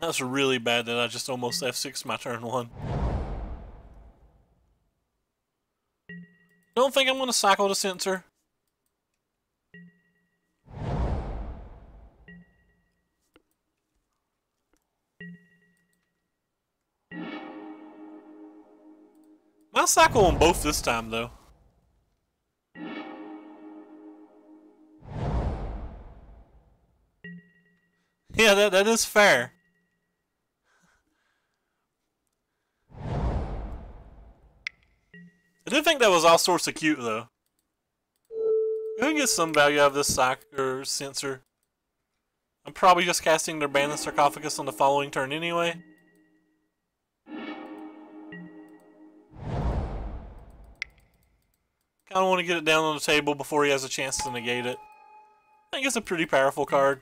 That's really bad that I just almost F6 my turn 1. Don't think I'm going to cycle the Censor. I'll cycle them both this time, though. Yeah, that is fair. I did think that was all sorts of cute, though. Go and get some value out of this Censor. I'm probably just casting their Ban the Sarcophagus on the following turn anyway. Kind of want to get it down on the table before he has a chance to negate it. I think it's a pretty powerful card.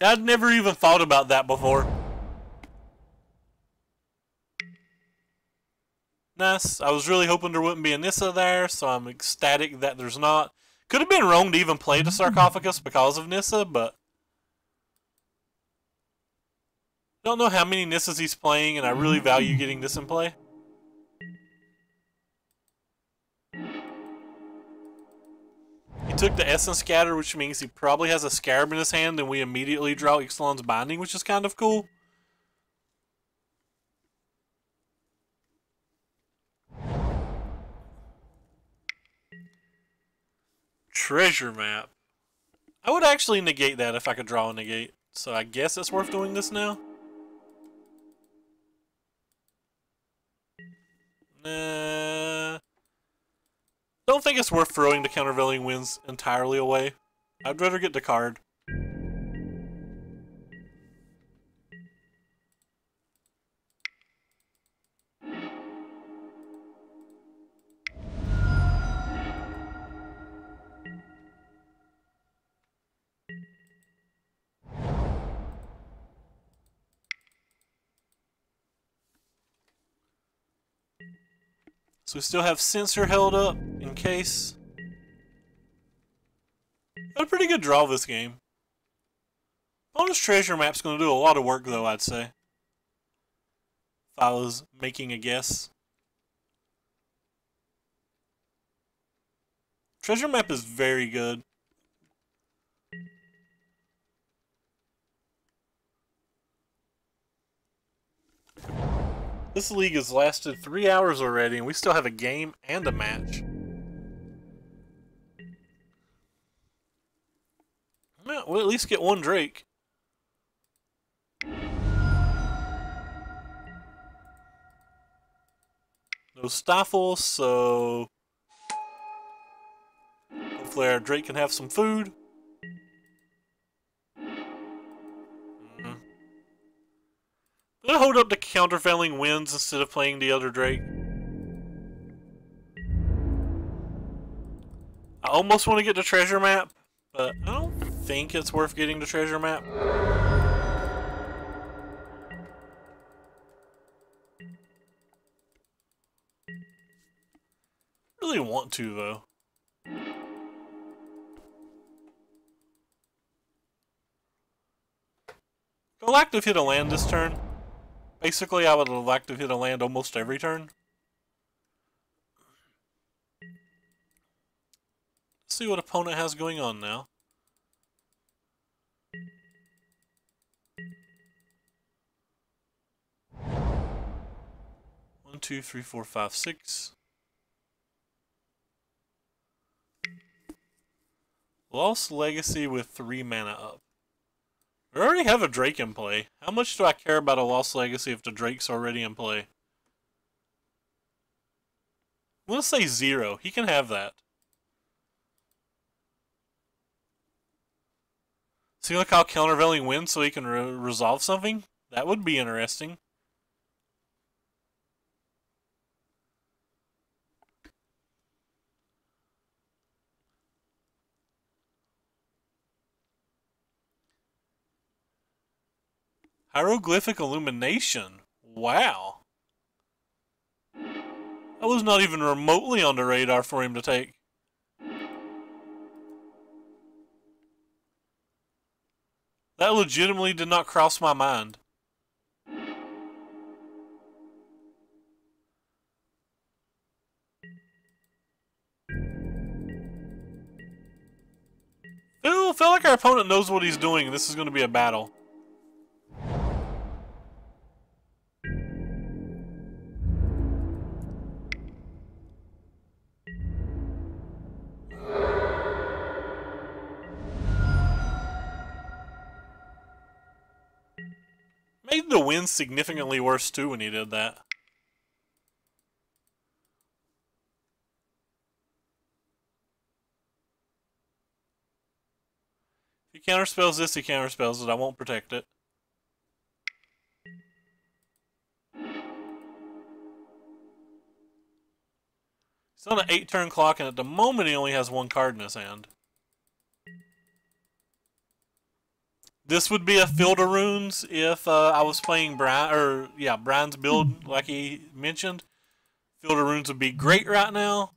I'd never even thought about that before. Nice. I was really hoping there wouldn't be a Nissa there, so I'm ecstatic that there's not. Could have been wrong to even play the Sarcophagus because of Nissa, but don't know how many Nissas he's playing, and I really value getting this in play. He took the Essence Scatter, which means he probably has a Scarab in his hand, and we immediately draw Ixalan's Binding, which is kind of cool. Treasure Map. I would actually negate that if I could draw a negate. So I guess it's worth doing this now. Nah. Don't think it's worth throwing the countervailing winds entirely away. I'd rather get the card. So we still have Censor held up in case. Got a pretty good draw this game. Bonus treasure map's going to do a lot of work though, I'd say. If I was making a guess. Treasure map is very good. This league has lasted 3 hours already, and we still have a game and a match. Well, we'll at least get one Drake. No Stifle, so hopefully our Drake can have some food. I'm gonna hold up the countervailing winds instead of playing the other Drake. I almost want to get the treasure map, but I don't think it's worth getting the treasure map. Really want to though. Galactive hit a land this turn. Basically, I would Galactive hit a land almost every turn. Let's see what opponent has going on now. One, two, three, four, five, six. Lost Legacy with 3 mana up. We already have a Drake in play. How much do I care about a Lost Legacy if the Drake's already in play? I'm gonna say 0. He can have that. See, look how countervailing wins so he can resolve something? That would be interesting. Hieroglyphic Illumination. Wow. That was not even remotely on the radar for him to take. That legitimately did not cross my mind. I feel like our opponent knows what he's doing and this is going to be a battle. Made the win significantly worse too when he did that. If he counterspells this, he counterspells it. I won't protect it. He's on an 8-turn clock, and at the moment he only has 1 card in his hand. This would be a Field of Runes if I was playing Brian's build, like he mentioned. Field of Runes would be great right now.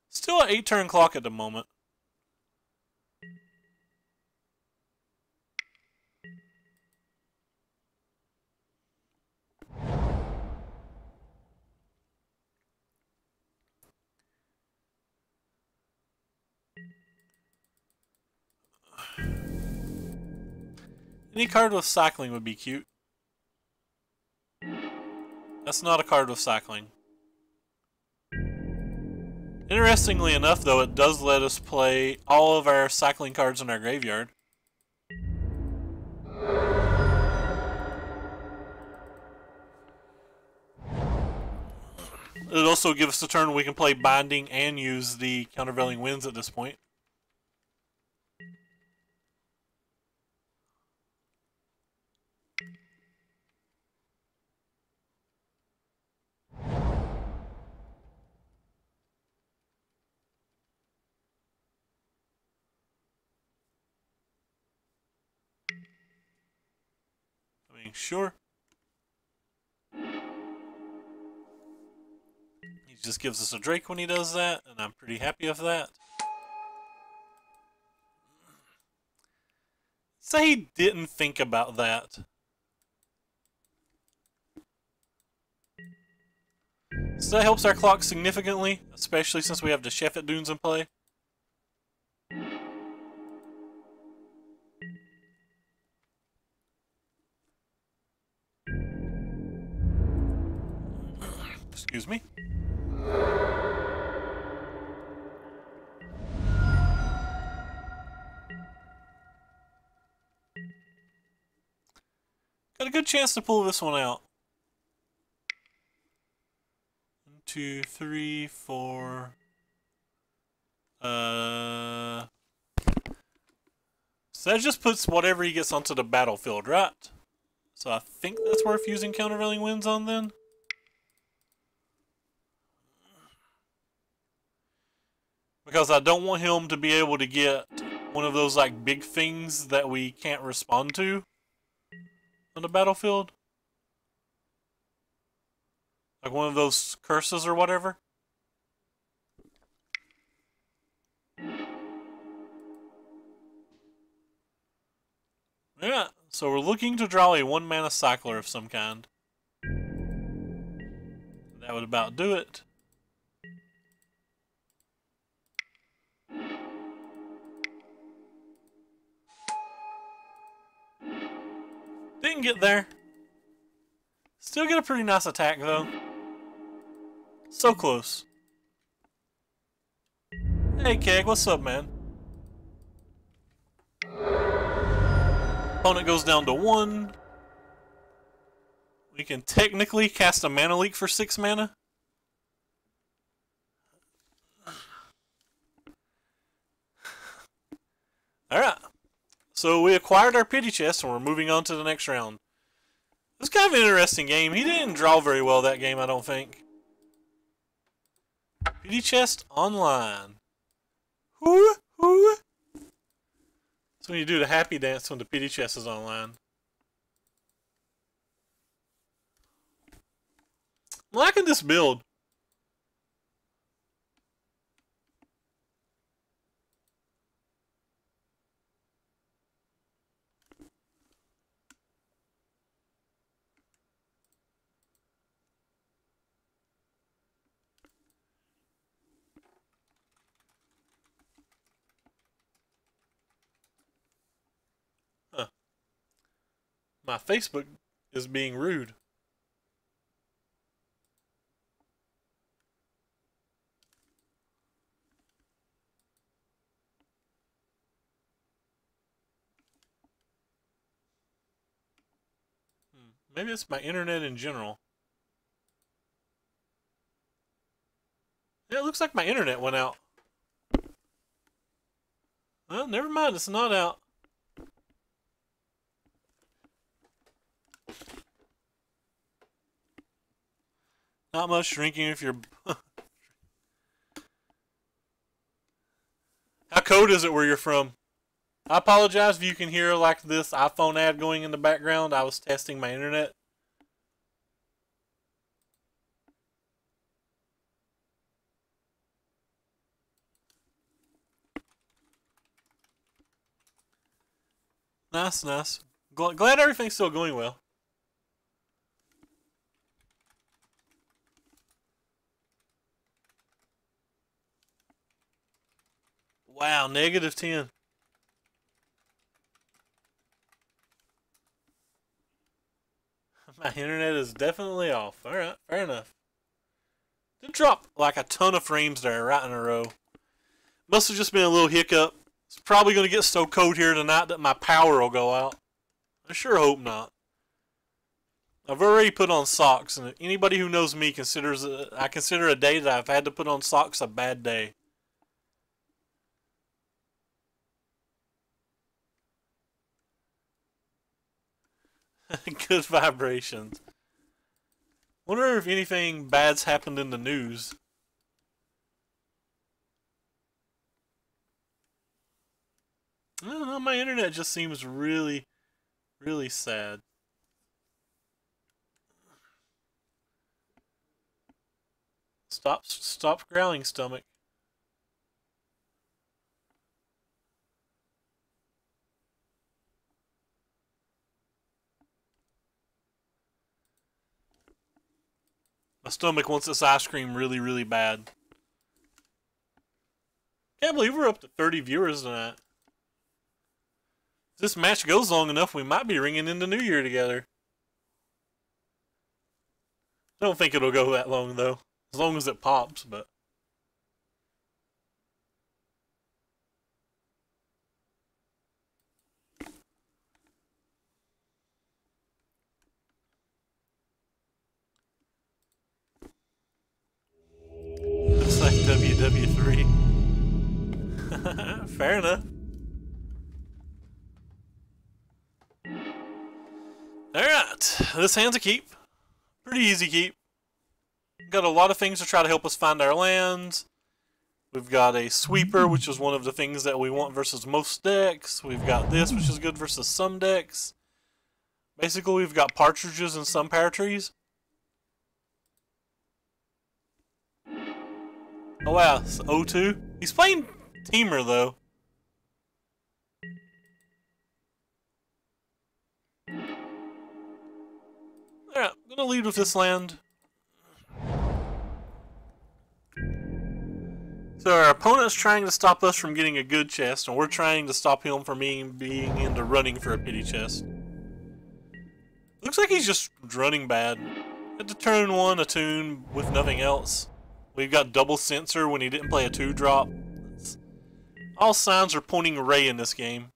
Still an 8-turn clock at the moment. Any card with cycling would be cute. That's not a card with cycling. Interestingly enough, though, it does let us play all of our cycling cards in our graveyard. It'll also give us a turn where we can play Binding and use the Countervailing Winds at this point. I mean, sure. He just gives us a Drake when he does that, and I'm pretty happy with that. Say he didn't think about that. So that helps our clock significantly, especially since we have the Sheffet Dunes in play. Excuse me. Got a good chance to pull this one out. 1, 2, 3, 4. So that just puts whatever he gets onto the battlefield, right? So I think that's worth using Countervailing Winds on then. Because I don't want him to be able to get one of those like big things that we can't respond to on the battlefield. Like one of those curses or whatever. Yeah, so we're looking to draw a 1-mana cycler of some kind. That would about do it. Didn't get there. Still get a pretty nice attack though. So close. Hey Keg, what's up, man? Opponent goes down to 1. We can technically cast a Mana Leak for 6 mana. Alright. So we acquired our Pity Chest and we're moving on to the next round. It's kind of an interesting game. He didn't draw very well that game, I don't think. Pity Chest online. Hoo hoo. So when you do the happy dance when the Pity Chest is online. I'm liking this build. Huh. My Facebook is being rude. Maybe it's my internet in general. Yeah, it looks like my internet went out. Well, never mind, it's not out. Not much drinking if you're... How cold is it where you're from? I apologize if you can hear like this iPhone ad going in the background. I was testing my internet. Nice, nice. Glad everything's still going well. Wow, -10. My internet is definitely off. Alright, fair enough. Did drop like a ton of frames there right in a row. Must have just been a little hiccup. It's probably going to get so cold here tonight that my power will go out. I sure hope not. I've already put on socks, and anybody who knows me considers I consider a day that I've had to put on socks a bad day. Good vibrations. Wonder if anything bad's happened in the news. I don't know, my internet just seems really, really sad. Stop growling, stomach. My stomach wants this ice cream really, really bad. Can't believe we're up to 30 viewers tonight. If this match goes long enough, we might be ringing in the new year together. I don't think it'll go that long, though. As long as it pops, but... Looks like WW3. Fair enough. Alright, this hand's a keep. Pretty easy keep. Got a lot of things to try to help us find our lands. We've got a sweeper, which is one of the things that we want versus most decks. We've got this, which is good versus some decks. Basically, we've got partridges and some pear trees. Oh wow, it's 0-2. He's playing Teamer though. Alright, I'm gonna lead with this land. So our opponent's trying to stop us from getting a good chest, and we're trying to stop him from being into running for a pity chest. Looks like he's just running bad. Had to turn one a tune with nothing else. We've got double sensor when he didn't play a 2-drop. All signs are pointing Ray in this game.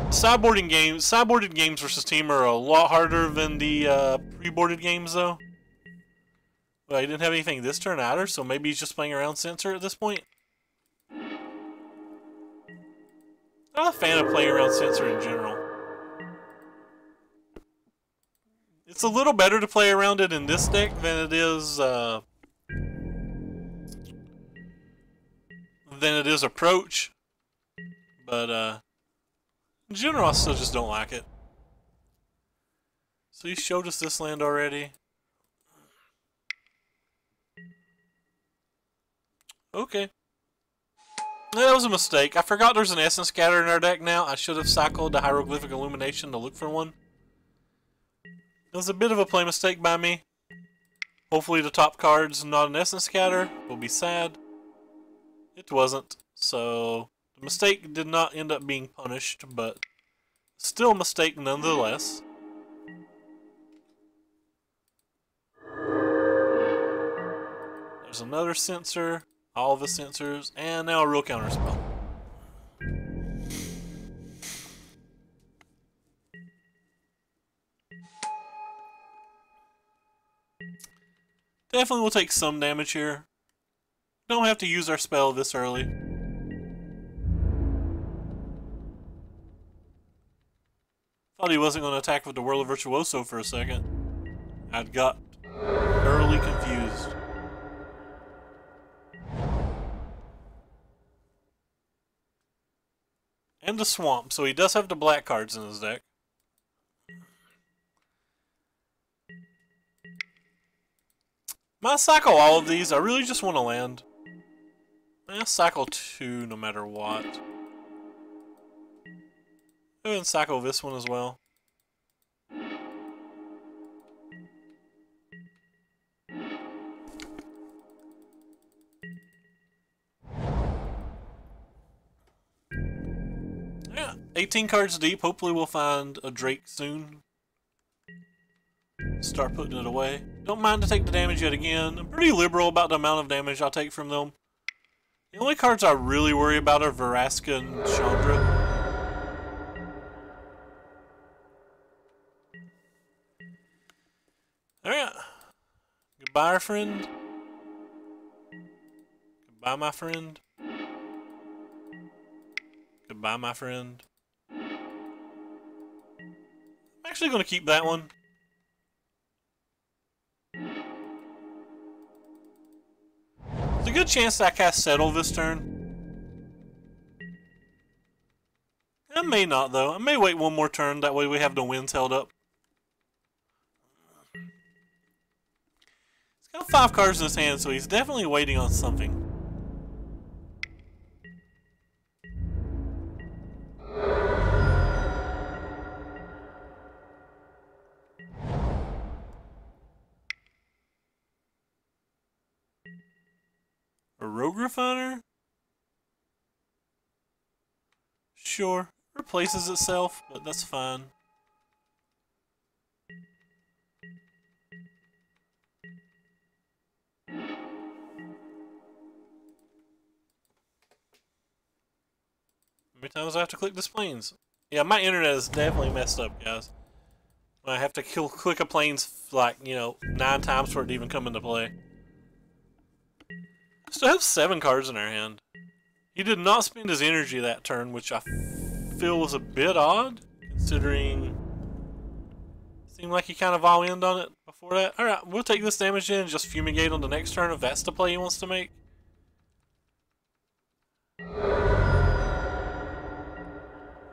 Sideboarded games versus team are a lot harder than the pre-boarded games, though. Well, he didn't have anything this turn either, so maybe he's just playing around sensor at this point. I'm not a fan of playing around sensor in general. It's a little better to play around it in this deck than it is approach, but in general I still just don't like it. So he showed us this land already. Okay. That was a mistake. I forgot there's an Essence Scatter in our deck now. I should have cycled the Hieroglyphic Illumination to look for one. It was a bit of a play mistake by me. Hopefully the top card's not an Essence Scatter. We'll be sad. It wasn't. So the mistake did not end up being punished, but still a mistake nonetheless. There's another sensor. All the sensors, and now a real counterspell. Definitely will take some damage here. Don't have to use our spell this early. Thought he wasn't going to attack with the Whirl of Virtuoso for a second. I'd got thoroughly confused. And the Swamp, so he does have the black cards in his deck. Might cycle all of these. I really just want to land. I'll cycle 2 no matter what. Go ahead and cycle this one as well. Yeah, 18 cards deep. Hopefully we'll find a Drake soon. Start putting it away. Don't mind to take the damage yet again. I'm pretty liberal about the amount of damage I'll take from them. The only cards I really worry about are Vraska and Chandra. Alright. Goodbye, our friend. Goodbye, my friend. Goodbye, my friend. I'm actually going to keep that one. There's a good chance that I cast Settle this turn. I may not, though. I may wait one more turn. That way we have the winds held up. He's got 5 cards in his hand, so he's definitely waiting on something. A Rogue Refiner? Sure. Replaces itself, but that's fine. How many times do I have to click this planes? Yeah, my internet is definitely messed up, guys. I have to click a planes like, 9 times for it to even come into play. Still have 7 cards in our hand. He did not spend his energy that turn, which I feel was a bit odd, considering it seemed like he kind of all-in on it before that. Alright, we'll take this damage in and just fumigate on the next turn if that's the play he wants to make.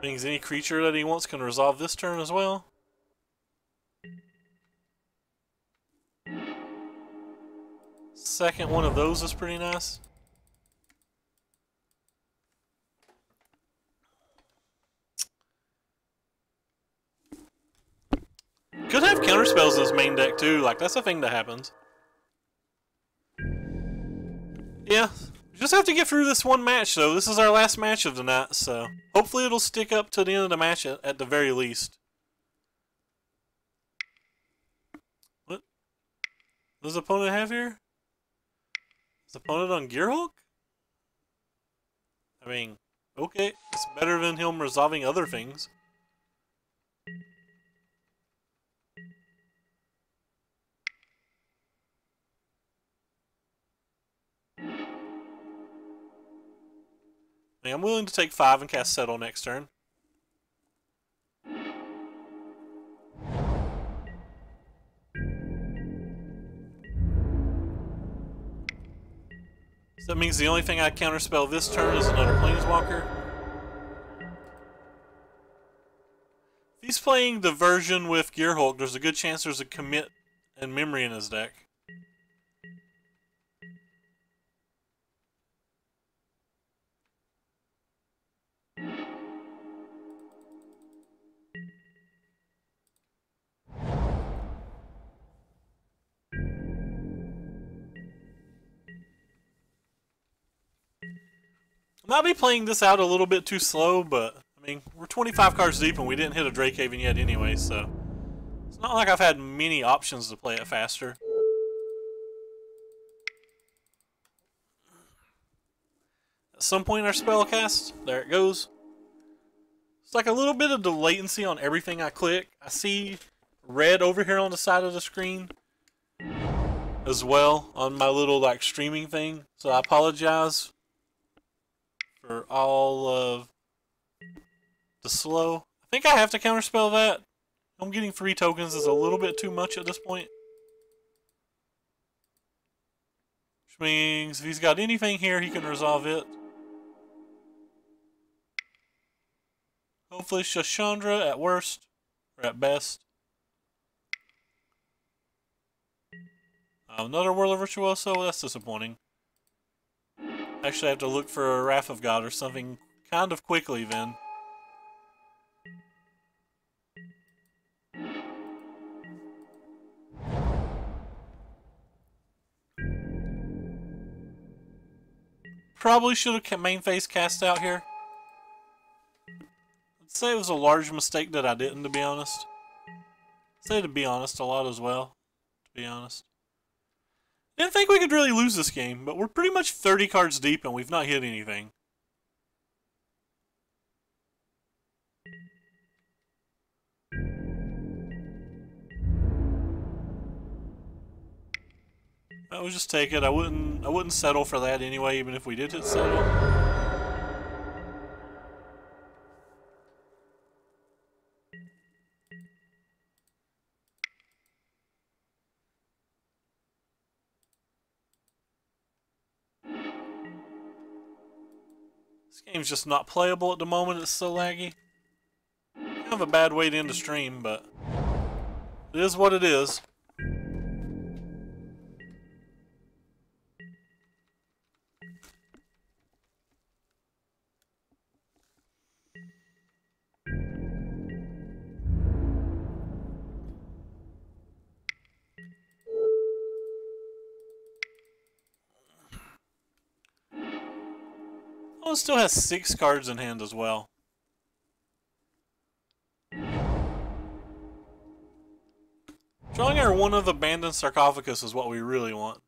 Means any creature that he wants can resolve this turn as well. Second one of those is pretty nice. Could have counterspells in his main deck too, like that's a thing that happens. Yeah, we just have to get through this one match though. This is our last match of the night, so hopefully it'll stick up to the end of the match at the very least. What does the opponent have here? Is the opponent on Gearhulk? I mean, okay, it's better than him resolving other things. I'm willing to take 5 and cast Settle next turn. So that means the only thing I counterspell this turn is another Planeswalker. If he's playing the version with Gearhulk, there's a good chance there's a commit and memory in his deck. I might be playing this out a little bit too slow, but I mean, we're 25 cards deep and we didn't hit a Drakehaven yet anyway, so it's not like I've had many options to play it faster. At some point in our spell cast, there it goes. It's like a little bit of the latency on everything I click. I see red over here on the side of the screen as well on my little like streaming thing, so I apologize for all of the slow. I think I have to counterspell that. I'm getting 3 tokens is a little bit too much at this point. Which means if he's got anything here, he can resolve it. Hopefully Shashandra at worst, or at best. Another Whirl of Virtuoso, that's disappointing. Actually, I have to look for a Wrath of God or something kind of quickly then. Probably should have main phase cast out here. I'd say it was a large mistake that I didn't, to be honest. I'd say, to be honest, a lot as well. to be honest. Didn't think we could really lose this game, but we're pretty much 30 cards deep and we've not hit anything. I would just take it. I wouldn't settle for that anyway, even if we did hit settle. This game's just not playable at the moment. It's so laggy. Kind of a bad way to end the stream, but it is what it is. Oh, it still has 6 cards in hand as well. Drawing our one of Abandoned Sarcophagus is what we really want.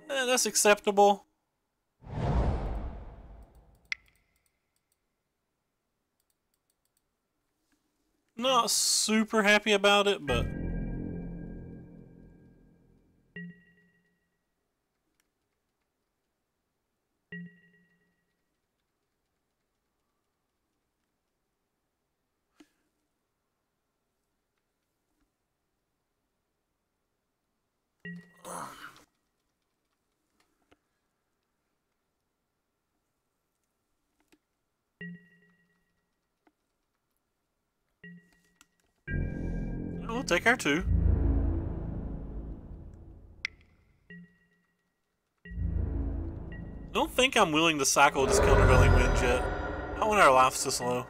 That's acceptable. Not super happy about it, but we'll take our 2. I don't think I'm willing to cycle this countervailing wind yet. Not when our life's this low.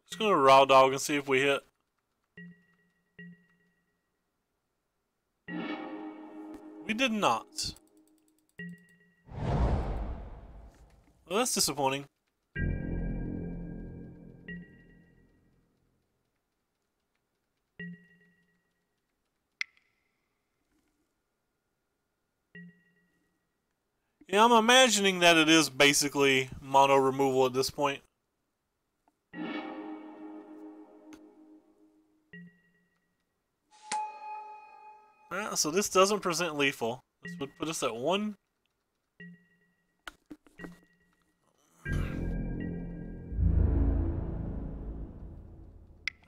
Just gonna raw dog and see if we hit. We did not. Well, that's disappointing. Yeah, I'm imagining that it is basically mono removal at this point. Alright, so this doesn't present lethal. This would put us at 1.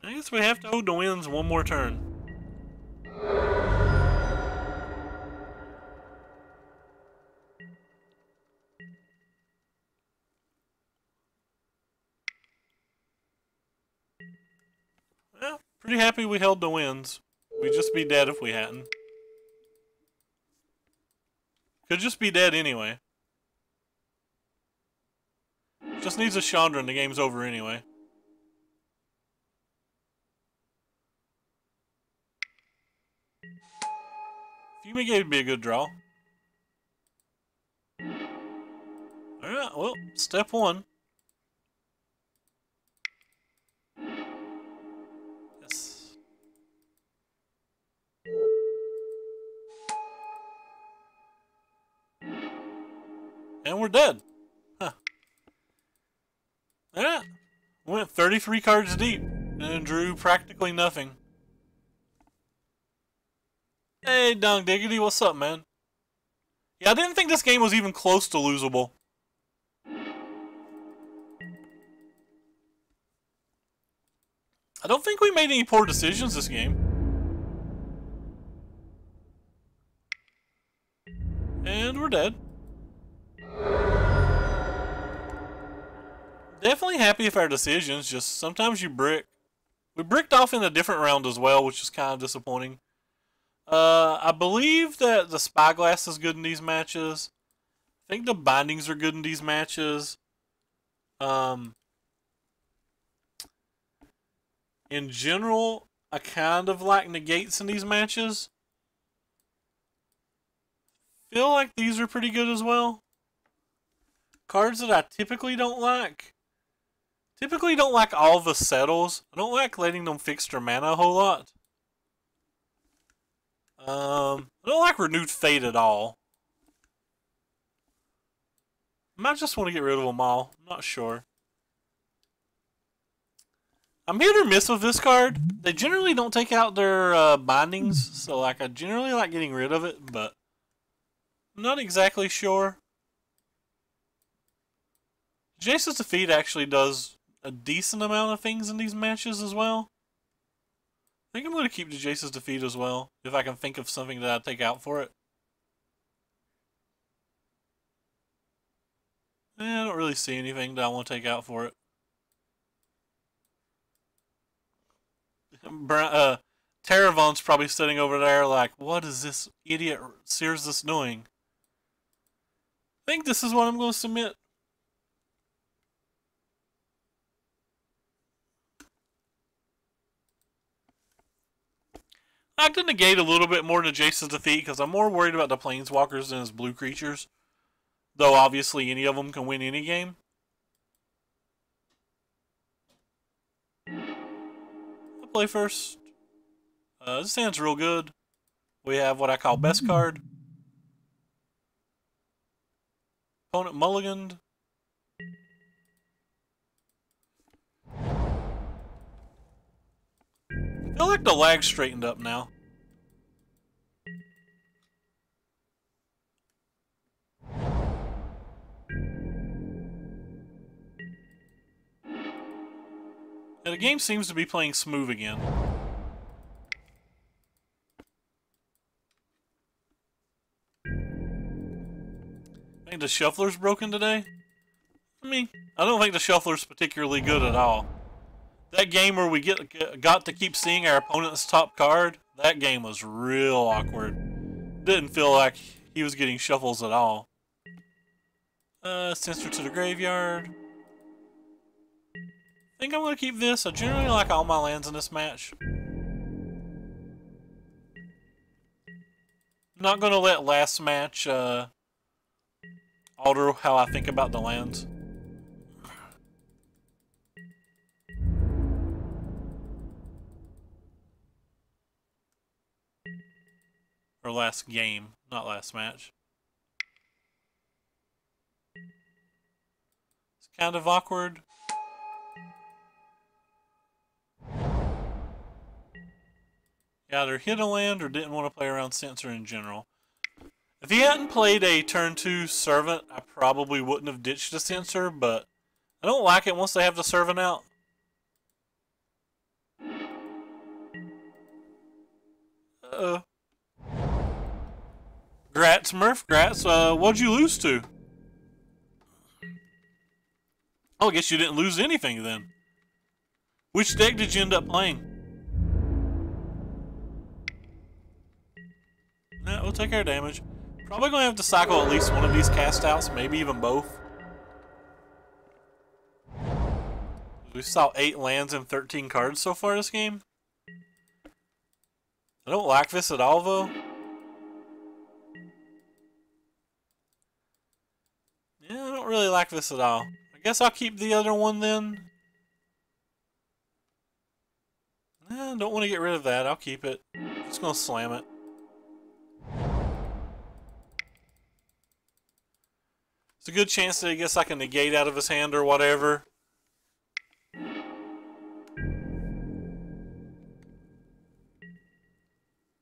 I guess we have to hold the winds one more turn. Well, pretty happy we held the winds. We'd just be dead if we hadn't. Could just be dead anyway. Just needs a Chandra and the game's over anyway. Fumigate would be a good draw. Alright, well, step 1. Yes. And we're dead. Huh. Alright. Went 33 cards deep and drew practically nothing. Hey, Dung Diggity, what's up, man? Yeah, I didn't think this game was even close to losable. I don't think we made any poor decisions this game. And we're dead. Definitely happy with our decisions, just sometimes you brick. We bricked off in a different round as well, which is kind of disappointing. I believe that the Spyglass is good in these matches. I think the Bindings are good in these matches. In general, I kind of like Negates in these matches. Feel like these are pretty good as well. Cards that I typically don't like. Typically don't like all the settles. I don't like letting them fix their mana a whole lot. I don't like Renewed Fate at all. I might just want to get rid of them all. I'm not sure. I'm hit or miss with this card. They generally don't take out their bindings, so like I generally like getting rid of it, but I'm not exactly sure. Jace's Defeat actually does a decent amount of things in these matches as well. I think I'm going to keep the Jace's Defeat as well, if I can think of something that I'd take out for it. I don't really see anything that I want to take out for it. Terravon's probably sitting over there like, what is this idiot Sears doing? I think this is what I'm going to submit. I like to negate a little bit more than Jace's Defeat because I'm more worried about the Planeswalkers than his blue creatures. Though obviously any of them can win any game. I'll play first. This hand's real good. We have what I call best card. Opponent mulliganed. I feel like the lag straightened up now. Yeah, the game seems to be playing smooth again. I think the shuffler's broken today. I mean, I don't think the shuffler's particularly good at all. That game where we got to keep seeing our opponent's top card, that game was real awkward. Didn't feel like he was getting shuffles at all. Censor to the graveyard. I think I'm going to keep this. I generally like all my lands in this match. I'm not going to let last match alter how I think about the lands. Or last game, not last match. It's kind of awkward. Yeah, either hit a land or didn't want to play around Censor in general. If he hadn't played a turn 2 Servant, I probably wouldn't have ditched the Censor, but I don't like it once they have the Servant out. Grats, Murph, Grats. What'd you lose to? Oh, I guess you didn't lose anything then. Which deck did you end up playing? Nah, we'll take our damage. Probably gonna have to cycle at least one of these cast outs, maybe even both. We saw 8 lands and 13 cards so far this game. I don't like this at all, though. Yeah, I don't really like this at all. I guess I'll keep the other one then. Nah, I don't want to get rid of that. I'll keep it. Just gonna slam it. It's a good chance that I guess I can negate out of his hand or whatever.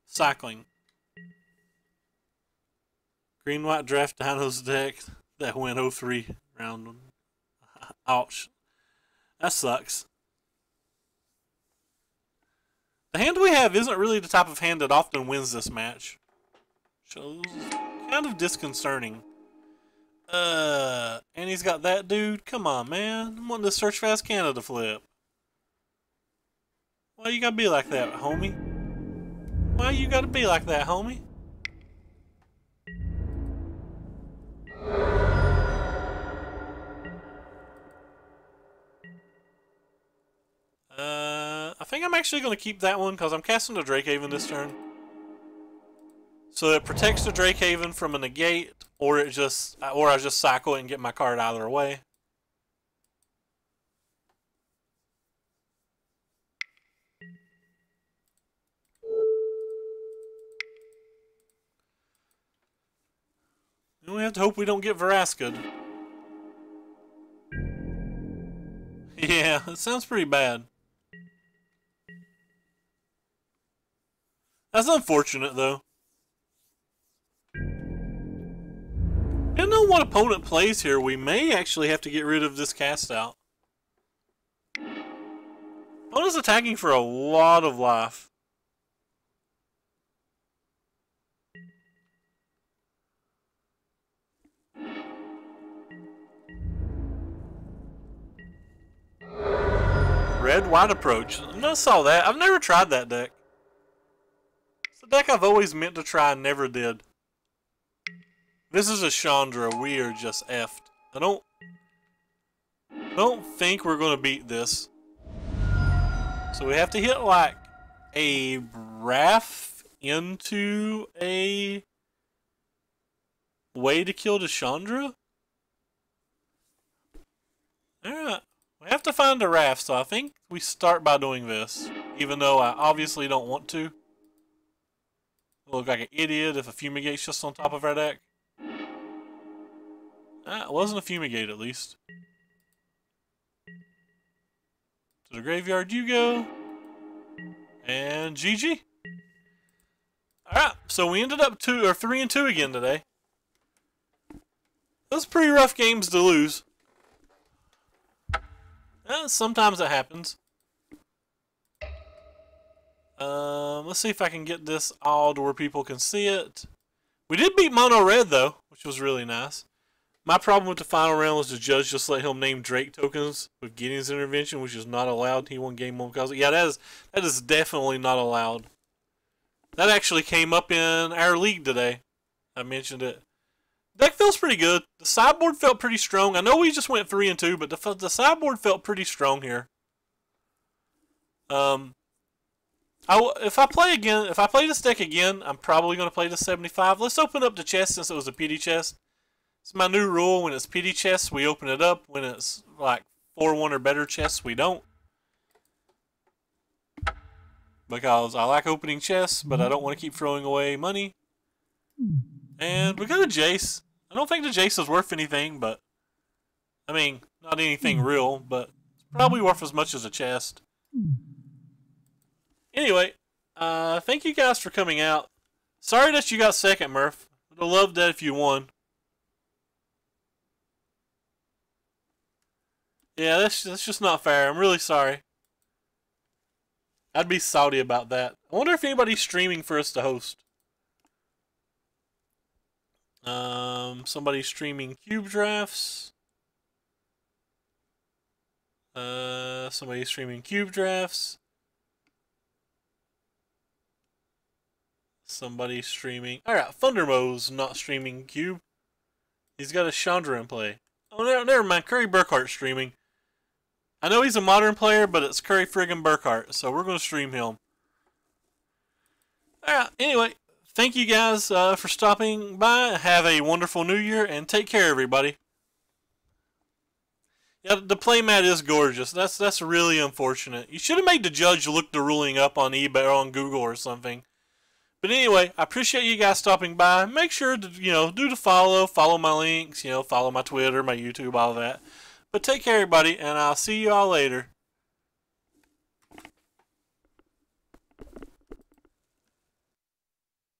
Cycling. Green-white draft Dinos deck that went 0-3 round one. Ouch. That sucks. The hand we have isn't really the type of hand that often wins this match. So kind of disconcerting. And he's got that dude. Come on, man. I'm wanting to Search Fast Canada flip. Why you gotta be like that, homie? Why you gotta be like that, homie? I think I'm actually going to keep that one because I'm casting the Drakehaven this turn. So it protects the Drakehaven from a negate, or I just cycle it and get my card out of their way. And we have to hope we don't get Veraskid. Yeah, it sounds pretty bad. That's unfortunate, though. Depending on what opponent plays here, we may actually have to get rid of this cast out. Opponent's attacking for a lot of life. Red-white approach. I saw that. I've never tried that deck. It's a deck I've always meant to try and never did. This is a Chandra. We are just effed. I don't think we're going to beat this. So we have to hit like a Wrath into a way to kill the Chandra? Alright. We have to find a Wrath, so I think we start by doing this. Even though I obviously don't want to. I look like an idiot if a Fumigate's just on top of our deck. It wasn't a Fumigate at least. To the graveyard you go. And GG. Alright, so we ended up 3-2 again today. Those pretty rough games to lose. Sometimes it happens. Let's see if I can get this all to where people can see it. We did beat Mono Red though, which was really nice. My problem with the final round was the judge just let him name Drake tokens with Gideon's intervention, which is not allowed. He won game 1 because yeah, that is definitely not allowed. That actually came up in our league today. I mentioned it. Deck feels pretty good. The sideboard felt pretty strong. I know we just went 3-2, but the sideboard felt pretty strong here. If I play this deck again, I'm probably going to play the 75. Let's open up the chest since it was a PD chest. It's my new rule. When it's PD chests, we open it up. When it's like 4-1 or better chests, we don't. Because I like opening chests, but I don't want to keep throwing away money. And we got a Jace. I don't think the Jace is worth anything, but... I mean, not anything real, but it's probably worth as much as a chest. Anyway, thank you guys for coming out. Sorry that you got second, Murph. Would have loved that if you won. Yeah, that's just not fair. I'm really sorry. I'd be salty about that. I wonder if anybody's streaming for us to host. Somebody's streaming cube drafts. Somebody's streaming cube drafts. Somebody's streaming. Alright, Thundermo's not streaming cube. He's got a Chandra in play. Oh, never mind. Curry Burkhart's streaming. I know he's a modern player, but it's Curry friggin' Burkhart, so we're going to stream him. Alright, anyway, thank you guys for stopping by. Have a wonderful new year, and take care, everybody. Yeah, the playmat is gorgeous. That's really unfortunate. You should have made the judge look the ruling up on eBay or on Google or something. But anyway, I appreciate you guys stopping by. Make sure to, do the follow my links, follow my Twitter, my YouTube, all that. But take care, everybody, and I'll see you all later.